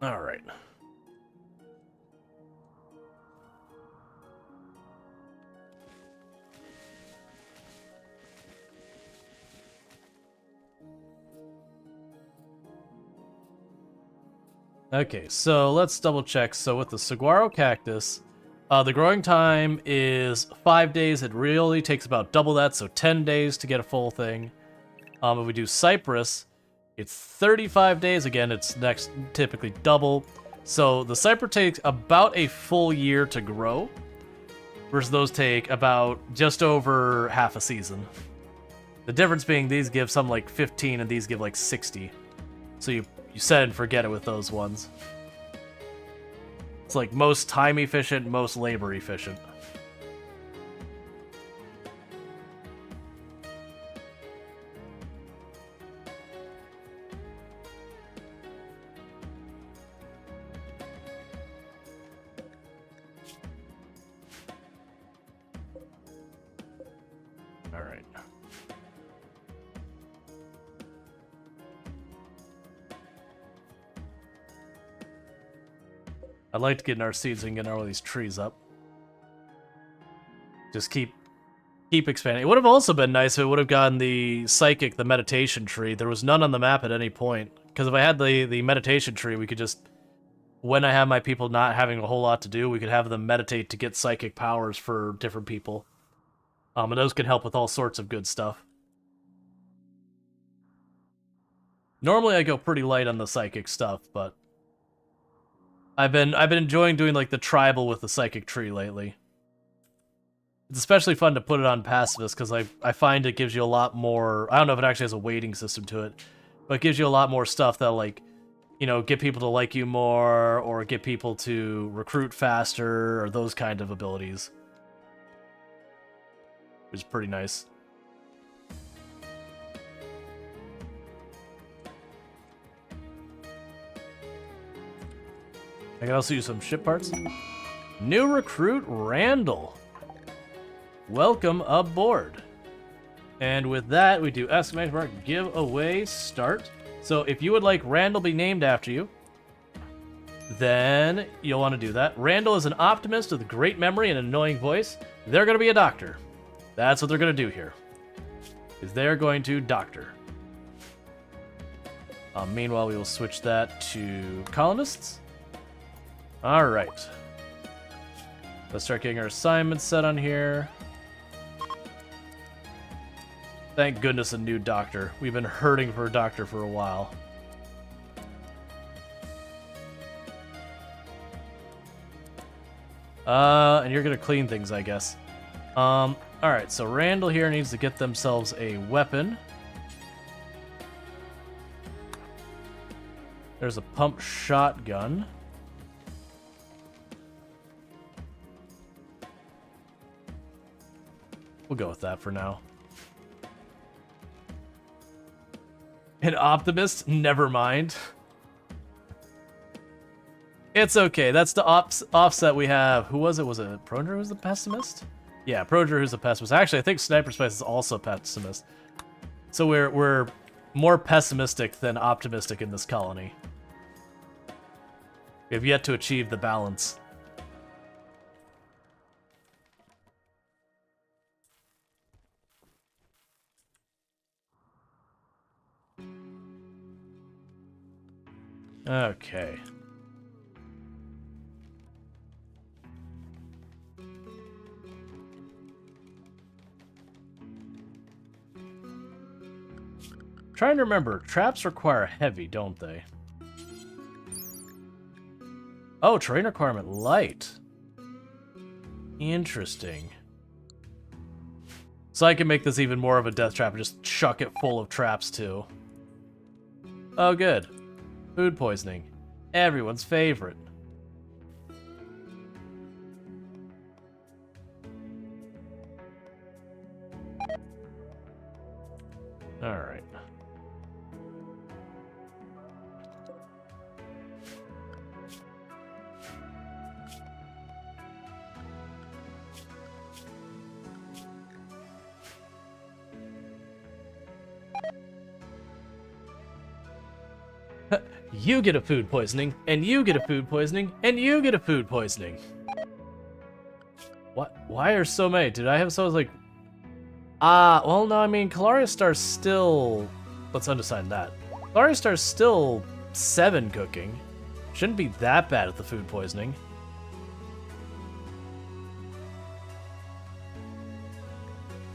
Alright. Okay, so let's double check. So with the saguaro cactus, the growing time is 5 days. It really takes about double that, so 10 days to get a full thing. If we do cypress, it's 35 days. Again, it's next typically double. So the cypress takes about a full year to grow, versus those take about just over half a season. The difference being these give some like 15 and these give like 60. So you set and forget it with those ones. It's like most time efficient, most labor efficient. I'd like to get in our seeds so we can get all these trees up. Just keep expanding. It would have also been nice if it would have gotten the psychic, the meditation tree. There was none on the map at any point. Because if I had the meditation tree, we could just, when I have my people not having a whole lot to do, we could have them meditate to get psychic powers for different people. And those can help with all sorts of good stuff. Normally I go pretty light on the psychic stuff, but I've been enjoying doing like the tribal with the psychic tree lately. It's especially fun to put it on pacifist because I find it gives you a lot more. I don't know if it actually has a weighting system to it, but it gives you a lot more stuff that like, you know, get people to like you more or get people to recruit faster or those kind of abilities. Which is pretty nice. I can also use some ship parts. New recruit Randall. Welcome aboard. And with that, we do exclamation mark giveaway start. So if you would like Randall be named after you, then you'll want to do that. Randall is an optimist with a great memory and an annoying voice. They're going to be a doctor. That's what they're going to do here. Is they're going to doctor. Meanwhile, we will switch that to colonists. All right. Let's start getting our assignments set on here. Thank goodness a new doctor. We've been hurting for a doctor for a while. And you're gonna clean things, I guess. Alright, so Randall here needs to get themselves a weapon. There's a pump shotgun. We'll go with that for now. An optimist? Never mind. It's okay. That's the offset we have. Who was it? Was it Proger who's the pessimist? Yeah, Proger who's the pessimist. Actually, I think Sniper Spice is also a pessimist. So we're more pessimistic than optimistic in this colony. We have yet to achieve the balance. Okay. Trying to remember, traps require heavy, don't they? Oh, terrain requirement light. Interesting. So I can make this even more of a death trap and just chuck it full of traps too. Oh, good. Food poisoning. Everyone's favorite. Alright. You get a food poisoning, and you get a food poisoning, and you get a food poisoning. What? Why are so many? Did I have so like... well, no, I mean, Calaria Star's still... Let's undesign that. Calaria Star's still 7 cooking. Shouldn't be that bad at the food poisoning.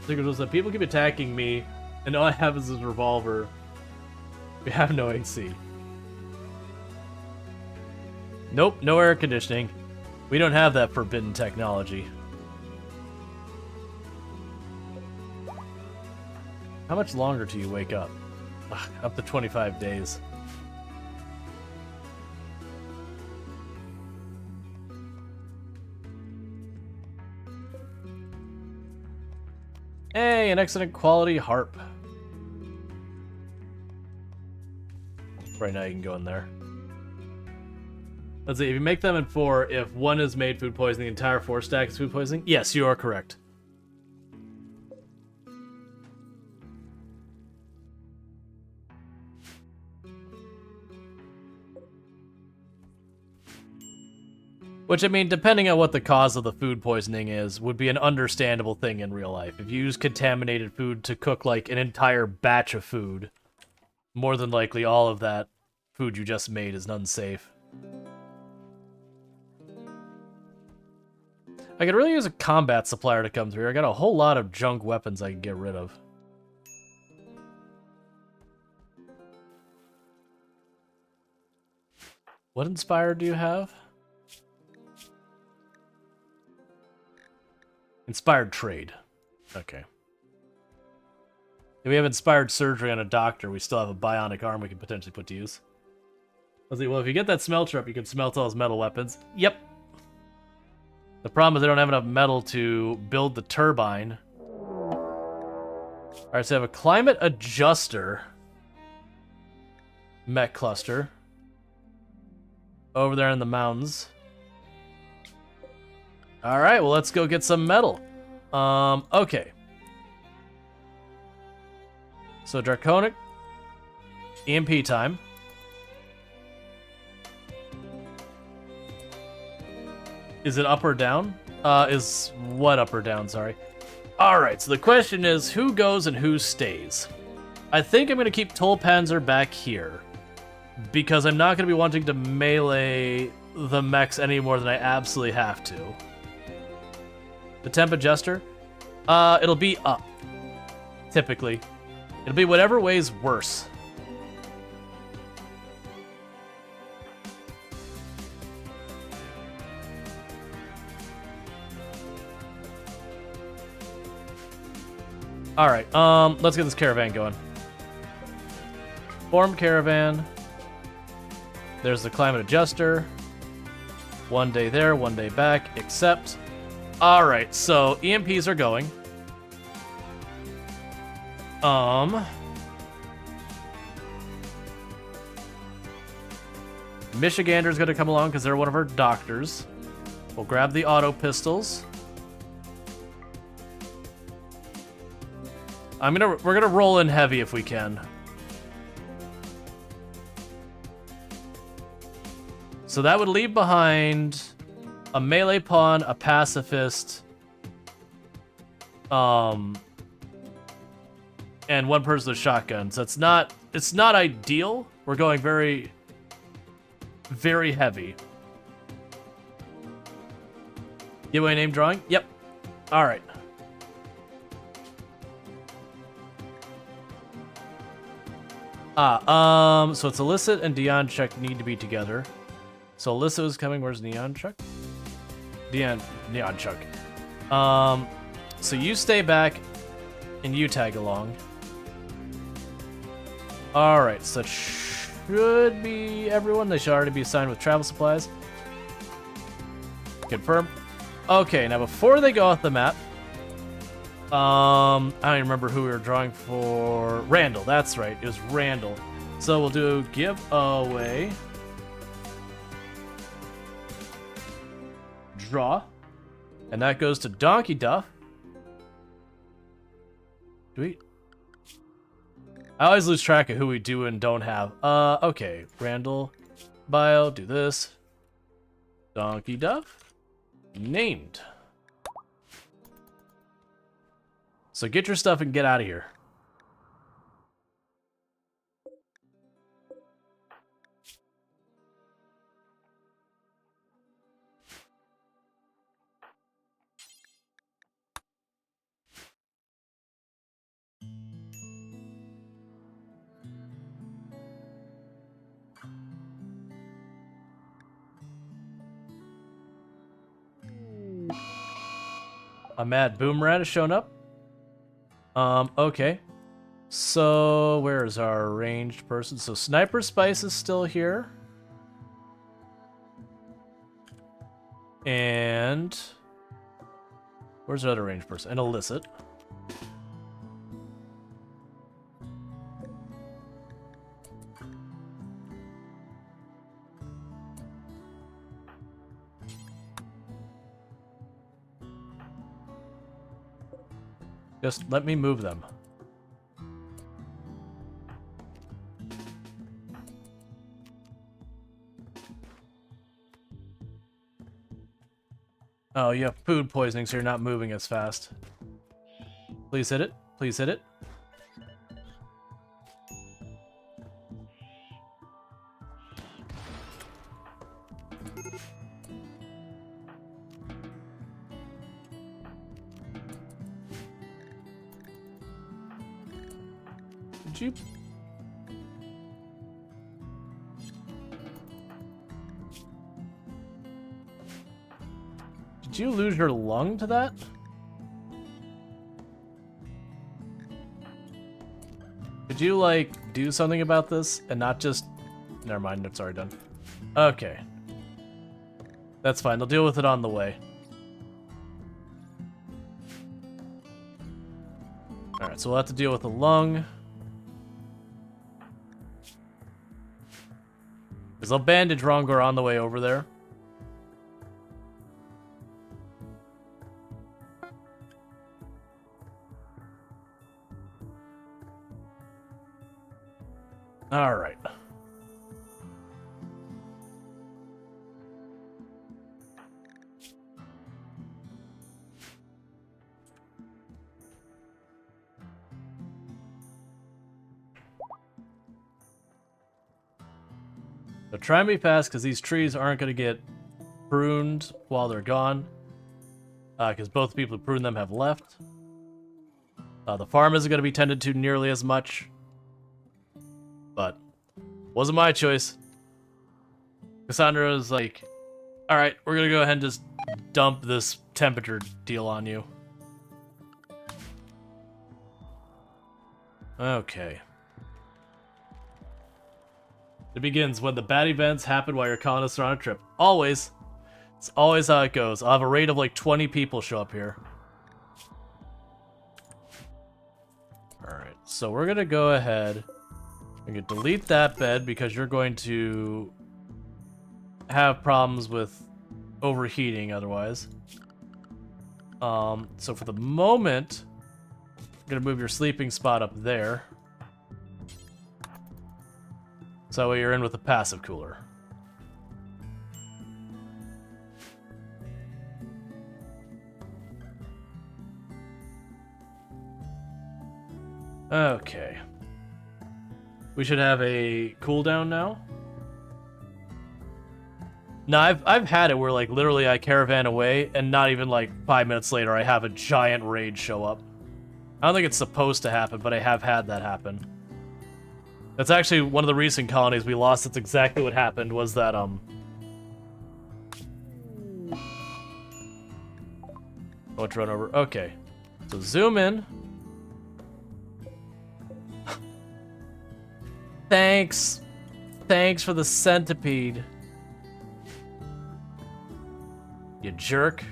Secret was that people keep attacking me, and all I have is this revolver. We have no AC. Nope, no air conditioning. We don't have that forbidden technology. How much longer till you wake up? Ugh, up to 25 days. Hey, an excellent quality harp. Right now you can go in there. Let's see, if you make them in 4, if 1 is made food poisoning, the entire 4 stack is food poisoning? Yes, you are correct. Which, I mean, depending on what the cause of the food poisoning is, would be an understandable thing in real life. If you use contaminated food to cook, like, an entire batch of food, more than likely all of that food you just made is unsafe. I could really use a combat supplier to come through. I got a whole lot of junk weapons I can get rid of. What inspired do you have? Inspired trade. Okay. If we have inspired surgery on a doctor, we still have a bionic arm we can potentially put to use. I was like, well, if you get that smelter up, you can smelt all his metal weapons. Yep. The problem is they don't have enough metal to build the turbine. Alright, so I have a climate adjuster mech cluster over there in the mountains. Alright, well, let's go get some metal. Okay. So, Draconic. EMP time. Is it up or down? Is what up or down, sorry. Alright, so the question is, who goes and who stays? I think I'm going to keep Tolpanzer back here. Because I'm not going to be wanting to melee the mechs any more than I absolutely have to. The temp adjuster? It'll be up. Typically. It'll be whatever way's worse. Alright, let's get this caravan going. Form caravan. There's the climate adjuster. 1 day there, 1 day back, except... Alright, so EMPs are going. Michigander's gonna come along because they're one of our doctors. We'll grab the auto pistols. We're gonna roll in heavy if we can. So that would leave behind a melee pawn, a pacifist, and one person with shotguns. It's not ideal. We're going very, very heavy. Give away name drawing? Yep. All right. So it's Illicit and Dion Chuck need to be together. So Alyssa is coming. Where's Neon Chuck? Neon Chuck. So you stay back and you tag along. Alright, so that should be everyone. They should already be assigned with travel supplies. Confirm. Okay, now before they go off the map, I don't even remember who we were drawing for. Randall, that's right. It was Randall. So we'll do give away. Draw. And that goes to Donkey Duff. Do we? I always lose track of who we do and don't have. Okay. Randall. Bio. Do this. Donkey Duff. Named. So get your stuff and get out of here. A mad boomerang has shown up. Okay. So, where's our ranged person? So, Sniper Spice is still here. And... where's the other ranged person? An Illicit. Just let me move them. Oh, you have food poisoning, so you're not moving as fast. Please hit it. Please hit it. Did you... Did you lose your lung to that? Could you, like, do something about this and not just... Never mind, it's already done. Okay. That's fine, they'll deal with it on the way. Alright, so we'll have to deal with the lung. Because they'll bandage Rongor on the way over there. Alright. So try and be fast, because these trees aren't going to get pruned while they're gone. Because both the people who pruned them have left. The farm isn't going to be tended to nearly as much. But wasn't my choice. Cassandra was like, alright, we're going to go ahead and just dump this temperature deal on you. Okay. It begins when the bad events happen while your colonists are on a trip. Always. It's always how it goes. I'll have a rate of like 20 people show up here. Alright, so we're going to go ahead and delete that bed because you're going to have problems with overheating otherwise. So for the moment, I'm going to move your sleeping spot up there. So that way you're in with a passive cooler. Okay. We should have a cooldown now. No, I've had it where like literally I caravan away and not even like 5 minutes later I have a giant raid show up. I don't think it's supposed to happen, but I have had that happen. That's actually one of the recent colonies we lost. That's exactly what happened, was that, let's run over. Okay. So zoom in. Thanks. Thanks for the centipede. You jerk.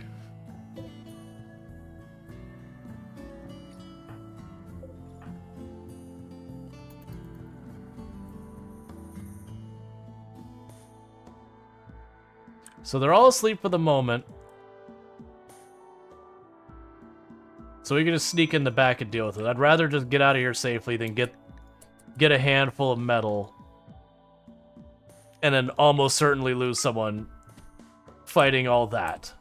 So they're all asleep for the moment. So we can just sneak in the back and deal with it. I'd rather just get out of here safely than get a handful of metal and then almost certainly lose someone fighting all that.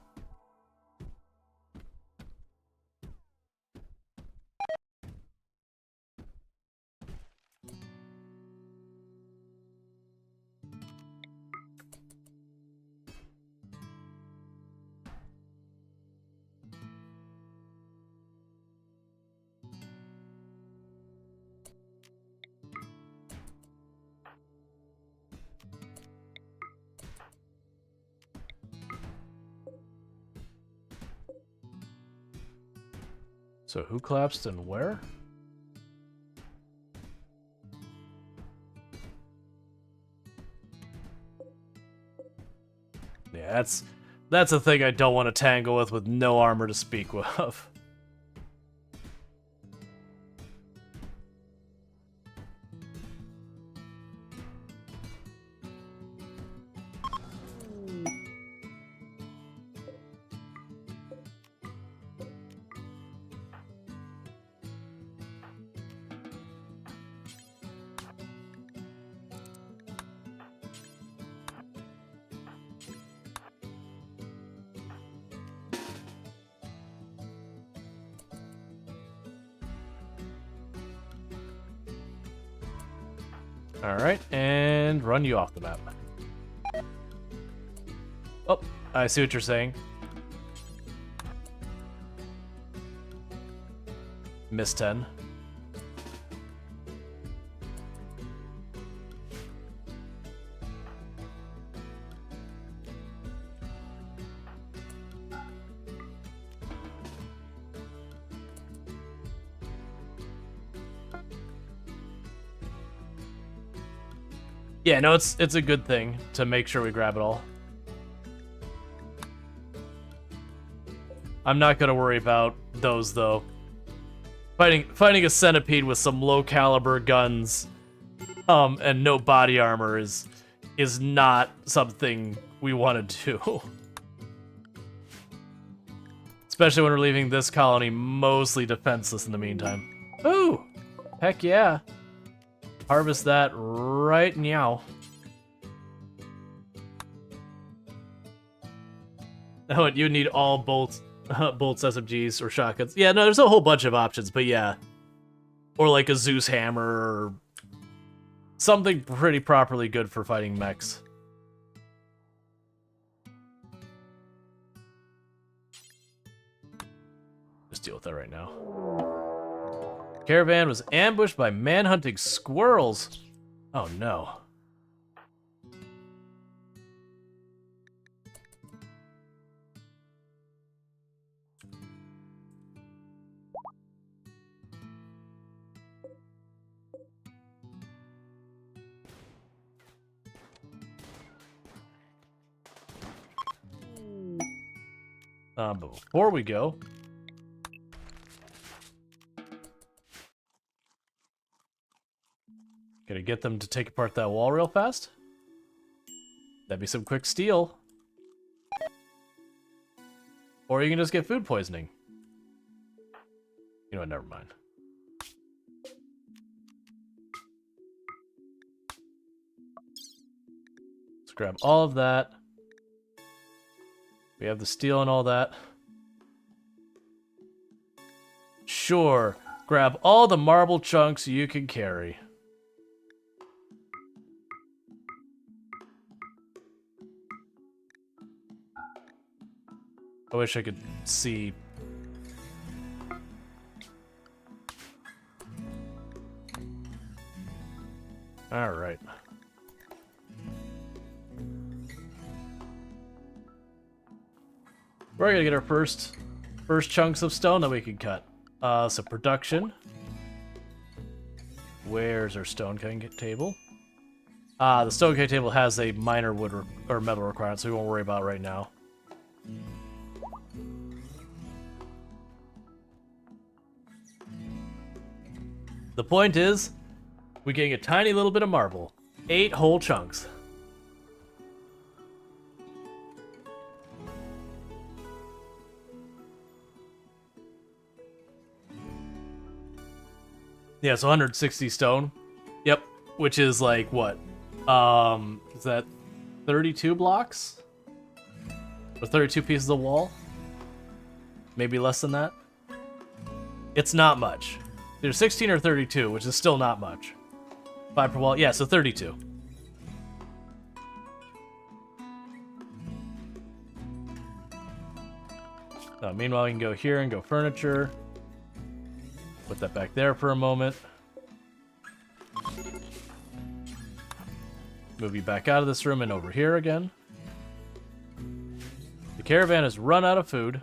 So who collapsed and where? Yeah, that's a thing I don't want to tangle with no armor to speak of. Alright, and run you off the map. Oh, I see what you're saying. Miss 10. Yeah, no, it's a good thing to make sure we grab it all. I'm not gonna worry about those though. Fighting a centipede with some low caliber guns, and no body armor is not something we want to do. Especially when we're leaving this colony mostly defenseless in the meantime. Ooh, heck yeah. Harvest that right now. Oh, and you need all bolts, SMGs, or shotguns. Yeah, no, there's a whole bunch of options, but yeah. Or like a Zeus hammer, or something pretty properly good for fighting mechs. Just deal with that right now. Caravan was ambushed by man-hunting squirrels. Oh no. But before we go, gotta get them to take apart that wall real fast. That'd be some quick steel. Or you can just get food poisoning. You know what, never mind. Let's grab all of that. We have the steel and all that. Sure, grab all the marble chunks you can carry. I wish I could see. All right. We're gonna get our first chunks of stone that we can cut. So production. Where's our stone cutting table? The stone cutting table has a minor wood or metal requirement, so we won't worry about it right now. The point is, we're getting a tiny little bit of marble. 8 whole chunks. Yeah, so 160 stone. Yep, which is like what? Is that 32 blocks? Or 32 pieces of wall? Maybe less than that? It's not much. There's 16 or 32, which is still not much. 5 per wall. Yeah, so 32. Meanwhile, we can go here and go furniture. Put that back there for a moment. Move you back out of this room and over here again. The caravan has run out of food.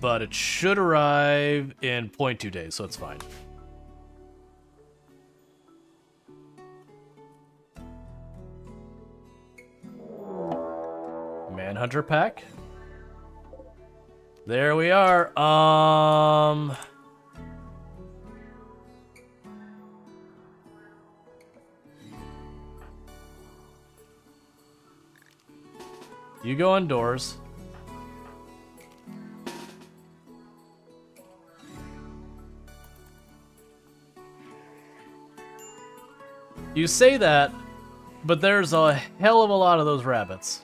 But it should arrive in 0.2 days, so it's fine. Manhunter pack. There we are. You go indoors. You say that, but there's a hell of a lot of those rabbits.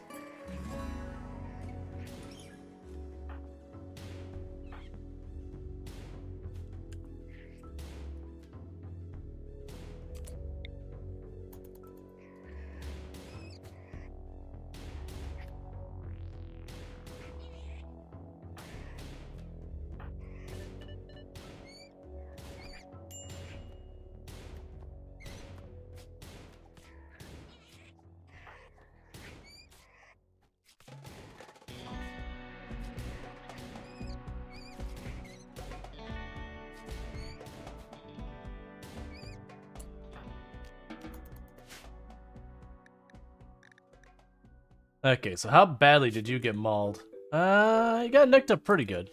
Okay, so how badly did you get mauled? You got nicked up pretty good.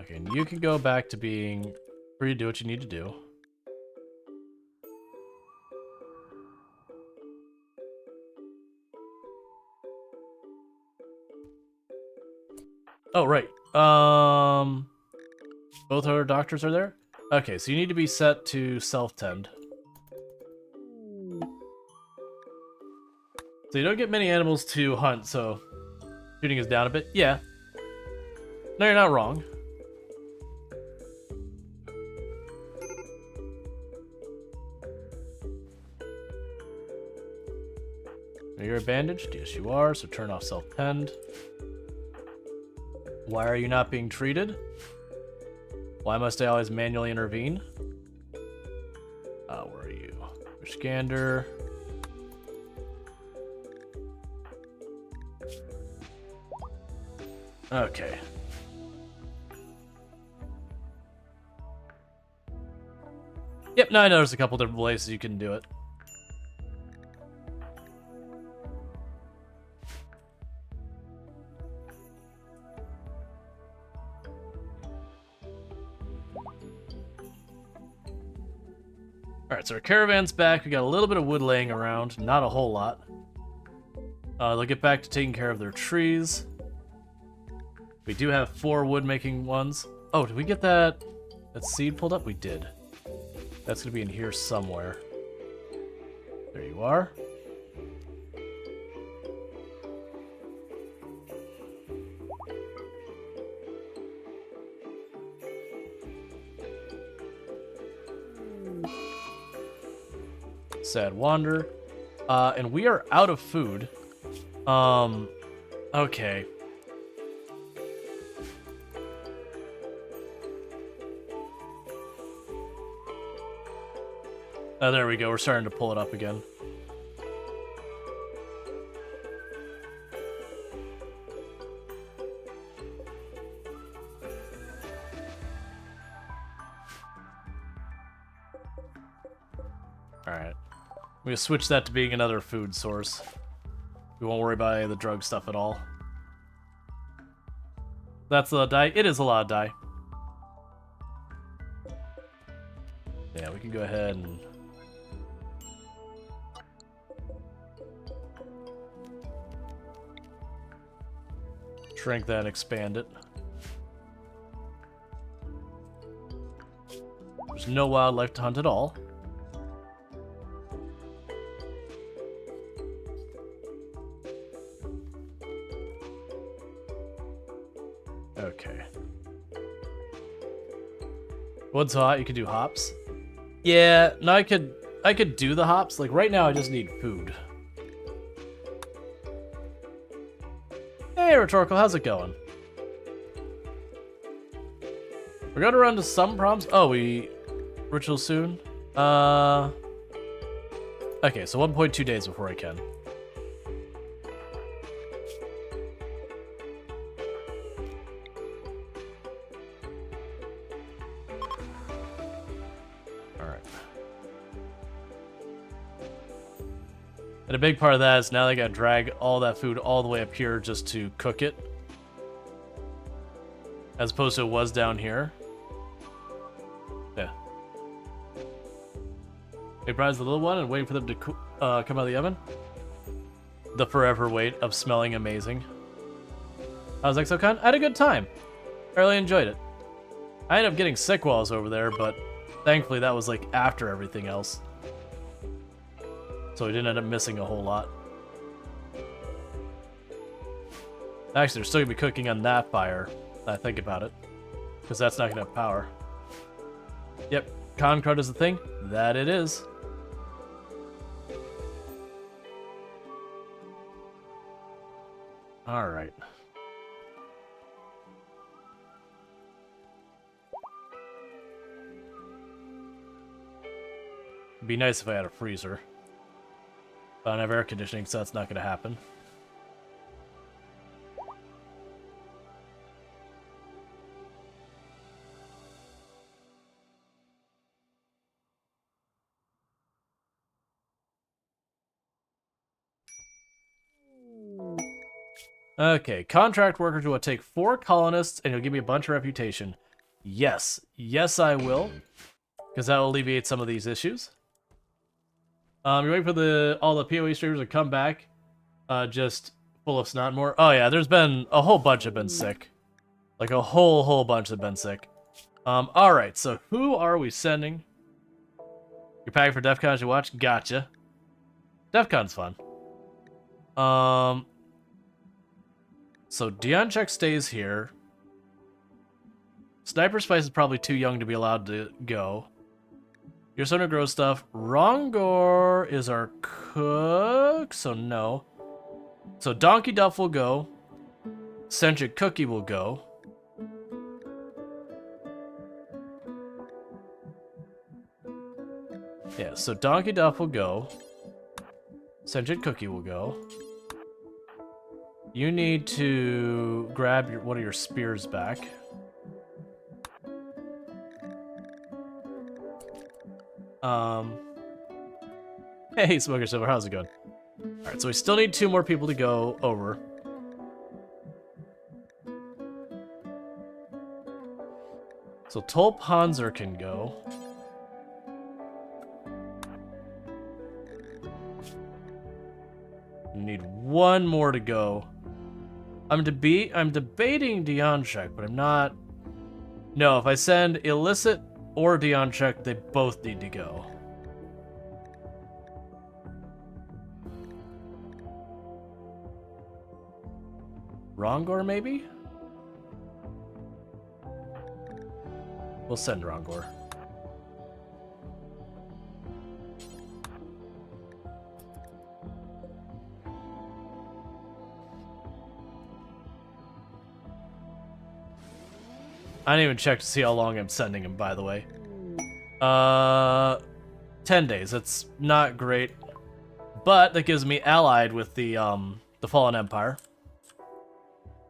Okay, and you can go back to being free to do what you need to do. Oh, right. Both our doctors are there? Okay, so you need to be set to self-tend. So you don't get many animals to hunt, so shooting is down a bit. Yeah. No, you're not wrong. Are you bandaged? Yes, you are, so turn off self-tend. Why are you not being treated? Why must I always manually intervene? Where are you? Your scander. Okay. Yep, now I noticed a couple different places you can do it. Alright, so our caravan's back. We got a little bit of wood laying around. Not a whole lot. They'll get back to taking care of their trees. We do have 4 wood-making ones. Oh, did we get that seed pulled up? We did. That's going to be in here somewhere. There you are. Sad wander. And we are out of food. Okay. Oh, there we go. We're starting to pull it up again. Alright. We switch that to being another food source. We won't worry about any of the drug stuff at all. That's a lot of dye. It is a lot of dye. Yeah, we can go ahead and... shrink that and expand it. There's no wildlife to hunt at all. Okay. Wood's hot, you could do hops. Yeah, no, I could do the hops. Like right now I just need food. Hey Rhetorical, how's it going? We're gonna run into some problems. Oh, ritual soon? Okay, so 1.2 days before I can. And a big part of that is now they gotta drag all that food all the way up here just to cook it. As opposed to it was down here. Yeah. They prize the little one and waiting for them to come out of the oven. The forever wait of smelling amazing. How's ExoCon? I had a good time. I really enjoyed it. I ended up getting sick while I was over there, but thankfully that was like after everything else. So we didn't end up missing a whole lot. Actually, they're still gonna be cooking on that fire, I think about it. Because that's not gonna have power. Yep, con crud is the thing. That it is. Alright. It'd be nice if I had a freezer. But I don't have air conditioning, so that's not going to happen. Okay, contract workers will take 4 colonists and you'll give me a bunch of reputation. Yes. Yes, I will. Because that will alleviate some of these issues. You're waiting for all the PoE streamers to come back. Just full of snot more. Oh yeah, there's been a whole bunch have been sick. Like a whole bunch have been sick. Alright, so who are we sending? You're packing for DEF CON as you watch? Gotcha. DEF CON's fun. So Dianchek stays here. Sniper Spice is probably too young to be allowed to go. Your son who grows stuff. Rongor is our cook, so no. So Donkey Duff will go. Centric Cookie will go. Yeah, so Donkey Duff will go. Centric Cookie will go. You need to grab one of your spears back. Hey, Smoker Silver, how's it going? Alright, so we still need 2 more people to go over. So Tolp Hanser can go. We need 1 more to go. I'm debating Dianchek, but I'm not... No, if I send Illicit or Dianchek, they both need to go. Rongor, maybe? We'll send Rongor. I didn't even check to see how long I'm sending him, by the way. 10 days. That's not great. But that gives me allied with the Fallen Empire.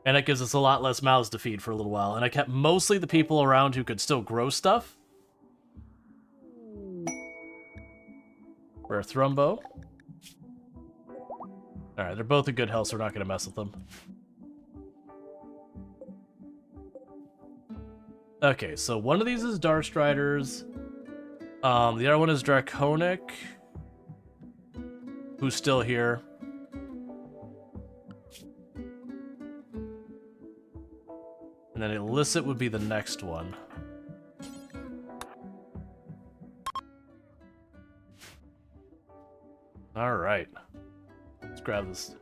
And it gives us a lot less mouths to feed for a little while. And I kept mostly the people around who could still grow stuff. Rare Thrumbo. Alright, they're both in good health, so we're not going to mess with them. Okay, so one of these is Darkstriders. The other one is Draconic. Who's still here. And then Illicit would be the next one. Alright. Let's grab this.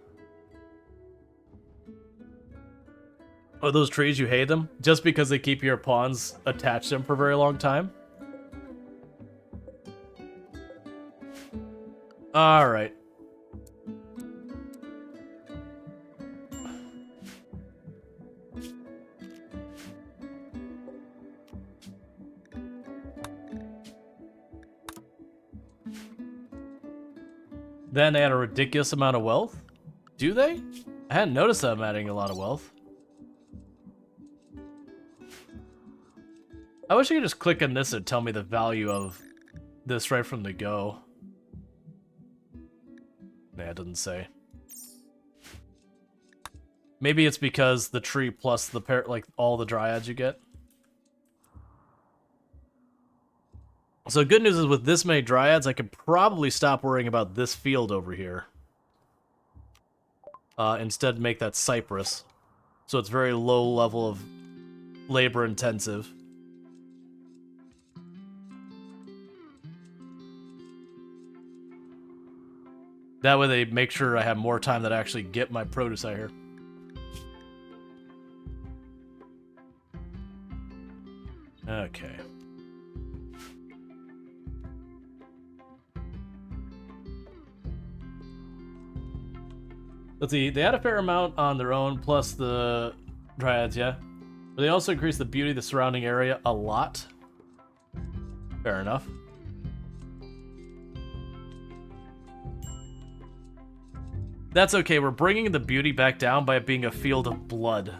Oh, those trees, you hate them? Just because they keep your pawns attached to them for a very long time? Alright. Then they add a ridiculous amount of wealth? Do they? I hadn't noticed them adding a lot of wealth. I wish I could just click on this and tell me the value of this right from the go. Nah, it doesn't say. Maybe it's because the tree plus the pair, like all the dryads you get. So good news is with this many dryads, I could probably stop worrying about this field over here. Instead make that cypress. So it's very low level of labor intensive. That way they make sure I have more time that I actually get my produce out here. Okay. Let's see, they add a fair amount on their own, plus the dryads, yeah. But they also increase the beauty of the surrounding area a lot. Fair enough. That's okay, we're bringing the beauty back down by it being a field of blood.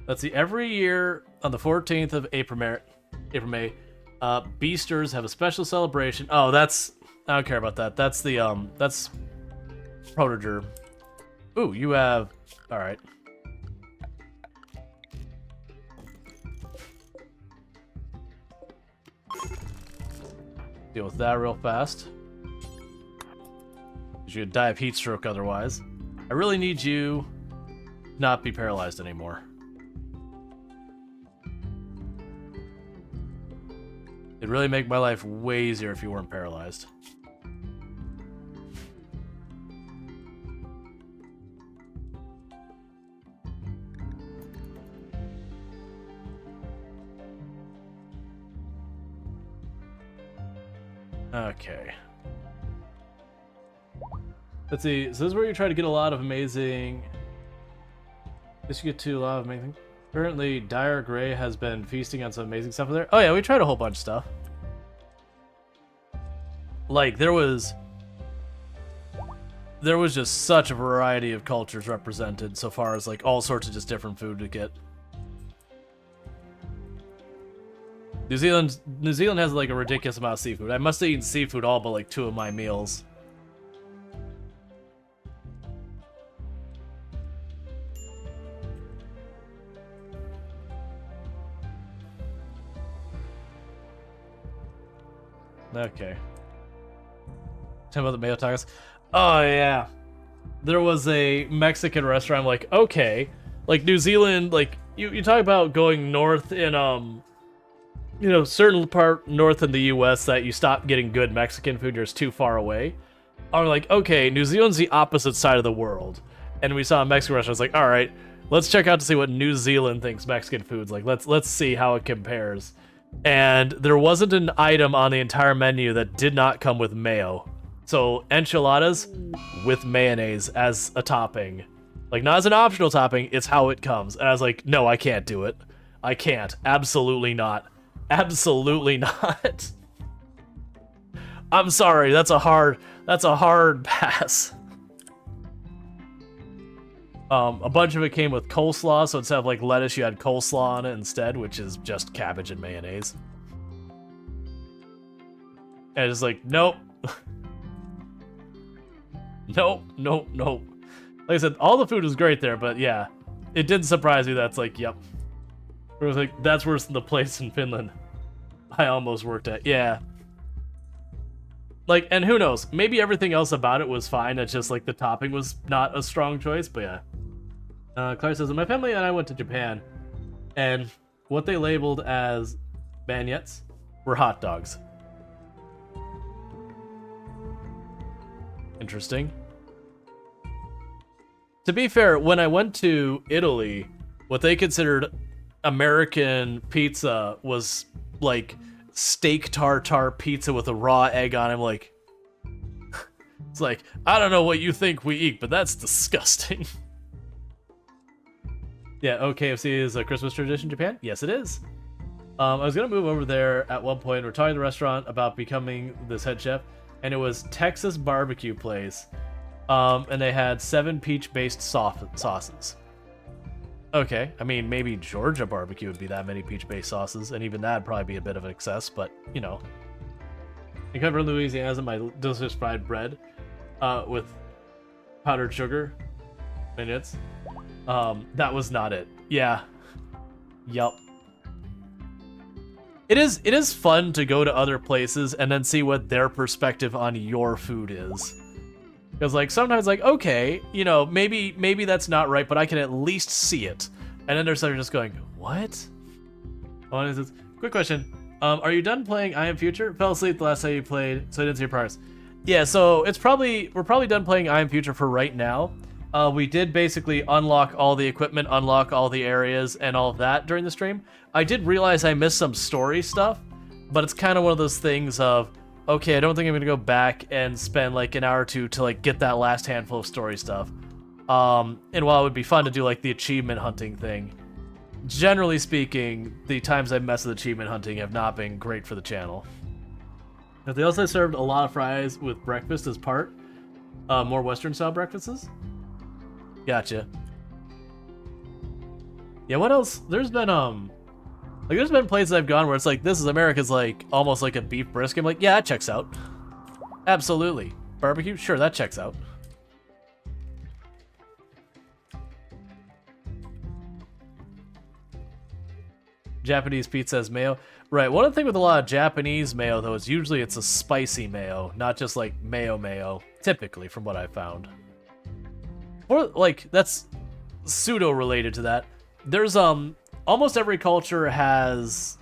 Let's see, every year on the 14th of April May, Beasters have a special celebration. Oh, that's I don't care about that. That's the that's Protoger. Ooh, you have. All right. Deal with that real fast. You could die of heat stroke otherwise. I really need you not be paralyzed anymore. It'd really make my life way easier if you weren't paralyzed. Okay. Let's see. So this is where you try to get a lot of amazing. This you get to a lot of amazing. Currently, Dire Gray has been feasting on some amazing stuff there. Oh yeah, we tried a whole bunch of stuff. Like there was just such a variety of cultures represented so far as like all sorts of just different food to get. New Zealand has like a ridiculous amount of seafood. I must have eaten seafood all but like 2 of my meals. Okay. Tell me about the mayo tacos. Oh yeah. There was a Mexican restaurant. I'm like, okay. Like New Zealand, like you talk about going north in you know, certain part north in the US that you stop getting good Mexican food, you're just too far away. I'm like, okay, New Zealand's the opposite side of the world. And we saw a Mexican restaurant. I was like, all right, let's check out to see what New Zealand thinks Mexican food's like. Let's see how it compares. And there wasn't an item on the entire menu that did not come with mayo. So enchiladas with mayonnaise as a topping. Like, not as an optional topping, it's how it comes. And I was like, no, I can't do it. I can't. Absolutely not. Absolutely not. I'm sorry, that's a hard pass. A bunch of it came with coleslaw, so instead of like lettuce, you had coleslaw on it instead, which is just cabbage and mayonnaise. And it's like, nope. Nope. Like I said, all the food was great there, but yeah, it did surprise me that's like, yep. It was like, that's worse than the place in Finland I almost worked at. Yeah. Like, and who knows, maybe everything else about it was fine, it's just like the topping was not a strong choice, but yeah. Claire says, my family and I went to Japan, and what they labeled as beignets were hot dogs. Interesting. To be fair, when I went to Italy, what they considered American pizza was like steak tartare pizza with a raw egg on it. I'm like, it's like, I don't know what you think we eat, but that's disgusting. Yeah, oh, KFC is a Christmas tradition in Japan? Yes, it is. I was gonna move over there at one point. We're talking to the restaurant about becoming this head chef, and it was Texas barbecue place. And they had 7 peach-based sauces. Okay, I mean, maybe Georgia barbecue would be that many peach-based sauces, and even that'd probably be a bit of an excess, but, you know. I come from Louisiana as my delicious fried bread with powdered sugar in it. That was not it. Yeah. Yup. It is fun to go to other places and then see what their perspective on your food is. Because, like, sometimes, like, okay, you know, maybe that's not right, but I can at least see it. And then there's some just going, what? Oh, and it says, quick question. Are you done playing I Am Future? Fell asleep the last time you played, so I didn't see your progress. Yeah, so we're probably done playing I Am Future for right now. We did basically unlock all the equipment, unlock all the areas, and all of that during the stream. I did realize I missed some story stuff, but it's kind of one of those things of, okay, I don't think I'm gonna go back and spend like an hour or two to like get that last handful of story stuff. And while it would be fun to do like the achievement hunting thing, generally speaking, the times I've messed with achievement hunting have not been great for the channel. But they also served a lot of fries with breakfast as part. More Western style breakfasts. Gotcha. Yeah, what else? There's been places I've gone where it's like, this is America's like almost like a beef brisket. I'm like, yeah, that checks out. Absolutely. Barbecue? Sure, that checks out. Japanese pizza has mayo. Right, one of the things with a lot of Japanese mayo, though, is usually it's a spicy mayo, not just like mayo, typically, from what I've found. Or, like, that's pseudo-related to that. There's, almost every culture has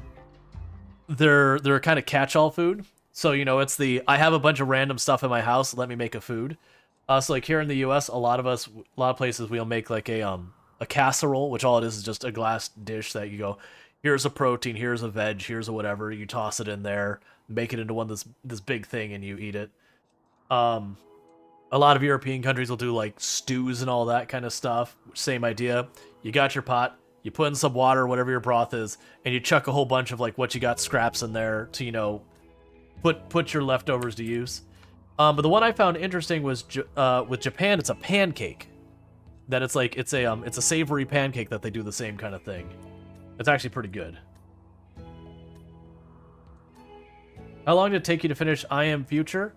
their kind of catch-all food. So, you know, it's the, I have a bunch of random stuff in my house, let me make a food. So, like, here in the U.S., a lot of places, we'll make, like, a casserole, which all it is just a glass dish that you go, here's a protein, here's a veg, here's a whatever, you toss it in there, make it into this big thing, and you eat it. A lot of European countries will do, like, stews and all that kind of stuff. Same idea. You got your pot, you put in some water, whatever your broth is, and you chuck a whole bunch of, like, what you got scraps in there to, you know, put your leftovers to use. But the one I found interesting was with Japan, it's a pancake. That it's like, it's a savory pancake that they do the same kind of thing. It's actually pretty good. How long did it take you to finish I Am Future?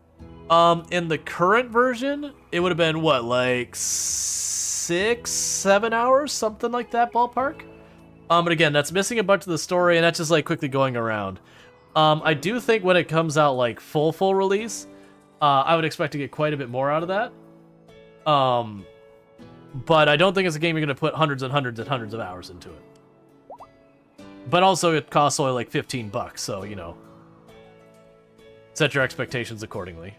In the current version, it would have been, what, like 6-7 hours? Something like that ballpark? But again, that's missing a bunch of the story, and that's just, like, quickly going around. I do think when it comes out, like, full release, I would expect to get quite a bit more out of that. But I don't think it's a game you're going to put hundreds and hundreds and hundreds of hours into it. But also, it costs only, like, $15, so, you know. Set your expectations accordingly.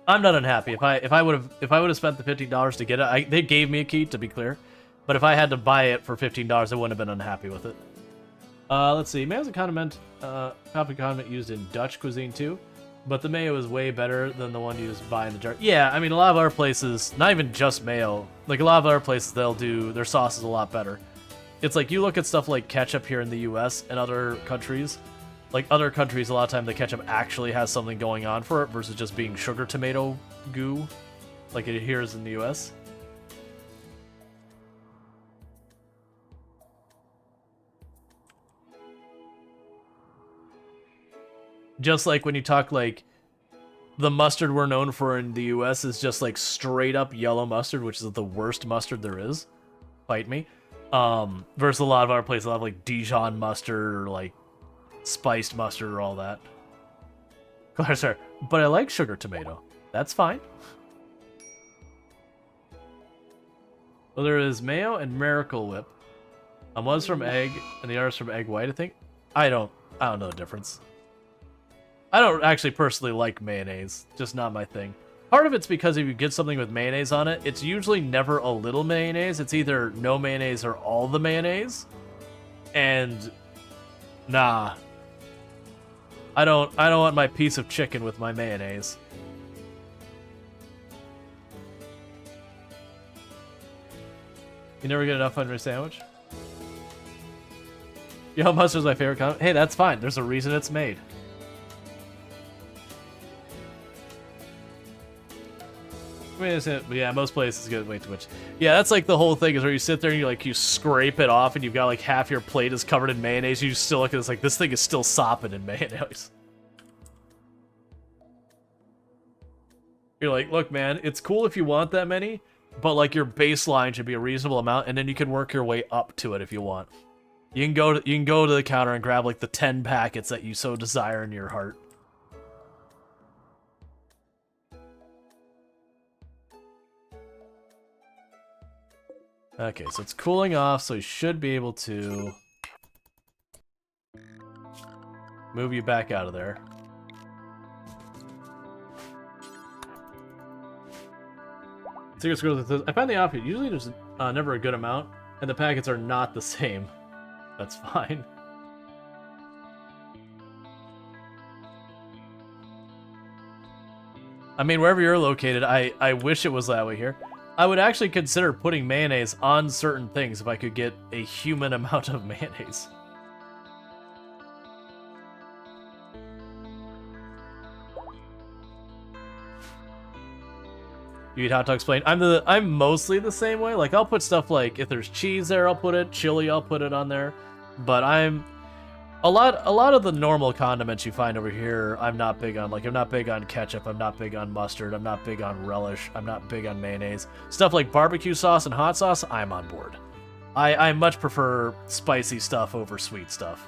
I'm not unhappy. If I would have spent the $15 to get it, they gave me a key, to be clear. But if I had to buy it for $15, I wouldn't have been unhappy with it. Let's see. Mayo's a condiment, used in Dutch cuisine too, but the mayo is way better than the one you just buy in the jar. Yeah, I mean, a lot of other places, not even just mayo, like a lot of other places, they'll do their sauces a lot better. It's like you look at stuff like ketchup here in the U.S. and other countries. Like, other countries, a lot of time the ketchup actually has something going on for it versus just being sugar tomato goo, like it here is in the U.S. Just like when you talk, like, the mustard we're known for in the U.S. is just, like, straight-up yellow mustard, which is the worst mustard there is. Fight me. Versus a lot of other places, a lot of, like, Dijon mustard or, like, spiced mustard or all that. Sorry, but I like sugar tomato. That's fine. Well, there is mayo and Miracle Whip. One's from egg and the other's from egg white, I think. I don't know the difference. I don't actually personally like mayonnaise. Just not my thing. Part of it's because if you get something with mayonnaise on it, it's usually never a little mayonnaise. It's either no mayonnaise or all the mayonnaise. And nah. I don't want my piece of chicken with my mayonnaise. You never get enough on your sandwich? Yo, mustard's my favorite condiment. Hey, that's fine. There's a reason it's made. I mean, yeah, most places get way too much. Yeah, that's like the whole thing is where you sit there and you scrape it off and you've got like half your plate is covered in mayonnaise. You still look at this like this thing is still sopping in mayonnaise. You're like, look, man, it's cool if you want that many, but like your baseline should be a reasonable amount, and then you can work your way up to it if you want. You can go to the counter and grab like the 10 packets that you so desire in your heart. Okay, so it's cooling off, so we should be able to move you back out of there. I find the opposite. Usually there's never a good amount, and the packets are not the same. That's fine. I mean, wherever you're located, I wish it was that way here. I would actually consider putting mayonnaise on certain things if I could get a human amount of mayonnaise. You eat hot dogs plain? I'm mostly the same way. Like, I'll put stuff like, if there's cheese there, I'll put it. Chili, I'll put it on there. But A lot of the normal condiments you find over here, I'm not big on. Like, I'm not big on ketchup, I'm not big on mustard, I'm not big on relish, I'm not big on mayonnaise. Stuff like barbecue sauce and hot sauce, I'm on board. I much prefer spicy stuff over sweet stuff.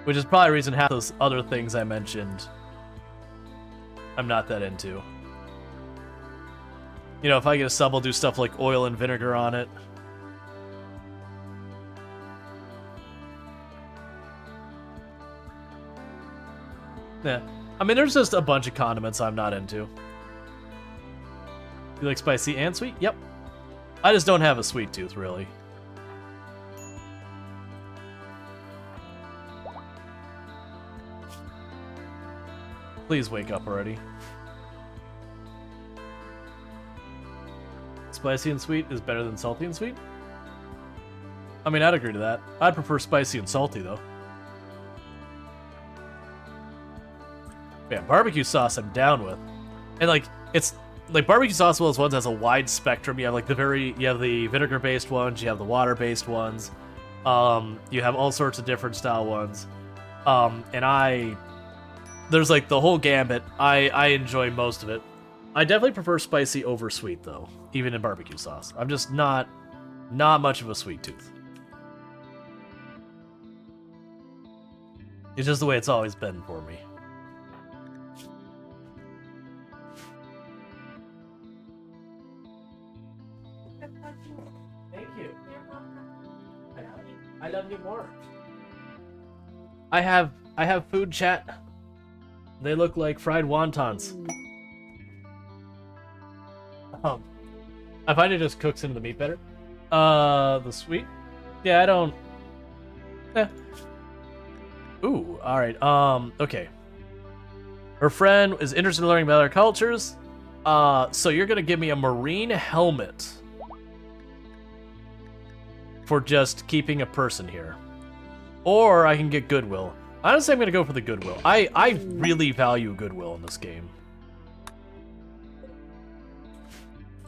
Which is probably the reason half those other things I mentioned I'm not that into. You know, if I get a sub, I'll do stuff like oil and vinegar on it. Yeah. I mean, there's just a bunch of condiments I'm not into. You like spicy and sweet? Yep. I just don't have a sweet tooth, really. Please wake up already. Spicy and sweet is better than salty and sweet? I mean, I'd agree to that. I'd prefer spicy and salty, though. Yeah, barbecue sauce I'm down with. And, like, it's... Like, barbecue sauce, well, as ones has a wide spectrum. You have, like, you have the vinegar-based ones, you have the water-based ones. You have all sorts of different style ones. There's, like, the whole gambit. I enjoy most of it. I definitely prefer spicy over sweet, though, even in barbecue sauce. I'm just not much of a sweet tooth. It's just the way it's always been for me. Thank you. I love you more. I have food, chat. They look like fried wontons. I find it just cooks into the meat better. The sweet? Yeah, I don't... Eh. Ooh, alright, okay. Her friend is interested in learning about other cultures. So you're gonna give me a marine helmet for just keeping a person here. Or I can get goodwill. Honestly, I'm gonna go for the goodwill. I really value goodwill in this game.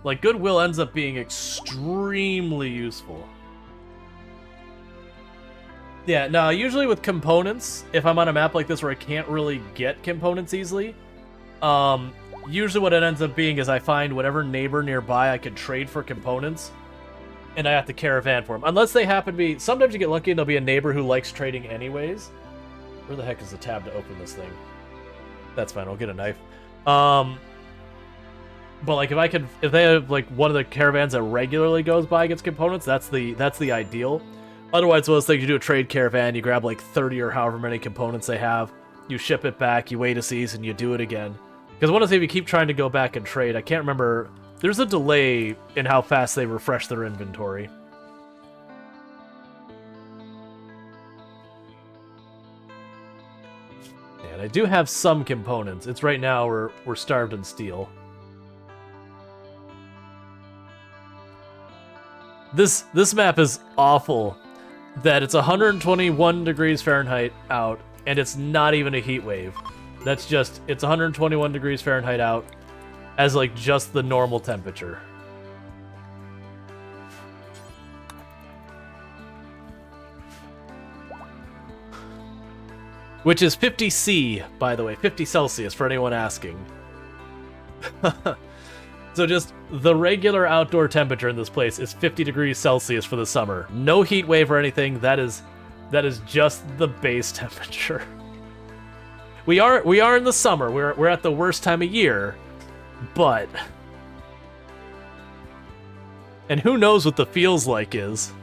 Like, goodwill ends up being extremely useful. Yeah, no, usually with components, if I'm on a map like this where I can't really get components easily, usually what it ends up being is I find whatever neighbor nearby I can trade for components, and I have to caravan for them. Unless they happen to be... Sometimes you get lucky and there'll be a neighbor who likes trading anyways. Where the heck is the tab to open this thing? That's fine, I'll get a knife. But like if they have like one of the caravans that regularly goes by gets components, that's the ideal. Otherwise, those things, you do a trade caravan, you grab like 30 or however many components they have, you ship it back, you wait a season, you do it again. Because one of the things, if you keep trying to go back and trade, I can't remember, there's a delay in how fast they refresh their inventory. And I do have some components. It's right now we're starved in steel. This map is awful that it's 121 degrees Fahrenheit out and it's not even a heat wave. That's just, it's 121 degrees Fahrenheit out as like just the normal temperature. Which is 50 C, by the way, 50 Celsius for anyone asking. So just the regular outdoor temperature in this place is 50 degrees Celsius for the summer. No heat wave or anything. That is just the base temperature. We are in the summer. We're at the worst time of year, but and who knows what the feels like is.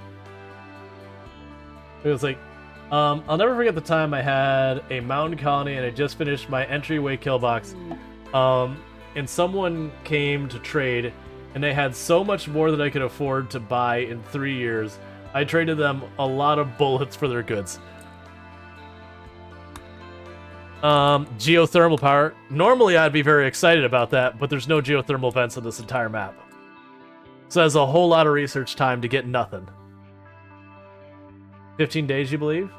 It was like I'll never forget the time I had a mountain colony and I just finished my entryway kill box. And someone came to trade, and they had so much more than I could afford to buy in 3 years. I traded them a lot of bullets for their goods. Geothermal power. Normally I'd be very excited about that, but there's no geothermal vents on this entire map. So that's a whole lot of research time to get nothing. 15 days, you believe?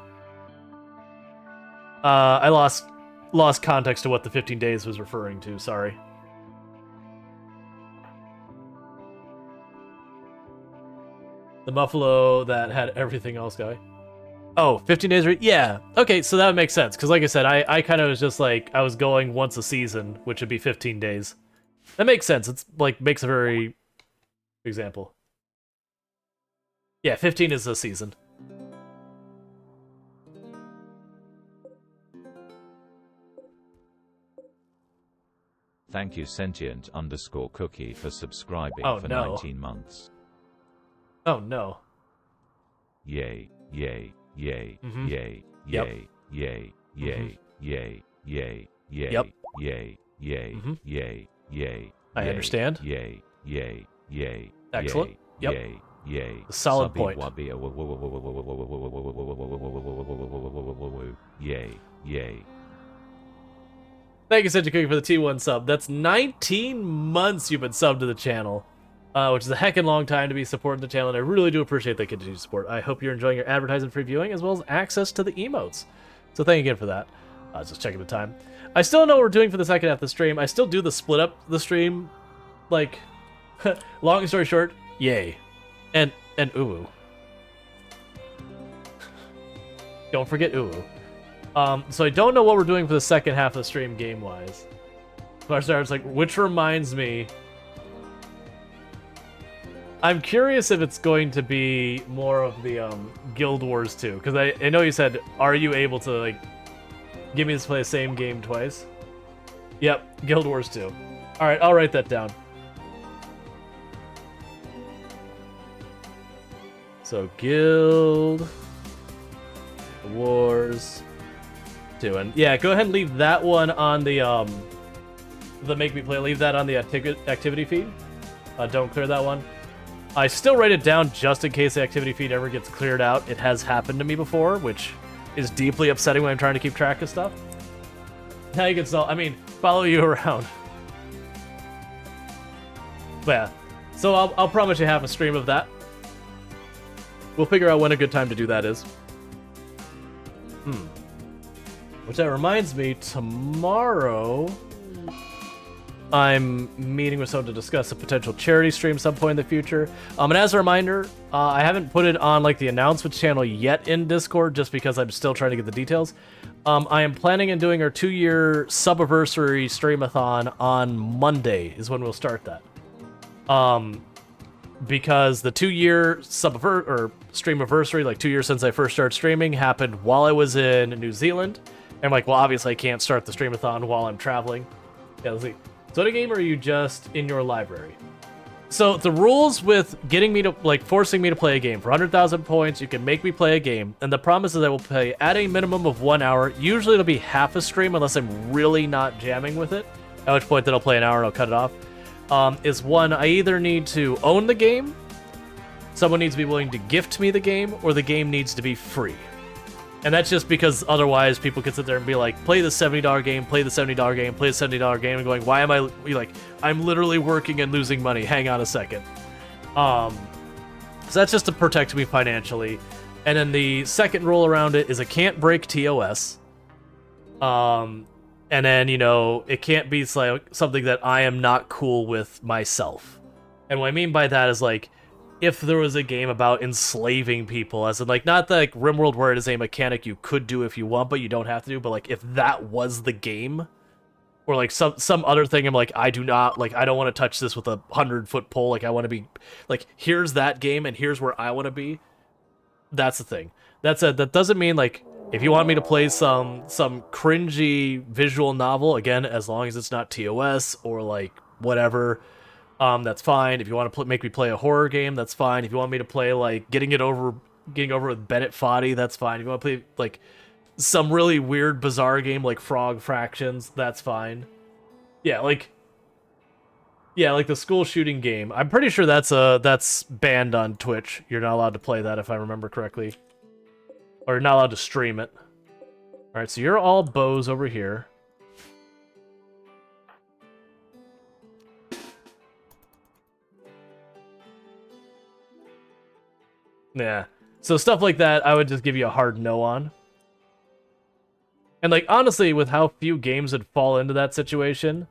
I lost context to what the 15 days was referring to, sorry. The Muffalo that had everything else going. Oh, 15 days. Yeah. Okay, so that would make sense. Because like I said, I kind of was just like, I was going once a season, which would be 15 days. That makes sense. It's like, makes a very example. Yeah, 15 is a season. Thank you sentient_cookie for subscribing for no. 19 months. Oh no. Yay, yay, yay, Mhm. yay, Yep. yay, yay, yay, yay, yay, yay, Yep. yay, yay, Mhm. yay, yay. I yay, understand. Yay, yay, yay. Excellent. Yay, Yep. Yay, yay. A solid Subby point. wubby, Yay, yay. Thank you, Sentient Cookie, for the T1 sub. That's 19 months you've been subbed to the channel, which is a heckin' long time to be supporting the channel, and I really do appreciate that continued support. I hope you're enjoying your advertising free viewing, as well as access to the emotes. So thank you again for that. Just checking the time. I still don't know what we're doing for the second half of the stream. I still do the split up the stream, like, long story short, yay. And uwu. Don't forget uwu. So I don't know what we're doing for the second half of the stream game-wise. So I started like, which reminds me, I'm curious if it's going to be more of the Guild Wars 2, because I know you said, are you able to like give me to play the same game twice? Yep, Guild Wars 2. All right, I'll write that down. So Guild Wars 2, and yeah, go ahead and leave that one on the Make Me Play. Leave that on the activity feed. Don't clear that one. I still write it down just in case the activity feed ever gets cleared out. It has happened to me before, which is deeply upsetting when I'm trying to keep track of stuff. Now you can follow you around. But yeah, so I'll promise you half a stream of that. We'll figure out when a good time to do that is. Which that reminds me, tomorrow I'm meeting with someone to discuss a potential charity stream some point in the future. And as a reminder, I haven't put it on like the announcements channel yet in Discord, just because I'm still trying to get the details. I am planning on doing our 2-year subiversary streamathon on Monday is when we'll start that. Because the 2-year streamiversary, like 2 years since I first started streaming, happened while I was in New Zealand. And I'm like, well, obviously I can't start the streamathon while I'm traveling. Yeah, let's see. So in a game, or are you just in your library? So the rules with getting me to, like, forcing me to play a game, for 100,000 points, you can make me play a game, and the promise is I will play at a minimum of 1 hour. Usually it'll be half a stream unless I'm really not jamming with it, at which point then I'll play an hour and I'll cut it off. Is one, I either need to own the game, someone needs to be willing to gift me the game, or the game needs to be free. And that's just because otherwise people could sit there and be like, play the $70 game, play the $70 game, play the $70 game, and going, why am I, like, I'm literally working and losing money, hang on a second. So that's just to protect me financially. And then the second rule around it is it can't break TOS. And then, you know, it can't be like something that I am not cool with myself. And what I mean by that is, like, if there was a game about enslaving people, as in, like, not like RimWorld where it is a mechanic you could do if you want, but you don't have to do, but, like, if that was the game, or, like, some other thing, I'm like, I don't want to touch this with a 100-foot pole, like, I want to be, like, here's that game, and here's where I want to be, that's the thing. That doesn't mean, like, if you want me to play some cringy visual novel, again, as long as it's not TOS, or, like, whatever, that's fine. If you want to make me play a horror game, that's fine. If you want me to play, like, getting over with Bennett Foddy, that's fine. If you want to play, like, some really weird, bizarre game like Frog Fractions, that's fine. Yeah, like the school shooting game. I'm pretty sure that's banned on Twitch. You're not allowed to play that, if I remember correctly. Or you're not allowed to stream it. Alright, so you're all bows over here. Yeah. So stuff like that, I would just give you a hard no on. And, like, honestly, with how few games would fall into that situation,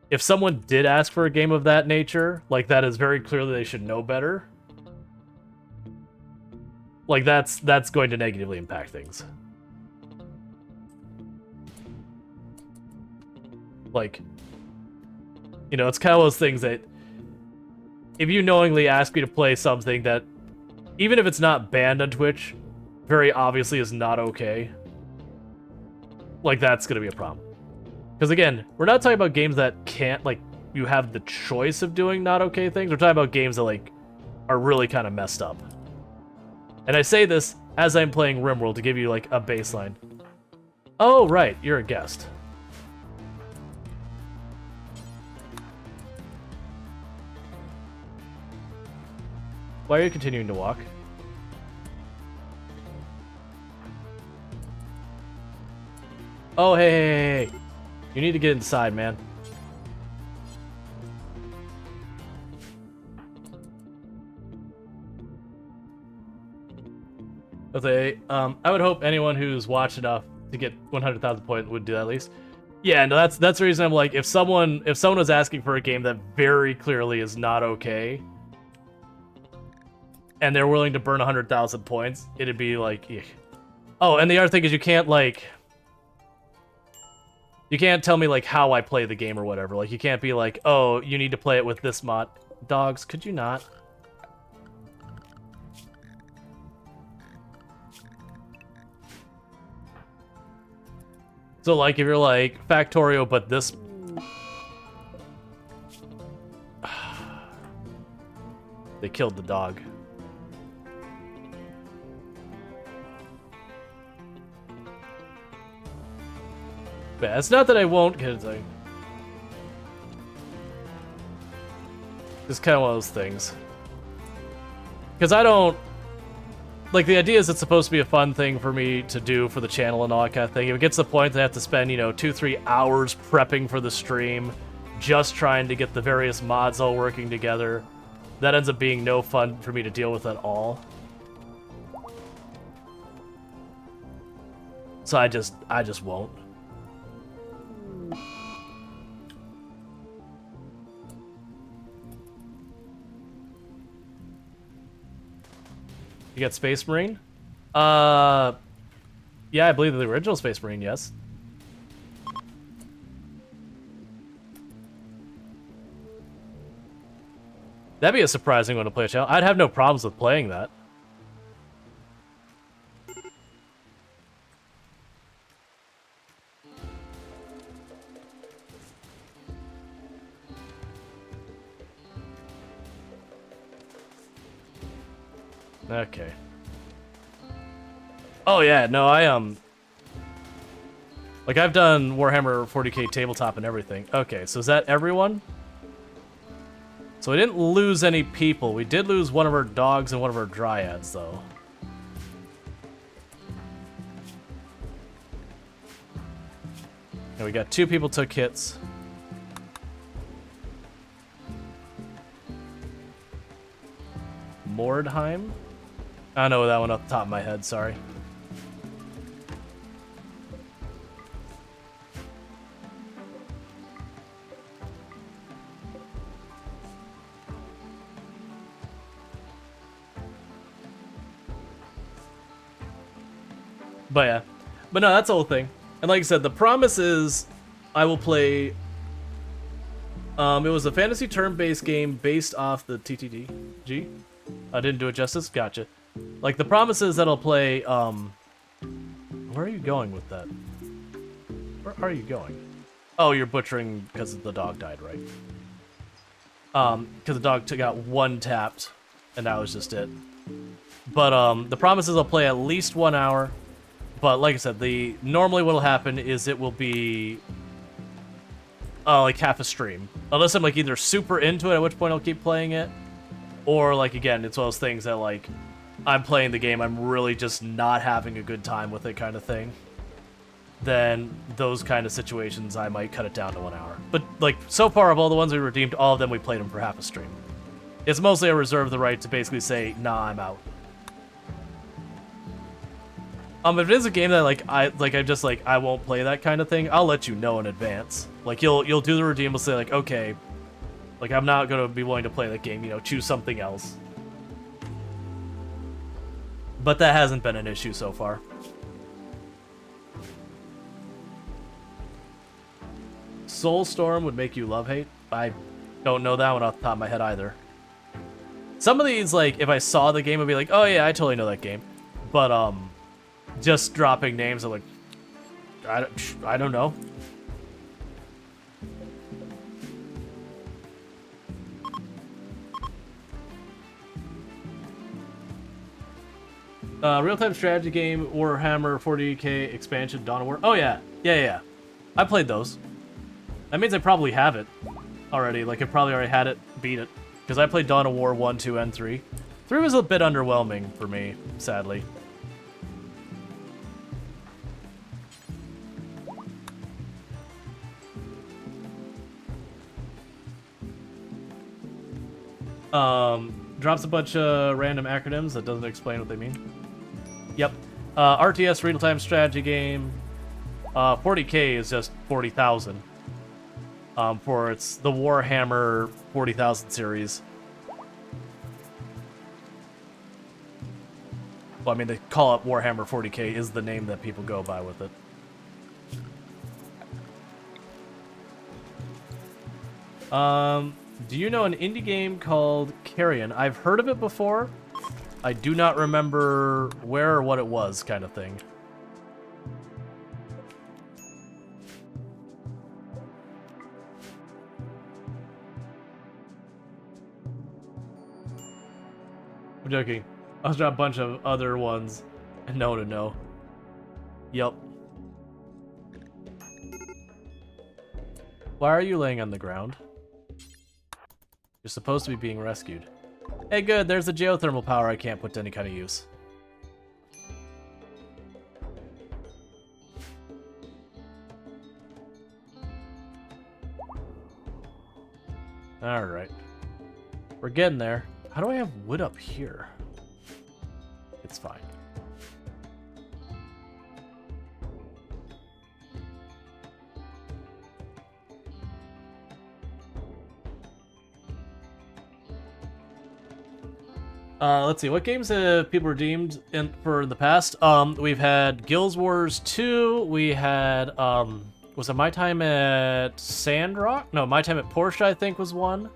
if someone did ask for a game of that nature, like, that is very clearly they should know better. Like, that's going to negatively impact things. Like, you know, it's kind of those things that if you knowingly ask me to play something that, even if it's not banned on Twitch, very obviously is not okay, like, that's going to be a problem. Because, again, we're not talking about games that can't, like, you have the choice of doing not okay things. We're talking about games that, like, are really kind of messed up. And I say this as I'm playing RimWorld to give you, like, a baseline. Oh, right, you're a guest. Why are you continuing to walk? Oh, hey. You need to get inside, man. Okay, I would hope anyone who's watched enough to get 100,000 points would do that at least. Yeah, no, that's the reason I'm like, if someone was asking for a game that very clearly is not okay, and they're willing to burn 100,000 points, it'd be like, eek. Oh, and the other thing is you can't tell me, like, how I play the game or whatever. Like, you can't be like, oh, you need to play it with this mod. Dogs, could you not? So, like, if you're like, Factorio, but this... They killed the dog. But it's not that I won't get it. Like, it's kind of one of those things. Because I don't... Like, the idea is it's supposed to be a fun thing for me to do for the channel and all that kind of thing. If it gets to the point that I have to spend, you know, 2-3 hours prepping for the stream, just trying to get the various mods all working together, that ends up being no fun for me to deal with at all. So I just won't. You got Space Marine? Yeah, I believe the original Space Marine, yes. That'd be a surprising one to play a channel. I'd have no problems with playing that. Okay. Oh yeah, no, like, I've done Warhammer 40k tabletop and everything. Okay, so is that everyone? So we didn't lose any people. We did lose one of our dogs and one of our dryads, though. And we got 2 people took hits. Mordheim? I don't know that one off the top of my head, sorry. But yeah. But no, that's the whole thing. And like I said, the promise is I will play... it was a fantasy turn-based game based off the TTD. I didn't do it justice? Gotcha. Like, the promise is that I'll play, where are you going with that? Where are you going? Oh, you're butchering because the dog died, right? Because the dog got 1 tapped, and that was just it. But, the promise is I'll play at least 1 hour. But, like I said, normally what'll happen is it will be, like, half a stream. Unless I'm, like, either super into it, at which point I'll keep playing it. Or, like, again, it's one of those things that, like, I'm playing the game, I'm really just not having a good time with it kind of thing. Then those kind of situations, I might cut it down to 1 hour. But, like, so far of all the ones we redeemed, all of them we played them for half a stream. It's mostly I reserve the right to basically say, nah, I'm out. If it is a game that, like, I'm just like, I won't play that kind of thing, I'll let you know in advance. Like, you'll do the redeem, we'll say, like, okay, like, I'm not gonna be willing to play that game, you know, choose something else. But that hasn't been an issue so far. Soulstorm would make you love-hate? I don't know that one off the top of my head either. Some of these, like, if I saw the game, I'd be like, oh yeah, I totally know that game. But, just dropping names, I'm like, I don't know. Real-time strategy game, Warhammer 40k expansion, Dawn of War. Oh yeah, yeah. I played those. That means I probably have it already. Like, I probably already had it, beat it. Because I played Dawn of War 1, 2, and 3. 3 was a bit underwhelming for me, sadly. Drops a bunch of random acronyms that doesn't explain what they mean. Yep. RTS real-time strategy game. 40k is just 40,000. For it's the Warhammer 40,000 series. Well, I mean, they call it Warhammer 40k is the name that people go by with it. Do you know an indie game called Carrion? I've heard of it before. I do not remember where or what it was, kind of thing. I'm joking. I'll drop a bunch of other ones and no to know. Yup. Why are you laying on the ground? You're supposed to be being rescued. Hey, good, there's a geothermal power I can't put to any kind of use. Alright. We're getting there. How do I have wood up here? It's fine. Let's see, what games have people redeemed for the past? We've had Guild Wars 2, we had, was it My Time at Sandrock? No, My Time at Porsche, I think, was one.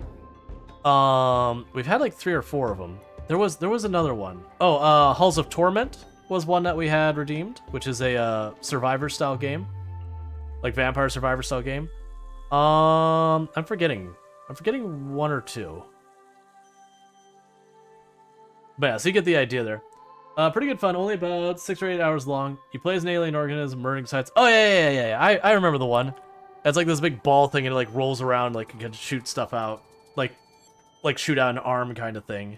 We've had like 3 or 4 of them. There was another one. Oh, Halls of Torment was one that we had redeemed, which is a Survivor-style game. Like Vampire Survivor-style game. I'm forgetting 1 or 2. But yeah, so you get the idea there. Pretty good fun, only about 6 or 8 hours long. You play as an alien organism, murdering sites. Oh, yeah. I remember the one. It's like this big ball thing, and it like rolls around, like you can shoot stuff out. Like shoot out an arm kind of thing.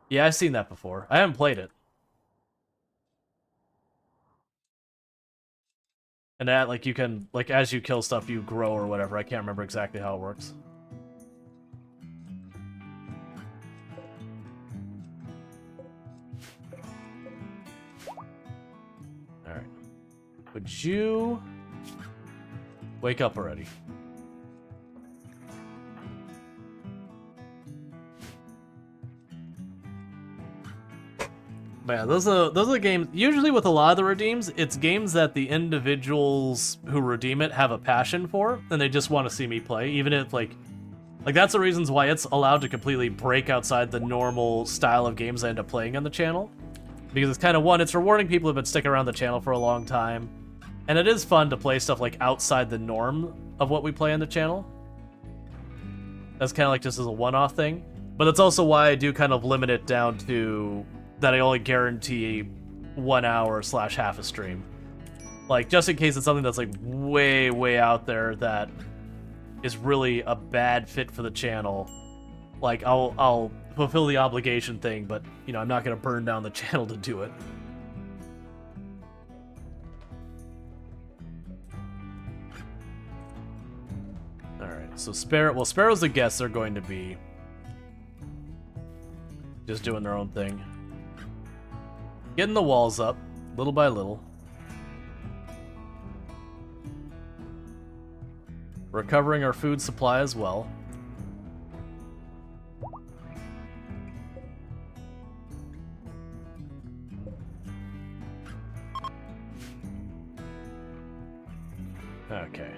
Yeah, I've seen that before. I haven't played it. And that, like, you can, like, as you kill stuff, you grow or whatever. I can't remember exactly how it works. Alright. Would you wake up already? But yeah, those are the games. Usually with a lot of the redeems, it's games that the individuals who redeem it have a passion for, and they just want to see me play, even if like that's the reasons why it's allowed to completely break outside the normal style of games I end up playing on the channel. Because it's kind of, one, it's rewarding people who've been sticking around the channel for a long time, and it is fun to play stuff like outside the norm of what we play on the channel. That's kind of like just as a one-off thing. But that's also why I do kind of limit it down to that I only guarantee 1 hour / half a stream. Like, just in case it's something that's like way out there that is really a bad fit for the channel. Like, I'll fulfill the obligation thing, but, you know, I'm not gonna burn down the channel to do it. Alright, so Sparrow's the guests are going to be just doing their own thing. Getting the walls up, little by little. Recovering our food supply as well. Okay.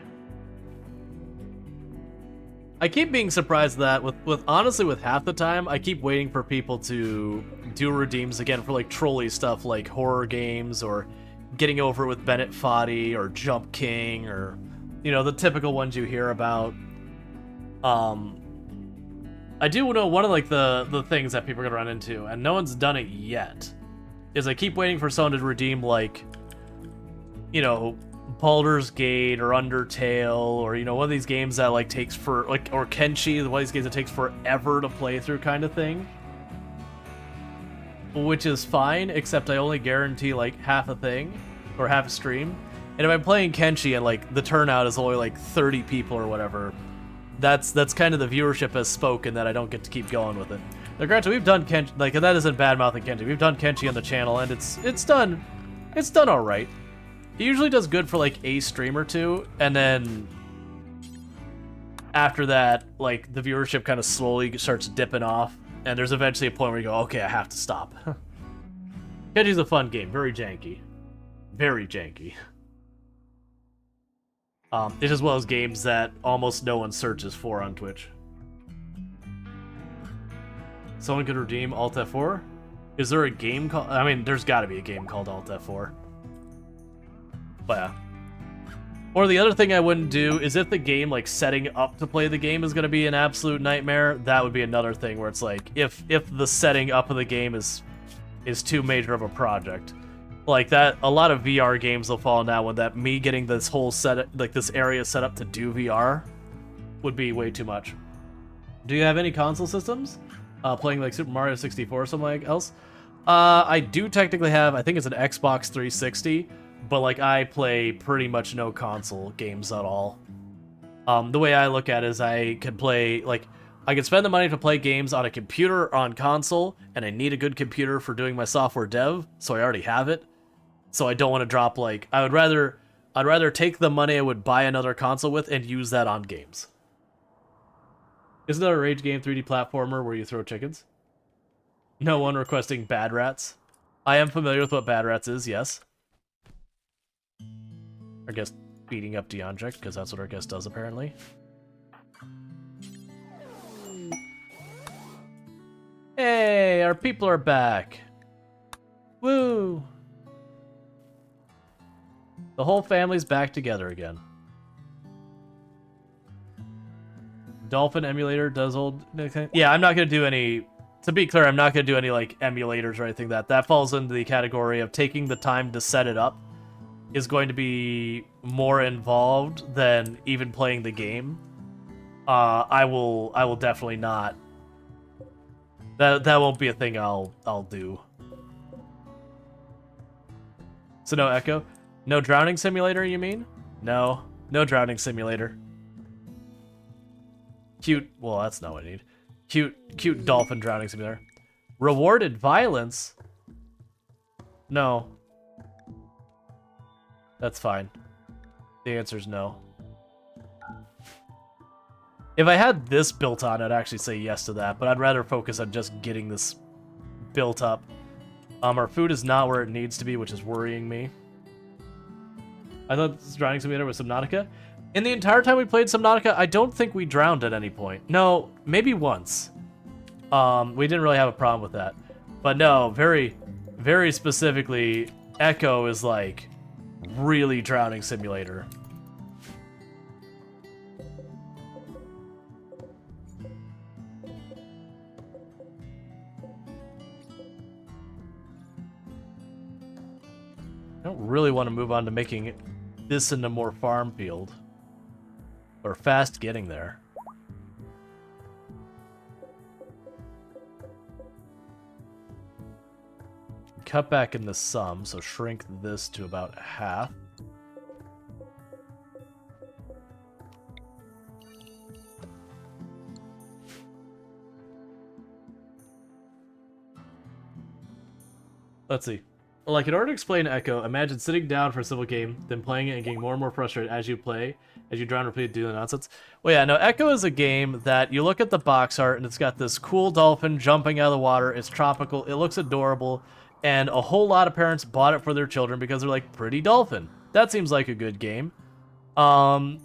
I keep being surprised that with honestly with half the time I keep waiting for people to do redeems again for like trolley stuff like horror games or getting over it with Bennett Foddy or Jump King or you know the typical ones you hear about. I do know one of like the things that people are gonna run into, and no one's done it yet, is I keep waiting for someone to redeem like, you know, Baldur's Gate or Undertale or you know one of these games that like takes for like or Kenshi, one of these games that takes forever to play through kind of thing. Which is fine, except I only guarantee like half a thing or half a stream. And if I'm playing Kenshi and like the turnout is only like 30 people or whatever, that's kind of the viewership has spoken that I don't get to keep going with it. Now granted, we've done Kenshi, like that isn't bad mouthing Kenshi. We've done Kenshi on the channel and it's done all right. He usually does good for like a stream or two, and then after that, like the viewership kind of slowly starts dipping off, and there's eventually a point where you go, okay, I have to stop. Kenshi's a fun game, very janky. Very janky. It's as well as games that almost no one searches for on Twitch. Someone could redeem Alt F4? Is there a game called... I mean, there's gotta be a game called Alt F4. But yeah. Or the other thing I wouldn't do is if the game, like, setting up to play the game is gonna be an absolute nightmare, that would be another thing where it's like, if the setting up of the game is too major of a project. Like that, a lot of VR games will fall in that one, that me getting this whole set, like this area set up to do VR would be way too much. Do you have any console systems? Playing like Super Mario 64 or something else? I do technically have, I think it's an Xbox 360, but like I play pretty much no console games at all. The way I look at it is I could play, like, I could spend the money to play games on a computer or on console, and I need a good computer for doing my software dev, so I already have it. So I don't want to drop, like, I'd rather take the money I would buy another console with and use that on games. Isn't there a Rage Game 3D platformer where you throw chickens? No one requesting Bad Rats. I am familiar with what Bad Rats is, yes. Our guest beating up Deonjek, because that's what our guest does, apparently. Hey, our people are back. Woo! The whole family's back together again. Dolphin emulator does old... Yeah, I'm not going to do any... To be clear, I'm not going to do any like emulators or anything that falls into the category of taking the time to set it up is going to be more involved than even playing the game. I will definitely not. That won't be a thing I'll do. So no Echo? No drowning simulator, you mean? No drowning simulator. Cute, well, that's not what I need. Cute dolphin drowning simulator. Rewarded violence? No. That's fine. The answer's no. If I had this built on, I'd actually say yes to that, but I'd rather focus on just getting this built up. Our food is not where it needs to be, which is worrying me. I thought this drowning simulator was Subnautica. In the entire time we played Subnautica, I don't think we drowned at any point. No, maybe once. We didn't really have a problem with that. But no, very, very specifically, Echo is like really drowning simulator. I don't really want to move on to making this into more farm field. Or fast getting there. Cut back in the sum, so shrink this to about half. Let's see. Like, in order to explain Echo, imagine sitting down for a simple game, then playing it and getting more and more frustrated as you play, as you drown repeatedly doing the nonsense. Well, yeah, no, Echo is a game that you look at the box art, and it's got this cool dolphin jumping out of the water. It's tropical. It looks adorable. And a whole lot of parents bought it for their children because they're like, pretty dolphin. That seems like a good game. And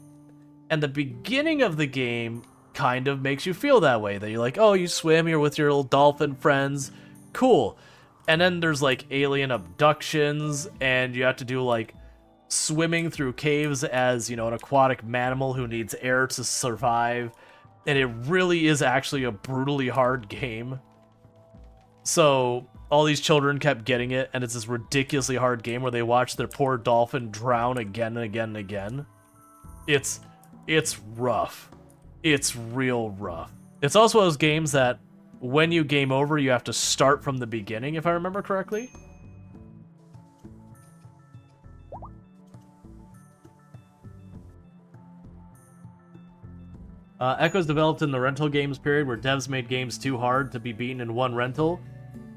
the beginning of the game kind of makes you feel that way. That you're like, oh, you swim, you're with your little dolphin friends, cool. And then there's like alien abductions, and you have to do like swimming through caves as, you know, an aquatic mammal who needs air to survive. And it really is actually a brutally hard game. So all these children kept getting it, and it's this ridiculously hard game where they watch their poor dolphin drown again and again and again. It's rough. It's real rough. It's also one of those games that when you game over, you have to start from the beginning, if I remember correctly. Echo's developed in the rental games period where devs made games too hard to be beaten in one rental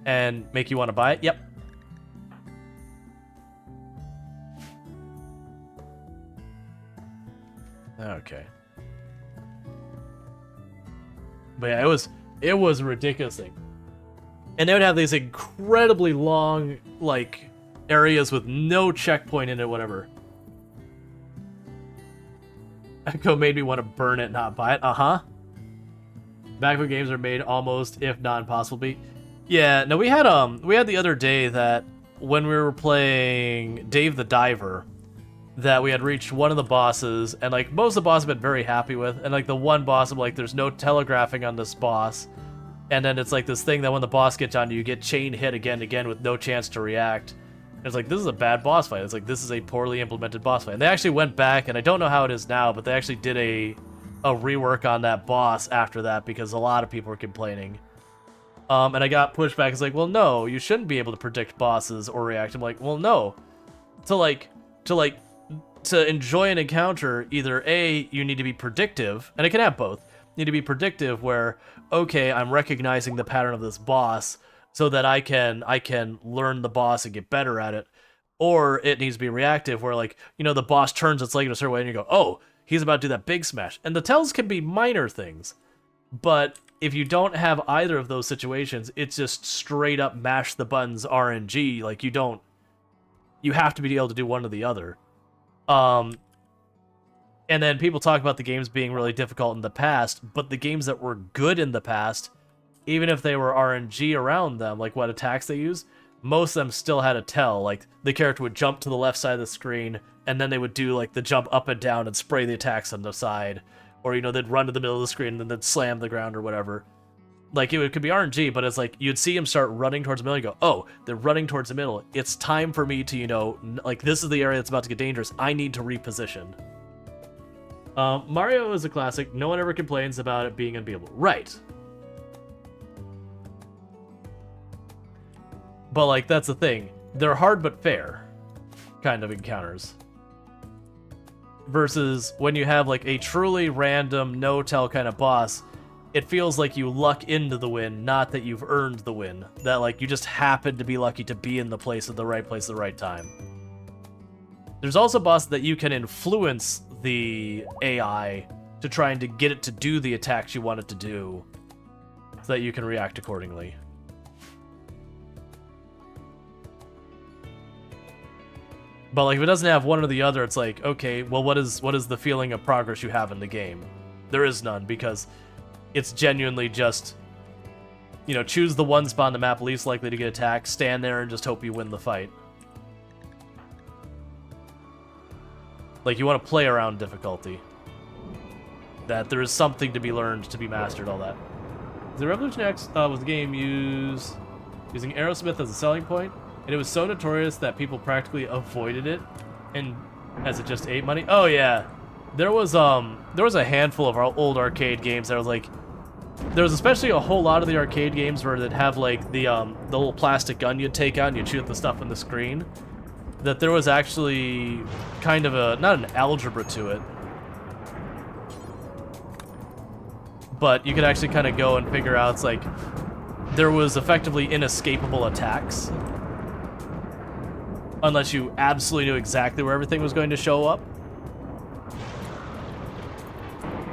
and make you want to buy it. Yep. Okay. But yeah, it was a ridiculous thing. And they would have these incredibly long, like, areas with no checkpoint in it, whatever. Echo made me want to burn it, not buy it. Uh-huh. Back when games are made almost, if not impossible to beat. Yeah, no, we had the other day that when we were playing Dave the Diver, that we had reached one of the bosses, and like most of the bosses have been very happy with, and like the one boss, I'm like, there's no telegraphing on this boss, and then it's like this thing that when the boss gets on you, you get chain hit again and again with no chance to react. And it's like, this is a bad boss fight. It's like, this is a poorly implemented boss fight. And they actually went back, and I don't know how it is now, but they actually did a rework on that boss after that because a lot of people were complaining. And I got pushback. It's like, well, no, you shouldn't be able to predict bosses or react. I'm like, well, no. To enjoy an encounter, either A, you need to be predictive, and it can have both. You need to be predictive where, okay, I'm recognizing the pattern of this boss so that I can learn the boss and get better at it. Or it needs to be reactive where, like, you know, the boss turns its leg in a certain way and you go, oh, he's about to do that big smash. And the tells can be minor things. But if you don't have either of those situations, it's just straight up mash the buttons RNG. Like, you have to be able to do one or the other. And then people talk about the games being really difficult in the past, but the games that were good in the past, even if they were RNG around them, like what attacks they use, most of them still had a tell. Like, the character would jump to the left side of the screen, and then they would do, like, the jump up and down and spray the attacks on the side. Or, you know, they'd run to the middle of the screen and then they'd slam the ground or whatever. Like, it could be RNG, but it's like, you'd see him start running towards the middle, and you go, oh, they're running towards the middle. It's time for me to, you know, like, this is the area that's about to get dangerous. I need to reposition. Mario is a classic. No one ever complains about it being unbeatable. Right. But, like, that's the thing. They're hard but fair kind of encounters. Versus when you have, like, a truly random, no-tell kind of boss, it feels like you luck into the win, not that you've earned the win. That, like, you just happen to be lucky to be in the place at the right place at the right time. There's also bosses that you can influence the AI to trying to get it to do the attacks you want it to do, so that you can react accordingly. But, like, if it doesn't have one or the other, it's like, okay, well, what is the feeling of progress you have in the game? There is none, because it's genuinely just, you know, choose the one spot on the map least likely to get attacked, stand there, and just hope you win the fight. Like, you want to play around difficulty. That there is something to be learned, to be mastered, all that. The Revolution X was the game using Aerosmith as a selling point, and it was so notorious that people practically avoided it, and as it just ate money. Oh yeah, there was a handful of our old arcade games that was like, there was especially a whole lot of the arcade games where they'd have like the little plastic gun you'd take out and you'd shoot the stuff on the screen. That there was actually kind of not an algebra to it, but you could actually kind of go and figure out, it's like, there was effectively inescapable attacks. Unless you absolutely knew exactly where everything was going to show up.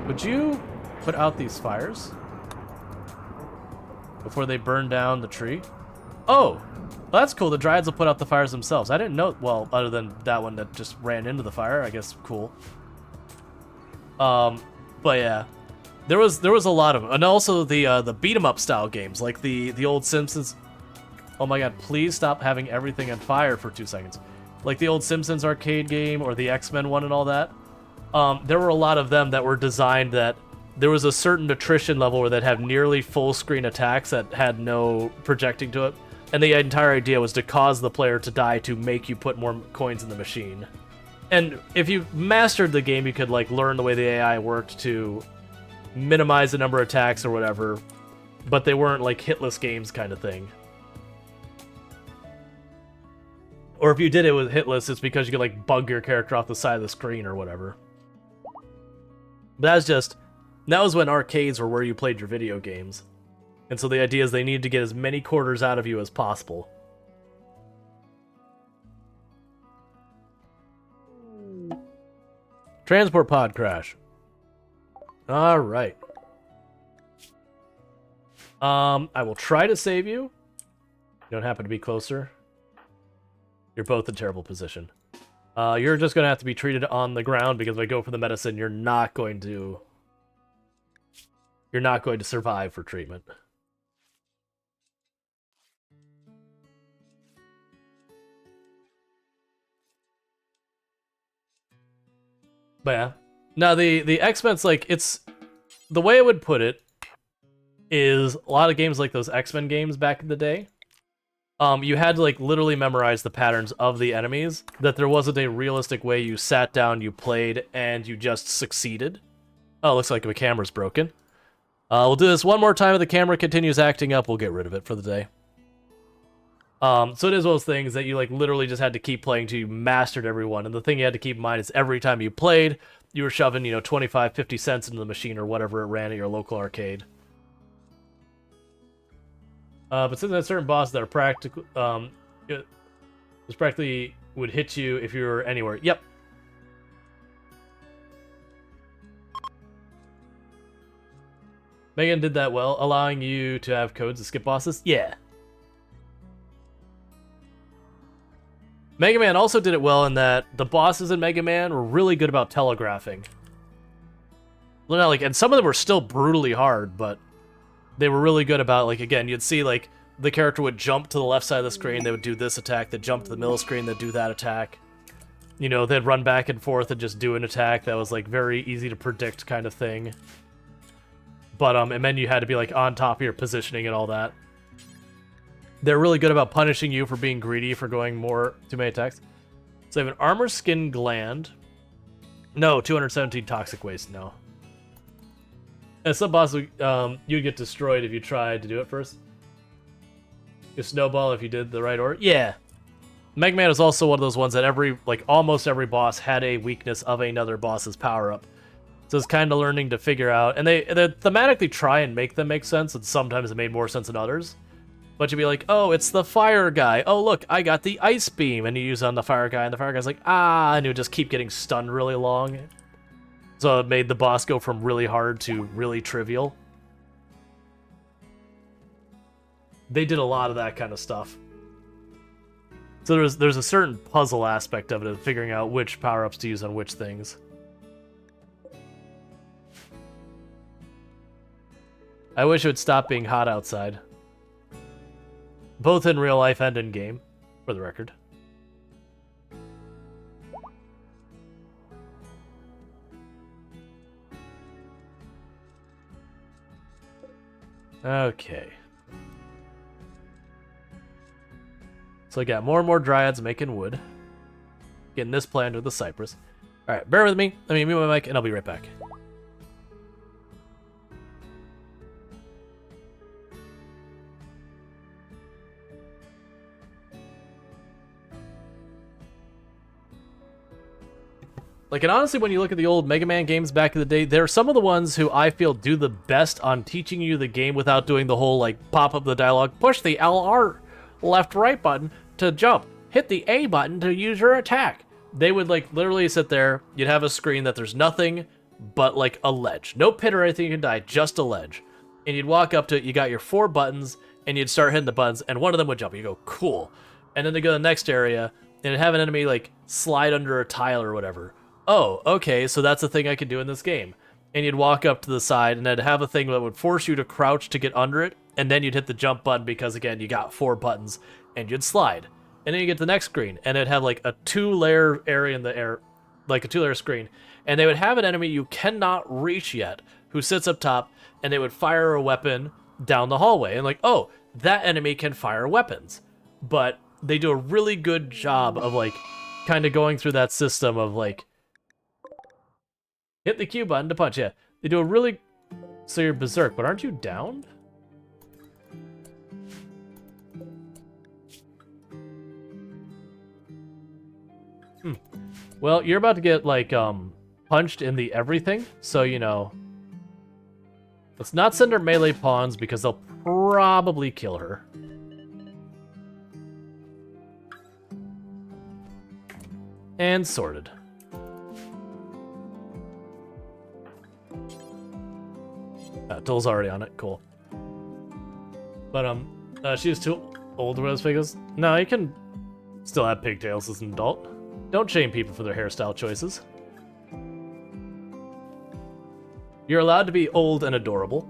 Would you put out these fires before they burn down the tree? Oh, well, that's cool. The Dryads will put out the fires themselves. I didn't know, well, other than that one that just ran into the fire, I guess, cool. But yeah, there was a lot of them. And also the beat 'em up style games, like the old Simpsons. Oh my god, please stop having everything on fire for 2 seconds. Like the old Simpsons arcade game or the X-Men one and all that. There were a lot of them that were designed that there was a certain attrition level where they'd have nearly full screen attacks that had no projecting to it. And the entire idea was to cause the player to die to make you put more coins in the machine. And if you mastered the game, you could like learn the way the AI worked to minimize the number of attacks or whatever, but they weren't like hitless games kind of thing. Or if you did it with hitless, it's because you could like bug your character off the side of the screen or whatever. But that was when arcades were where you played your video games. And so the idea is they needed to get as many quarters out of you as possible. Transport pod crash. Alright. I will try to save you. You don't happen to be closer. You're both in terrible position. You're just going to have to be treated on the ground because if I go for the medicine, you're not going to survive for treatment. But yeah. Now the X-Men's like it's the way I would put it is a lot of games like those X-Men games back in the day. You had to like literally memorize the patterns of the enemies, that there wasn't a realistic way you sat down, you played, and you just succeeded. Oh, looks like my camera's broken. We'll do this one more time. If the camera continues acting up, we'll get rid of it for the day. So it is one of those things that you like literally just had to keep playing till you mastered everyone. And the thing you had to keep in mind is every time you played, you were shoving, 25, 50 cents into the machine or whatever it ran at your local arcade. But since there's certain bosses that are practical, just practically would hit you if you were anywhere. Yep. Megan did that well, allowing you to have codes to skip bosses. Yeah. Mega Man also did it well in that the bosses in Mega Man were really good about telegraphing. And some of them were still brutally hard, but they were really good about, like, again, you'd see, like, the character would jump to the left side of the screen, they would do this attack, they'd jump to the middle screen, they'd do that attack. They'd run back and forth and just do an attack that was, like, very easy to predict kind of thing. But, and then you had to be, like, on top of your positioning and all that. They're really good about punishing you for being greedy, for going too many attacks. So they have an armor skin gland. No, 217 toxic waste, no. And some bosses, you'd get destroyed if you tried to do it first. You snowball if you did the right order. Yeah. Mega Man is also one of those ones that almost every boss had a weakness of another boss's power-up. So it's kind of learning to figure out, and they thematically try and make them make sense, and sometimes it made more sense than others. But you'd be like, oh, it's the fire guy. Oh, look, I got the ice beam. And you use it on the fire guy, and the fire guy's like, and he would just keep getting stunned really long. So it made the boss go from really hard to really trivial. They did a lot of that kind of stuff. So there's a certain puzzle aspect of it, of figuring out which power-ups to use on which things. I wish it would stop being hot outside. Both in real life and in game, for the record. Okay. So I got more and more dryads making wood. Getting this planned with the cypress. Alright, bear with me. Let me mute my mic and I'll be right back. And honestly, when you look at the old Mega Man games back in the day, they're some of the ones who I feel do the best on teaching you the game without doing the whole, pop up the dialogue, push the LR left-right button to jump, hit the A button to use your attack. They would, literally sit there, you'd have a screen that there's nothing but, a ledge. No pit or anything you can die, just a ledge. And you'd walk up to it, you got your 4 buttons, and you'd start hitting the buttons, and one of them would jump. You go, cool. And then they go to the next area, and it'd have an enemy, slide under a tile or whatever. oh, okay, so that's a thing I can do in this game. And you'd walk up to the side, and it'd have a thing that would force you to crouch to get under it, and then you'd hit the jump button because, again, you got 4 buttons, and you'd slide. And then you get to the next screen, and it'd have like a 2-layer area in the air, like a 2-layer screen, and they would have an enemy you cannot reach yet, who sits up top, and they would fire a weapon down the hallway, and like, oh, that enemy can fire weapons. But they do a really good job of like kind of going through that system of like hit the Q button to punch. Yeah, they do a really... So you're berserk, but aren't you downed? Well, you're about to get like punched in the everything, so you know. Let's not send her melee pawns because they'll probably kill her. And sorted. Dole's already on it, cool. But she's too old to wear those figures. No, you can still have pigtails as an adult. Don't shame people for their hairstyle choices. You're allowed to be old and adorable.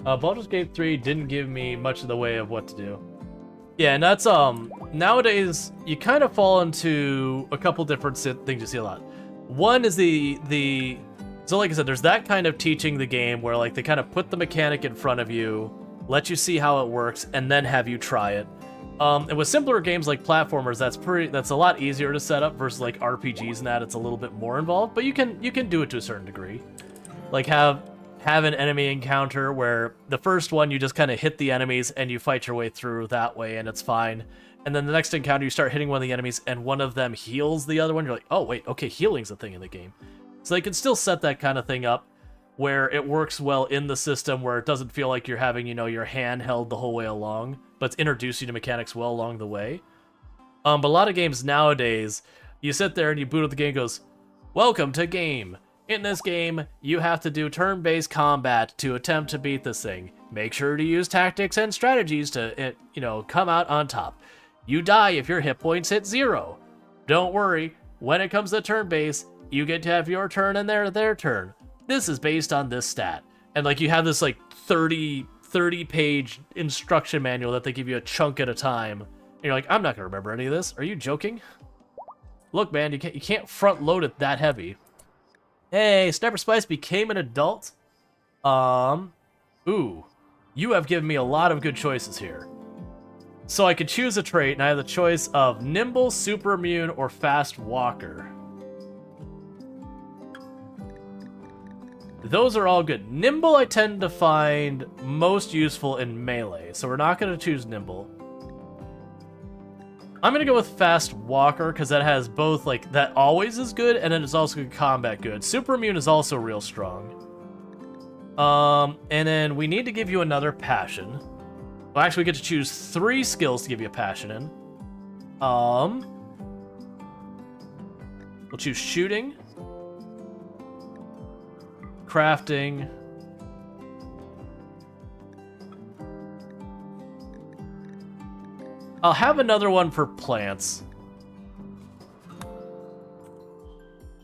Baldur's Gate 3 didn't give me much of the way of what to do. Yeah, and that's, nowadays, you kind of fall into a couple different things you see a lot. One is so like I said, there's that kind of teaching the game where, like, they kind of put the mechanic in front of you, let you see how it works, and then have you try it. And with simpler games like platformers, that's a lot easier to set up versus like RPGs and that it's a little bit more involved, but you can do it to a certain degree. Like have an enemy encounter where the first one you just kind of hit the enemies and you fight your way through that way and it's fine. And then the next encounter you start hitting one of the enemies and one of them heals the other one. You're like, oh wait, okay, healing's a thing in the game. So they can still set that kind of thing up where it works well in the system, where it doesn't feel like you're having, you know, your hand held the whole way along, but it's introduced you to mechanics well along the way. But a lot of games nowadays, you sit there and you boot up the game and goes, welcome to game. In this game, you have to do turn-based combat to attempt to beat this thing. Make sure to use tactics and strategies to, you know, come out on top. You die if your hit points hit 0. Don't worry, when it comes to turn-based, you get to have your turn and their turn. This is based on this stat. And like you have this like 30-page instruction manual that they give you a chunk at a time. And you're like, I'm not gonna remember any of this. Are you joking? Look, man, you can't front load it that heavy. Hey, Sniper Spice became an adult. Ooh, you have given me a lot of good choices here. So I could choose a trait, and I have the choice of Nimble, Super Immune, or Fast Walker. Those are all good. Nimble I tend to find most useful in melee, so we're not going to choose Nimble. I'm going to go with Fast Walker, because that has both, like, that always is good, and then it's also good combat good. Super Immune is also real strong. And then we need to give you another passion. Well, actually, we get to choose 3 skills to give you a passion in. We'll choose shooting, crafting, I'll have another one for plants.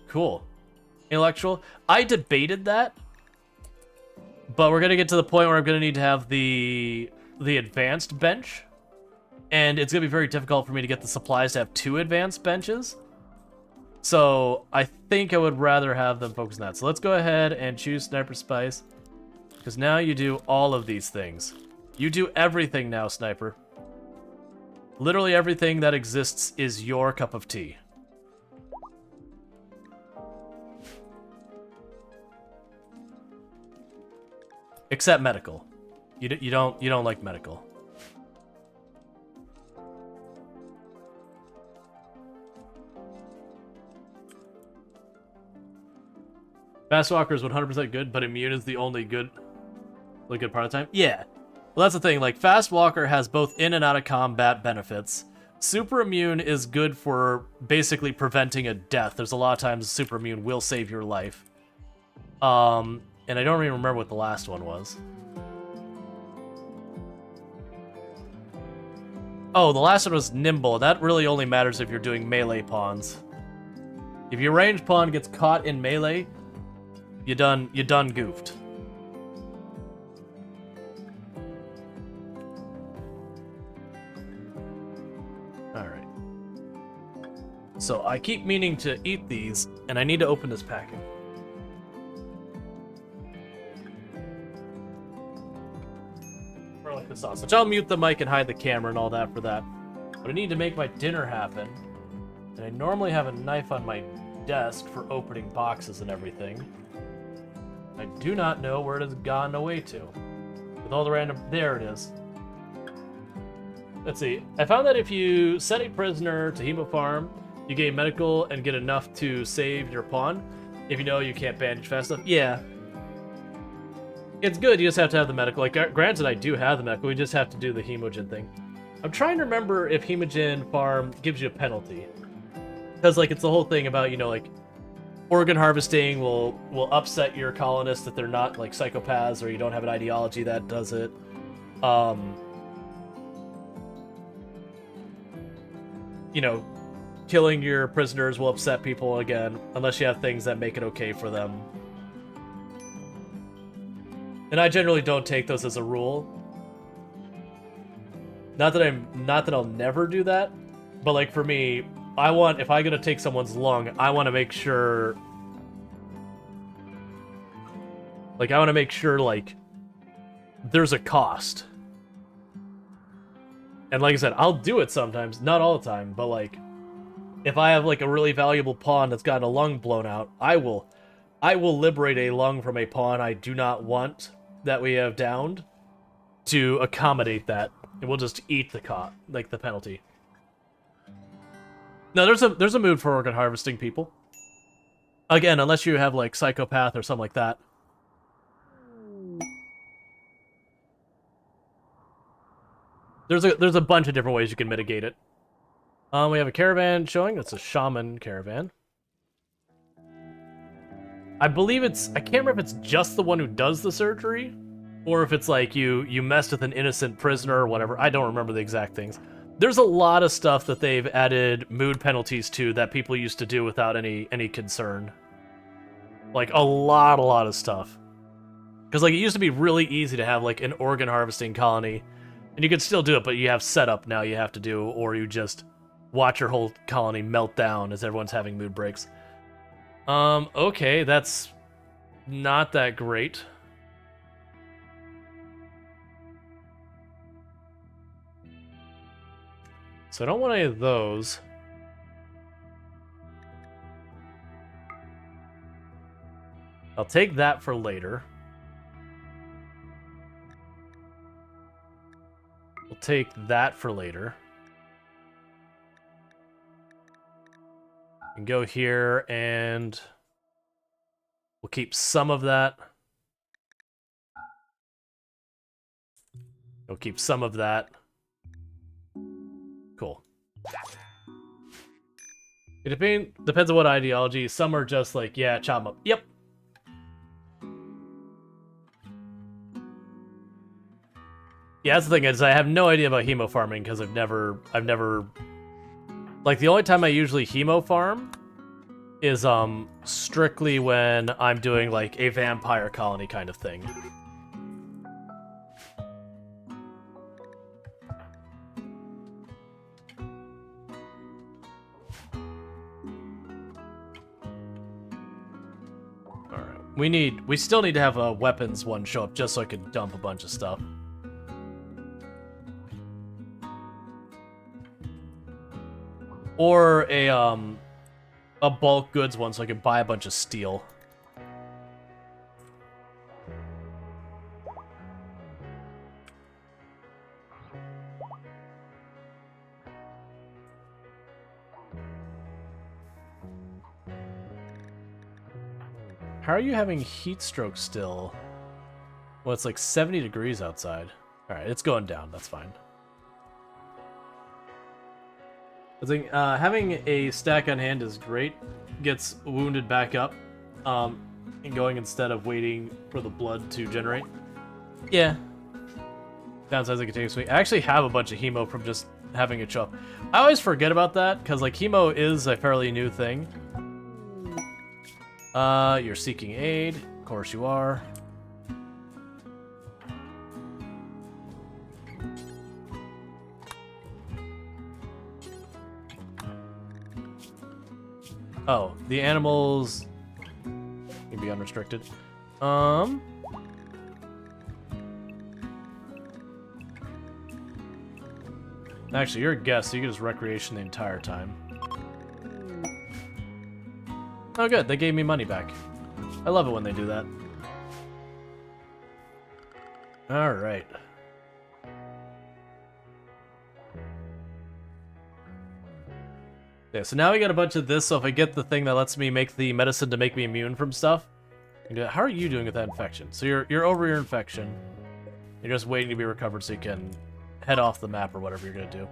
Cool. Intellectual. I debated that, but we're gonna get to the point where I'm gonna need to have the advanced bench, and it's gonna be very difficult for me to get the supplies to have 2 advanced benches. So I think I would rather have them focus on that. So let's go ahead and choose Sniper Spice, because now you do all of these things. You do everything now, Sniper. Literally everything that exists is your cup of tea. Except medical. You don't like medical. Fast Walker is 100% good, but immune is the only good part of the time. Yeah. Well, that's the thing. Like, Fast Walker has both in and out of combat benefits. Super Immune is good for basically preventing a death. There's a lot of times Super Immune will save your life. And I don't even remember what the last one was. Oh, the last one was nimble. That really only matters if you're doing melee pawns. If your ranged pawn gets caught in melee, you done goofed. Alright. So I keep meaning to eat these, and I need to open this packet. Or like the sausage. I'll mute the mic and hide the camera and all that for that. But I need to make my dinner happen. And I normally have a knife on my desk for opening boxes and everything. I do not know where it has gone away to. With all the random... There it is. Let's see. I found that if you set a prisoner to Hemo Farm, you gain medical and get enough to save your pawn. If you know you can't bandage fast enough. Yeah. It's good, you just have to have the medical. Like, granted, I do have the medical, we just have to do the Hemogen thing. I'm trying to remember if Hemogen Farm gives you a penalty. Because, like, it's the whole thing about, you know, like, organ harvesting will upset your colonists if they're not, like, psychopaths or you don't have an ideology that does it. You know, killing your prisoners will upset people again, unless you have things that make it okay for them. And I generally don't take those as a rule. Not that I'll never do that, but, like, for me, if I'm gonna take someone's lung, I want to make sure... Like, there's a cost. And like I said, I'll do it sometimes, not all the time, but, like, if I have, like, a really valuable pawn that's gotten a lung blown out, I will liberate a lung from a pawn I do not want that we have downed to accommodate that. And we'll just eat the penalty. No, there's a mood for organ harvesting, people. Again, unless you have, like, psychopath or something like that. There's a bunch of different ways you can mitigate it. We have a caravan showing. It's a shaman caravan. I believe I can't remember if it's just the one who does the surgery, or if it's like you messed with an innocent prisoner or whatever. I don't remember the exact things. There's a lot of stuff that they've added mood penalties to that people used to do without any concern. Like, a lot of stuff. Because, like, it used to be really easy to have, like, an organ harvesting colony, and you could still do it, but you have setup now you have to do, or you just watch your whole colony melt down as everyone's having mood breaks. Okay, that's not that great. So I don't want any of those. I'll take that for later. We'll take that for later. And go here, and we'll keep some of that. We'll keep some of that. Cool. It depends on what ideology. Some are just like, yeah, chop 'em up. Yep. Yeah, that's the thing is I have no idea about hemo farming because I've never like, the only time I usually hemo farm is strictly when I'm doing like a vampire colony kind of thing. Alright. We still need to have a weapons one show up just so I can dump a bunch of stuff. Or a bulk goods one so I can buy a bunch of steel. How are you having heat stroke still? Well, it's like 70 degrees outside. Alright, it's going down, that's fine. I think having a stack on hand is great. Gets wounded back up and going instead of waiting for the blood to generate. Yeah. Downsides it can take a swing. I actually have a bunch of hemo from just having it show up. I always forget about that, because, like, chemo is a fairly new thing. You're seeking aid. Of course you are. Oh, the animals can be unrestricted. Actually, you're a guest, so you can just recreation the entire time. Oh good, they gave me money back. I love it when they do that. Alright. Yeah, so now we got a bunch of this, so if I get the thing that lets me make the medicine to make me immune from stuff... How are you doing with that infection? So you're over your infection. You're just waiting to be recovered so you can head off the map or whatever you're gonna do.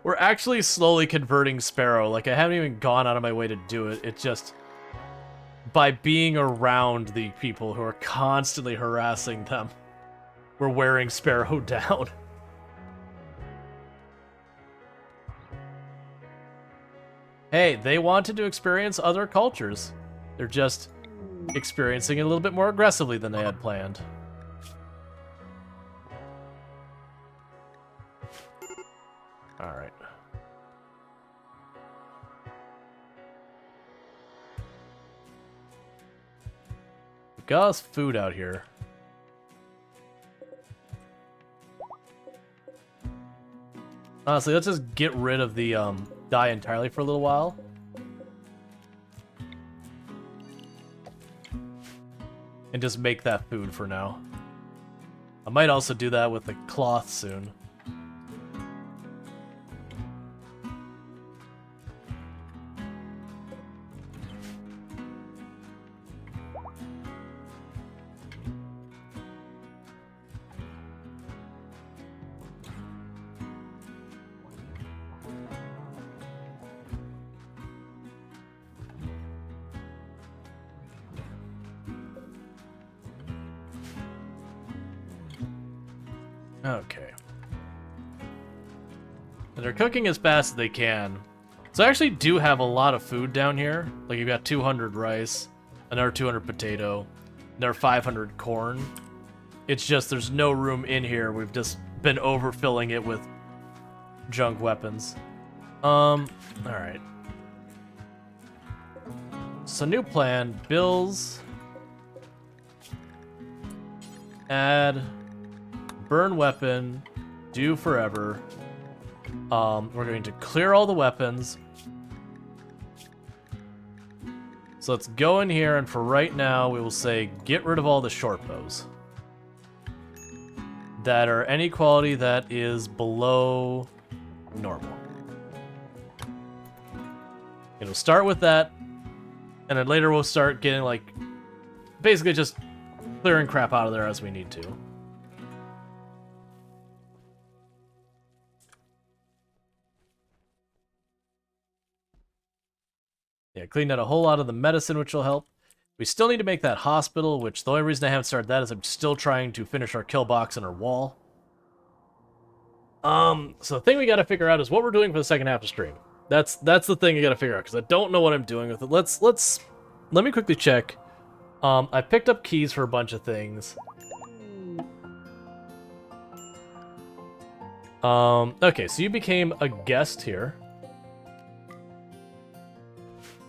We're actually slowly converting Sparrow. Like, I haven't even gone out of my way to do it. It's just by being around the people who are constantly harassing them, we're wearing Sparrow down. Hey, they wanted to experience other cultures. They're just experiencing it a little bit more aggressively than they had planned. Alright. We've got us food out here. Honestly, let's just get rid of the dye entirely for a little while. And just make that food for now. I might also do that with the cloth soon. Okay. And they're cooking as fast as they can. So I actually do have a lot of food down here. Like, you've got 200 rice, another 200 potato, another 500 corn. It's just there's no room in here. We've just been overfilling it with junk weapons. Alright. So new plan, bills. Add. Burn weapon, do forever. We're going to clear all the weapons. So let's go in here, and for right now, we will say get rid of all the short bows that are any quality that is below normal. It'll start with that, and then later we'll start getting, like, basically just clearing crap out of there as we need to. Yeah, cleaned out a whole lot of the medicine, which will help. We still need to make that hospital, which the only reason I haven't started that is I'm still trying to finish our kill box and our wall. So the thing we gotta figure out is what we're doing for the second half of stream. That's the thing you gotta figure out, because I don't know what I'm doing with it. Let me quickly check. I picked up keys for a bunch of things. Okay, so you became a guest here.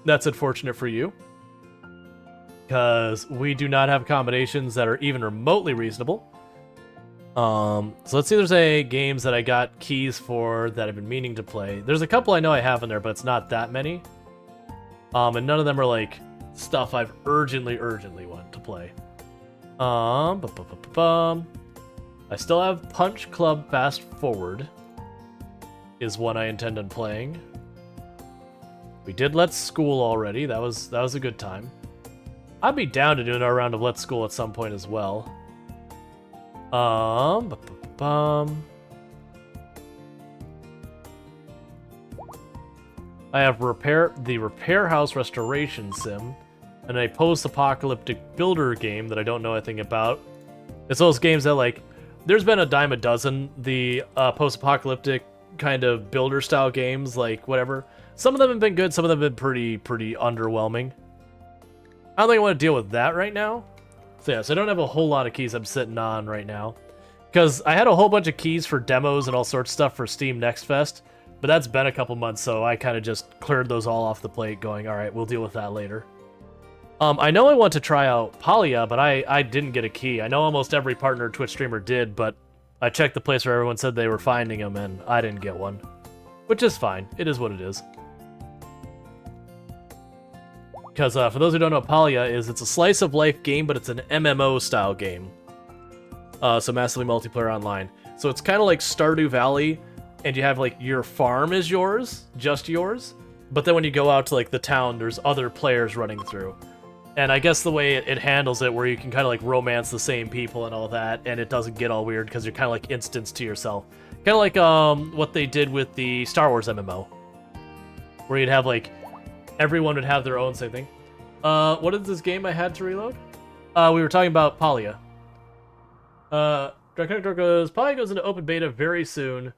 That's unfortunate for you, because we do not have accommodations that are even remotely reasonable. So let's see if there's any games that I got keys for that I've been meaning to play. There's a couple I know I have in there, but it's not that many. And none of them are, like, stuff I've urgently wanted to play. I still have Punch Club Fast Forward, is one I intend on playing. We did Let's School already. That was a good time. I'd be down to do another round of Let's School at some point as well. I have the Repair House Restoration Sim, and a post-apocalyptic builder game that I don't know anything about. It's those games that, like, there's been a dime a dozen the post-apocalyptic kind of builder style games, like whatever. Some of them have been good, some of them have been pretty underwhelming. I don't think I want to deal with that right now. So yeah, so I don't have a whole lot of keys I'm sitting on right now. Because I had a whole bunch of keys for demos and all sorts of stuff for Steam Next Fest, but that's been a couple months, so I kind of just cleared those all off the plate going, alright, we'll deal with that later. I know I want to try out Palia, but I didn't get a key. I know almost every partner Twitch streamer did, but I checked the place where everyone said they were finding them, and I didn't get one. Which is fine. It is what it is. Because for those who don't know what Palia is, it's a slice of life game, but it's an MMO style game. So massively multiplayer online. So it's kind of like Stardew Valley, and you have like your farm is yours, just yours. But then when you go out to like the town, there's other players running through. And I guess the way it handles it, where you can kind of like romance the same people and all that, and it doesn't get all weird because you're kind of like instanced to yourself. Kind of like what they did with the Star Wars MMO, where you'd have like everyone would have their own same thing. What is this game I had to reload? We were talking about Palia. Palia goes into open beta very soon,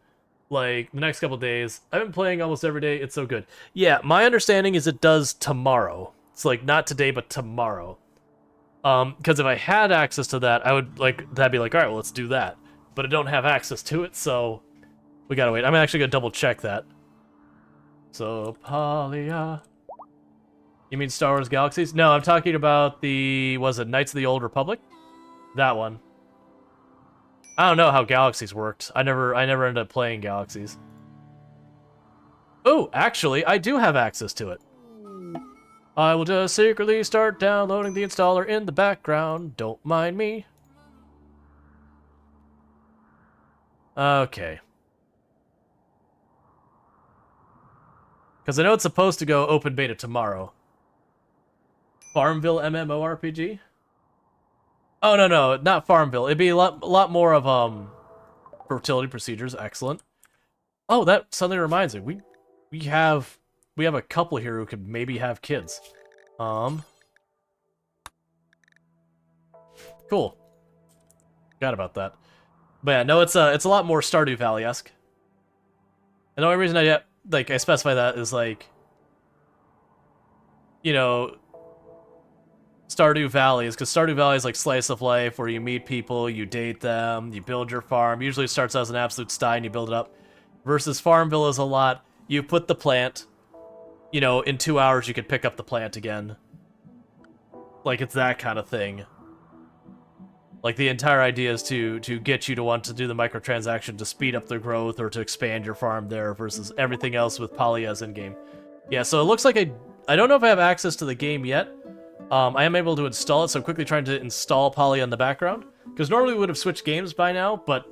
like the next couple days. I've been playing almost every day. It's so good. Yeah, my understanding is it does tomorrow. It's like not today, but tomorrow. Because if I had access to that, I would like that'd be like, all right, well, let's do that. But I don't have access to it, so we gotta wait. I'm actually gonna double check that. So Palia. You mean Star Wars Galaxies? No, I'm talking about the was it Knights of the Old Republic? That one. I don't know how Galaxies worked. I never ended up playing Galaxies. Oh, actually, I do have access to it. I will just secretly start downloading the installer in the background. Don't mind me. Okay. Because I know it's supposed to go open beta tomorrow. Farmville MMORPG? Oh, no, not Farmville. It'd be a lot more of, fertility procedures. Excellent. Oh, that suddenly reminds me. We have a couple here who could maybe have kids. Cool. Forgot about that. But yeah, no, it's a lot more Stardew Valley-esque. And the only reason I specify that is like, you know, Stardew Valley is because Stardew Valley is like slice of life where you meet people, you date them, you build your farm. Usually it starts out as an absolute sty and you build it up. Versus Farmville is a lot, you put the plant, you know, in 2 hours you could pick up the plant again. Like, it's that kind of thing. Like, the entire idea is to get you to want to do the microtransaction to speed up the growth or to expand your farm there versus everything else with Palia's in-game. Yeah, so it looks like I don't know if I have access to the game yet. I am able to install it, so I'm quickly trying to install Palia in the background. Because normally we would have switched games by now, but,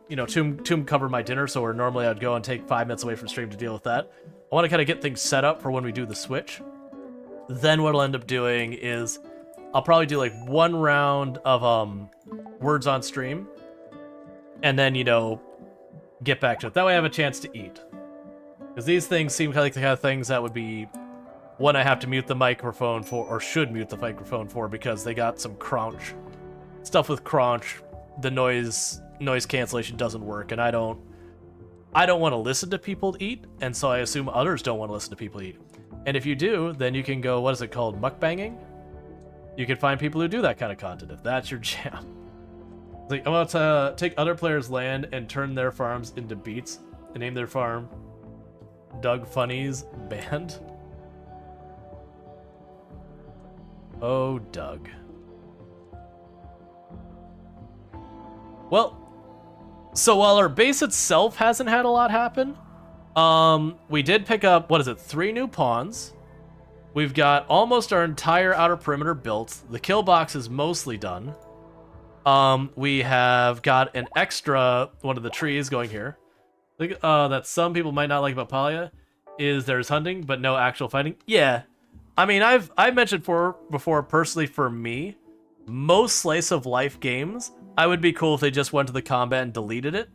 you know, Tomb covered my dinner, so where normally I'd go and take 5 minutes away from stream to deal with that. I want to kind of get things set up for when we do the switch. Then what I'll end up doing is I'll probably do like 1 round of words on stream, and then, you know, get back to it. That way I have a chance to eat. Because these things seem like the kind of things that would be one I have to mute the microphone for, or should mute the microphone for, because they got some crunch. Stuff with crunch, the noise cancellation doesn't work, and I don't want to listen to people eat, and so I assume others don't want to listen to people eat. And if you do, then you can go, what is it called, mukbanging? You can find people who do that kind of content, if that's your jam. Like, I'm about to take other players' land and turn their farms into beats, and name their farm Doug Funny's Band. Oh, Doug. Well, so while our base itself hasn't had a lot happen, we did pick up, 3 new pawns. We've got almost our entire outer perimeter built. The kill box is mostly done. We have got an extra one of the trees going here. That some people might not like about Palia is there's hunting, but no actual fighting. Yeah. I mean, I've mentioned before, personally for me, most slice of life games, I would be cool if they just went to the combat and deleted it.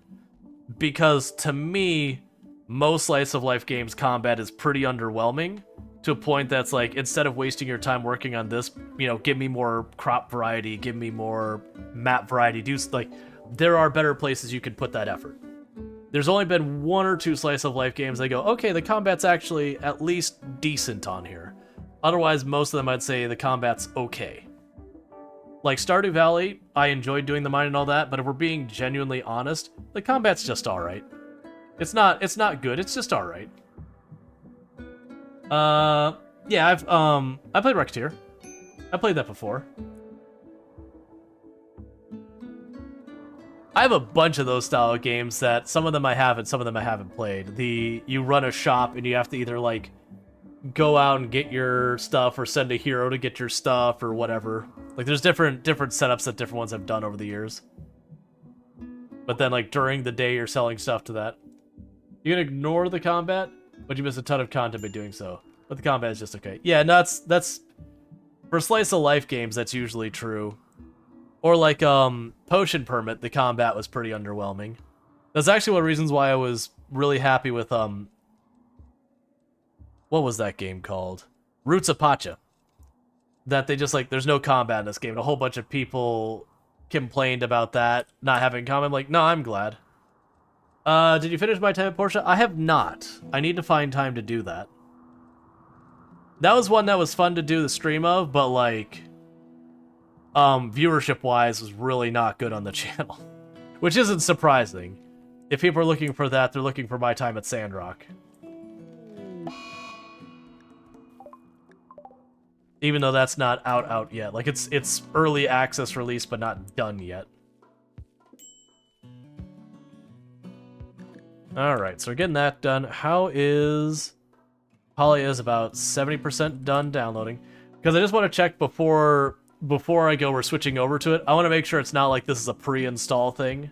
Because to me, most slice of life games combat is pretty underwhelming to a point that's like, instead of wasting your time working on this, you know, give me more crop variety, give me more map variety, do like there are better places you could put that effort. There's only been 1 or 2 slice of life games that go, okay, the combat's actually at least decent on here. Otherwise, most of them I'd say the combat's okay. Like Stardew Valley, I enjoyed doing the mine and all that, but if we're being genuinely honest, the combat's just alright. It's not good, it's just alright. Yeah, I played Rocketeer. I played that before. I have a bunch of those style of games that some of them I have and some of them I haven't played. You run a shop and you have to either like go out and get your stuff or send a hero to get your stuff or whatever. Like there's different setups that different ones have done over the years. But then like during the day you're selling stuff to that. You can ignore the combat, but you miss a ton of content by doing so. But the combat is just okay. Yeah, no, that's for slice of life games that's usually true. Or like Potion Permit, the combat was pretty underwhelming. That's actually one of the reasons why I was really happy with what was that game called? Roots of Pacha. That they just like there's no combat in this game. And a whole bunch of people complained about that not having combat. I'm like, no, I'm glad. Did you finish My Time at Portia? I have not. I need to find time to do that. That was one that was fun to do the stream of, but like viewership-wise was really not good on the channel. Which isn't surprising. If people are looking for that, they're looking for My Time at Sandrock. Even though that's not out yet. Like it's early access release, but not done yet. Alright, so we're getting that done. How is... Poly is about 70% done downloading. Because I just want to check before I go we're switching over to it. I want to make sure it's not like this is a pre-install thing.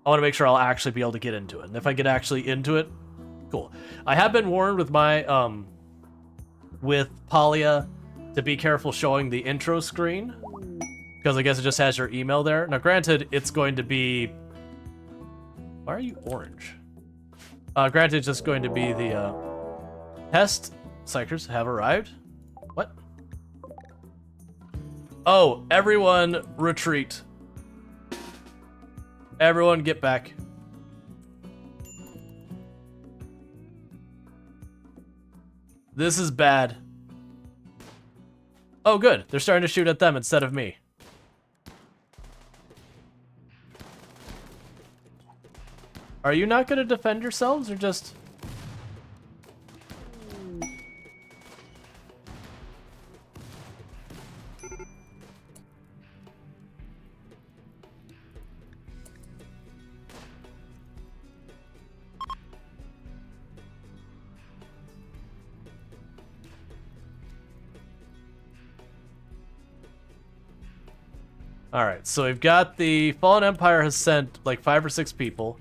I want to make sure I'll actually be able to get into it. And if I get actually into it, cool. I have been warned with my, with Polia to be careful showing the intro screen. Because I guess it just has your email there. Now granted, it's going to be... Why are you orange? Granted, it's just going to be the, test psychers have arrived. What? Oh, everyone retreat. Everyone get back. This is bad. Oh, good. They're starting to shoot at them instead of me. Are you not going to defend yourselves or just... Alright, so we've got the Fallen Empire has sent like 5 or 6 people.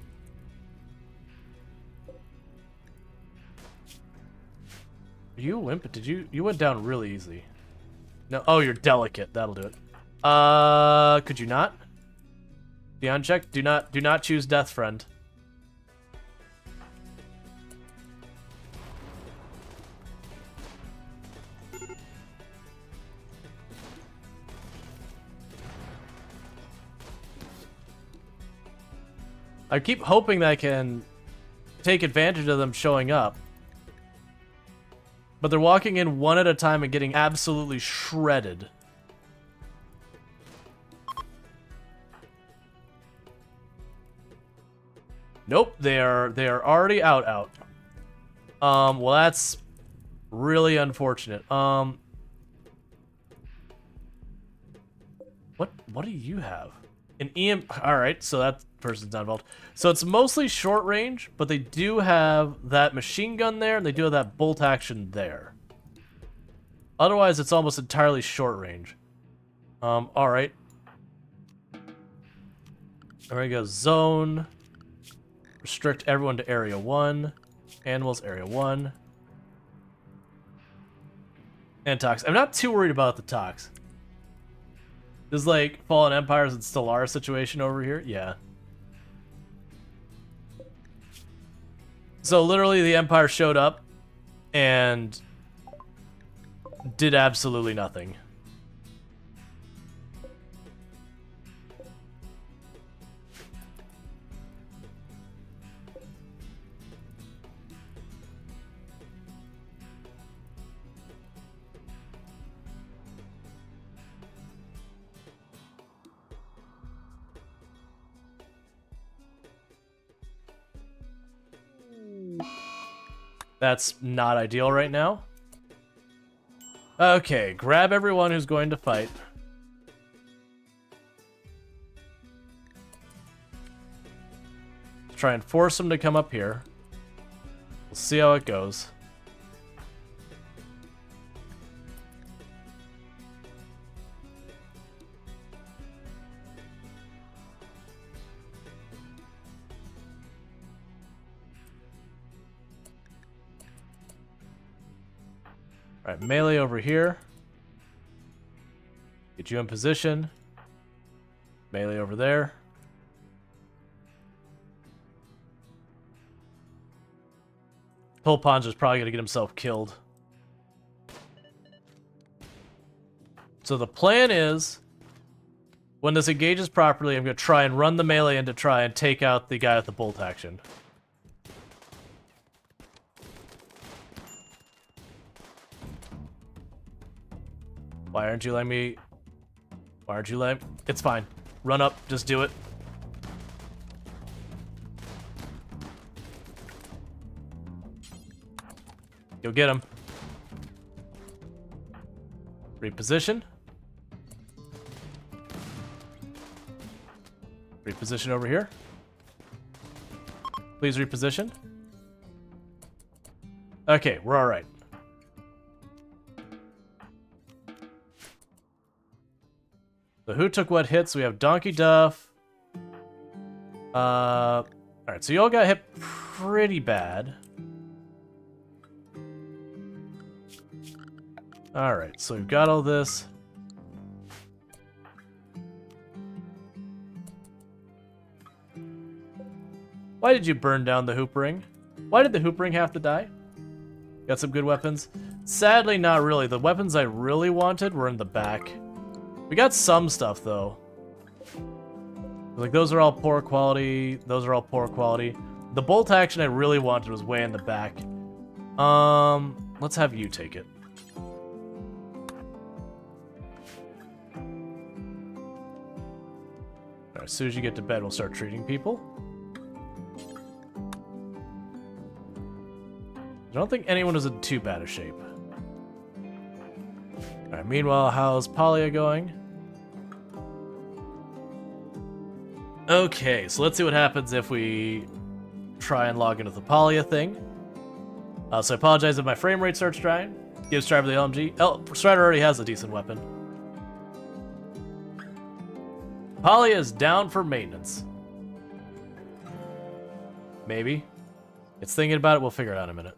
Are you a wimp? You went down really easy. No, oh, you're delicate. That'll do it. Could you not? Beyond check. Do not choose death, friend. I keep hoping that I can take advantage of them showing up. But they're walking in one at a time and getting absolutely shredded. Nope, they are already out. Well that's really unfortunate. What do you have? An EM. Alright, so that person's not involved. So it's mostly short range, but they do have that machine gun there, and they do have that bolt action there. Otherwise, it's almost entirely short range. Alright. There we go. Zone. Restrict everyone to Area 1. Animals, Area 1. And Tox. I'm not too worried about the Tox. This is like Fallen Empires and Stellaris situation over here. Yeah. So literally the Empire showed up and did absolutely nothing. That's not ideal right now. Okay, grab everyone who's going to fight. Try and force them to come up here. We'll see how it goes. Alright, melee over here. Get you in position. Melee over there. Tolpon's just probably going to get himself killed. So the plan is, when this engages properly, I'm going to try and run the melee in to try and take out the guy with the bolt action. Why aren't you letting me... Why aren't you letting... It's fine. Run up. Just do it. Go get him. Reposition. Reposition over here. Please reposition. Okay, we're alright. So who took what hits? We have Donkey Duff. Alright, so you all got hit pretty bad. Alright, so we've got all this. Why did you burn down the hoop ring? Why did the hoop ring have to die? Got some good weapons? Sadly, not really. The weapons I really wanted were in the back. We got some stuff, though. Like, those are all poor quality. Those are all poor quality. The bolt action I really wanted was way in the back. Let's have you take it. Alright, as soon as you get to bed, we'll start treating people. I don't think anyone is in too bad a shape. Alright, meanwhile, how's Polya going? Okay, so let's see what happens if we try and log into the Polya thing. So I apologize if my frame rate starts trying. Give Strider the LMG. Oh, Strider already has a decent weapon. Polya is down for maintenance. Maybe. It's thinking about it, we'll figure it out in a minute.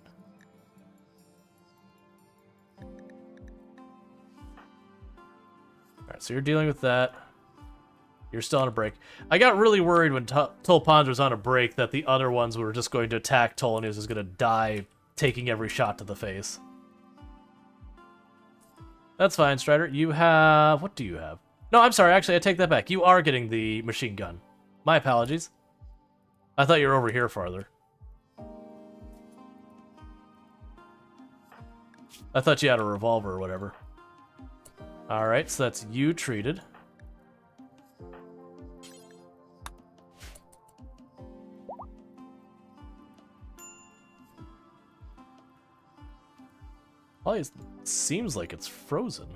Alright, so you're dealing with that. You're still on a break. I got really worried when Tolpons was on a break that the other ones were just going to attack Tol and he was just going to die taking every shot to the face. That's fine, Strider. You have... What do you have? No, I'm sorry. Actually, I take that back. You are getting the machine gun. My apologies. I thought you were over here farther. I thought you had a revolver or whatever. Alright, so that's you treated. Oh, it seems like it's frozen.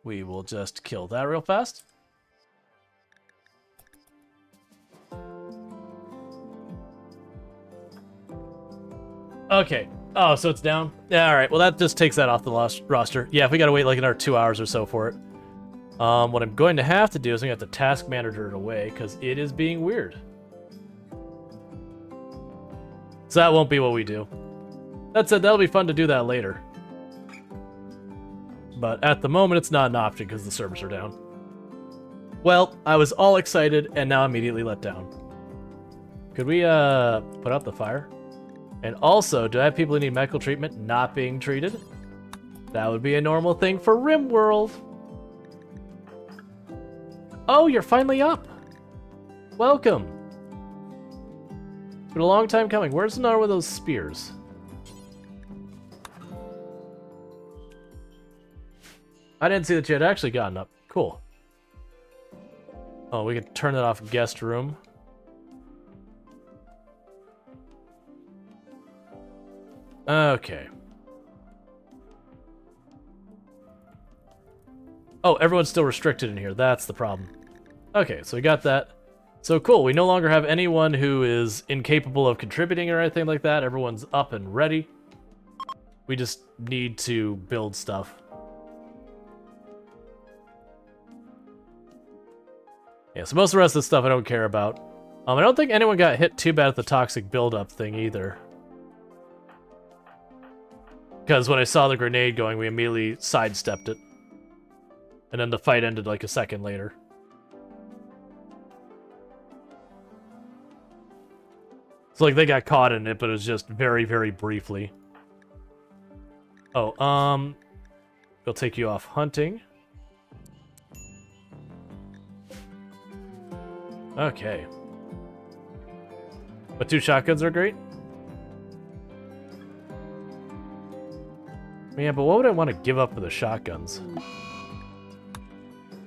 We will just kill that real fast. Okay. Oh, so it's down? Yeah, alright. Well, that just takes that off the roster. Yeah, if we gotta wait like another 2 hours or so for it. What I'm going to have to do is I'm going to have to task manager it away, because it is being weird. So that won't be what we do. That said, that'll be fun to do that later. But at the moment, it's not an option because the servers are down. Well, I was all excited, and now immediately let down. Could we, put out the fire? And also, do I have people who need medical treatment not being treated? That would be a normal thing for RimWorld. Oh, you're finally up. Welcome. It's been a long time coming. Where's another one of those spears? I didn't see that you had actually gotten up. Cool. Oh, we can turn that off guest room. Okay. Oh, everyone's still restricted in here. That's the problem. Okay, so we got that. So cool, we no longer have anyone who is incapable of contributing or anything like that. Everyone's up and ready. We just need to build stuff. Yeah, so most of the rest of the stuff I don't care about. I don't think anyone got hit too bad at the toxic buildup thing either. Because when I saw the grenade going, we immediately sidestepped it. And then the fight ended like a second later. So like they got caught in it, but it was just very, very briefly. Oh, we'll take you off hunting. Okay. But 2 shotguns are great? Yeah, but what would I want to give up for the shotguns?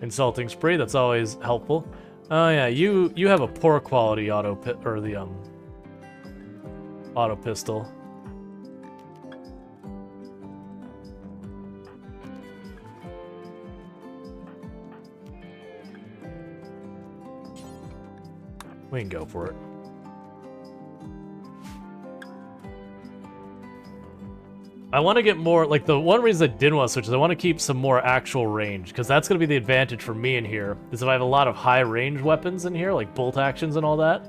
Insulting spree, that's always helpful. Oh yeah, you have a poor quality auto pistol. We can go for it. I want to get more, like, the one reason I didn't want to switch is I want to keep some more actual range, because that's going to be the advantage for me in here, is if I have a lot of high-range weapons in here, like bolt actions and all that.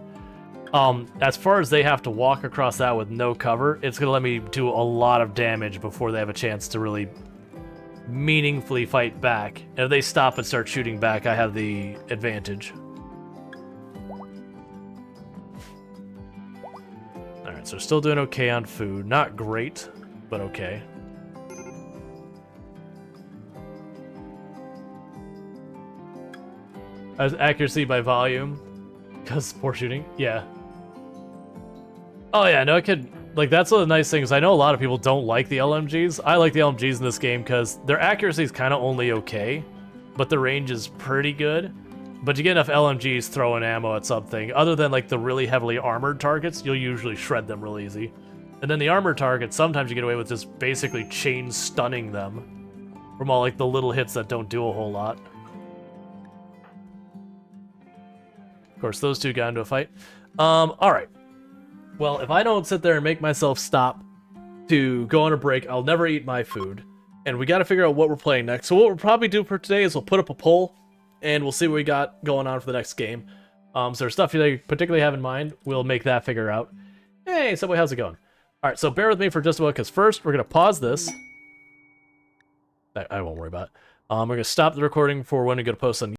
As far as they have to walk across that with no cover, it's going to let me do a lot of damage before they have a chance to really meaningfully fight back. And if they stop and start shooting back, I have the advantage. Alright, so we're still doing okay on food. Not great, but okay. Accuracy by volume. Because poor shooting? Yeah. Oh yeah, no, I could... Like, that's one of the nice things. I know a lot of people don't like the LMGs. I like the LMGs in this game because their accuracy is kind of only okay, but the range is pretty good. But you get enough LMGs throwing ammo at something, other than, like, the really heavily armored targets, you'll usually shred them real easy. And then the armored targets, sometimes you get away with just basically chain stunning them from all, like, the little hits that don't do a whole lot. Of course, those two got into a fight. Alright. Well, if I don't sit there and make myself stop to go on a break, I'll never eat my food. And we gotta figure out what we're playing next. So what we'll probably do for today is we'll put up a poll, and we'll see what we got going on for the next game. So there's stuff you particularly have in mind, we'll make that figure out. Hey, Subway, how's it going? Alright, so bear with me for just a moment, because first, we're gonna pause this. I won't worry about it. We're gonna stop the recording for when we go to post on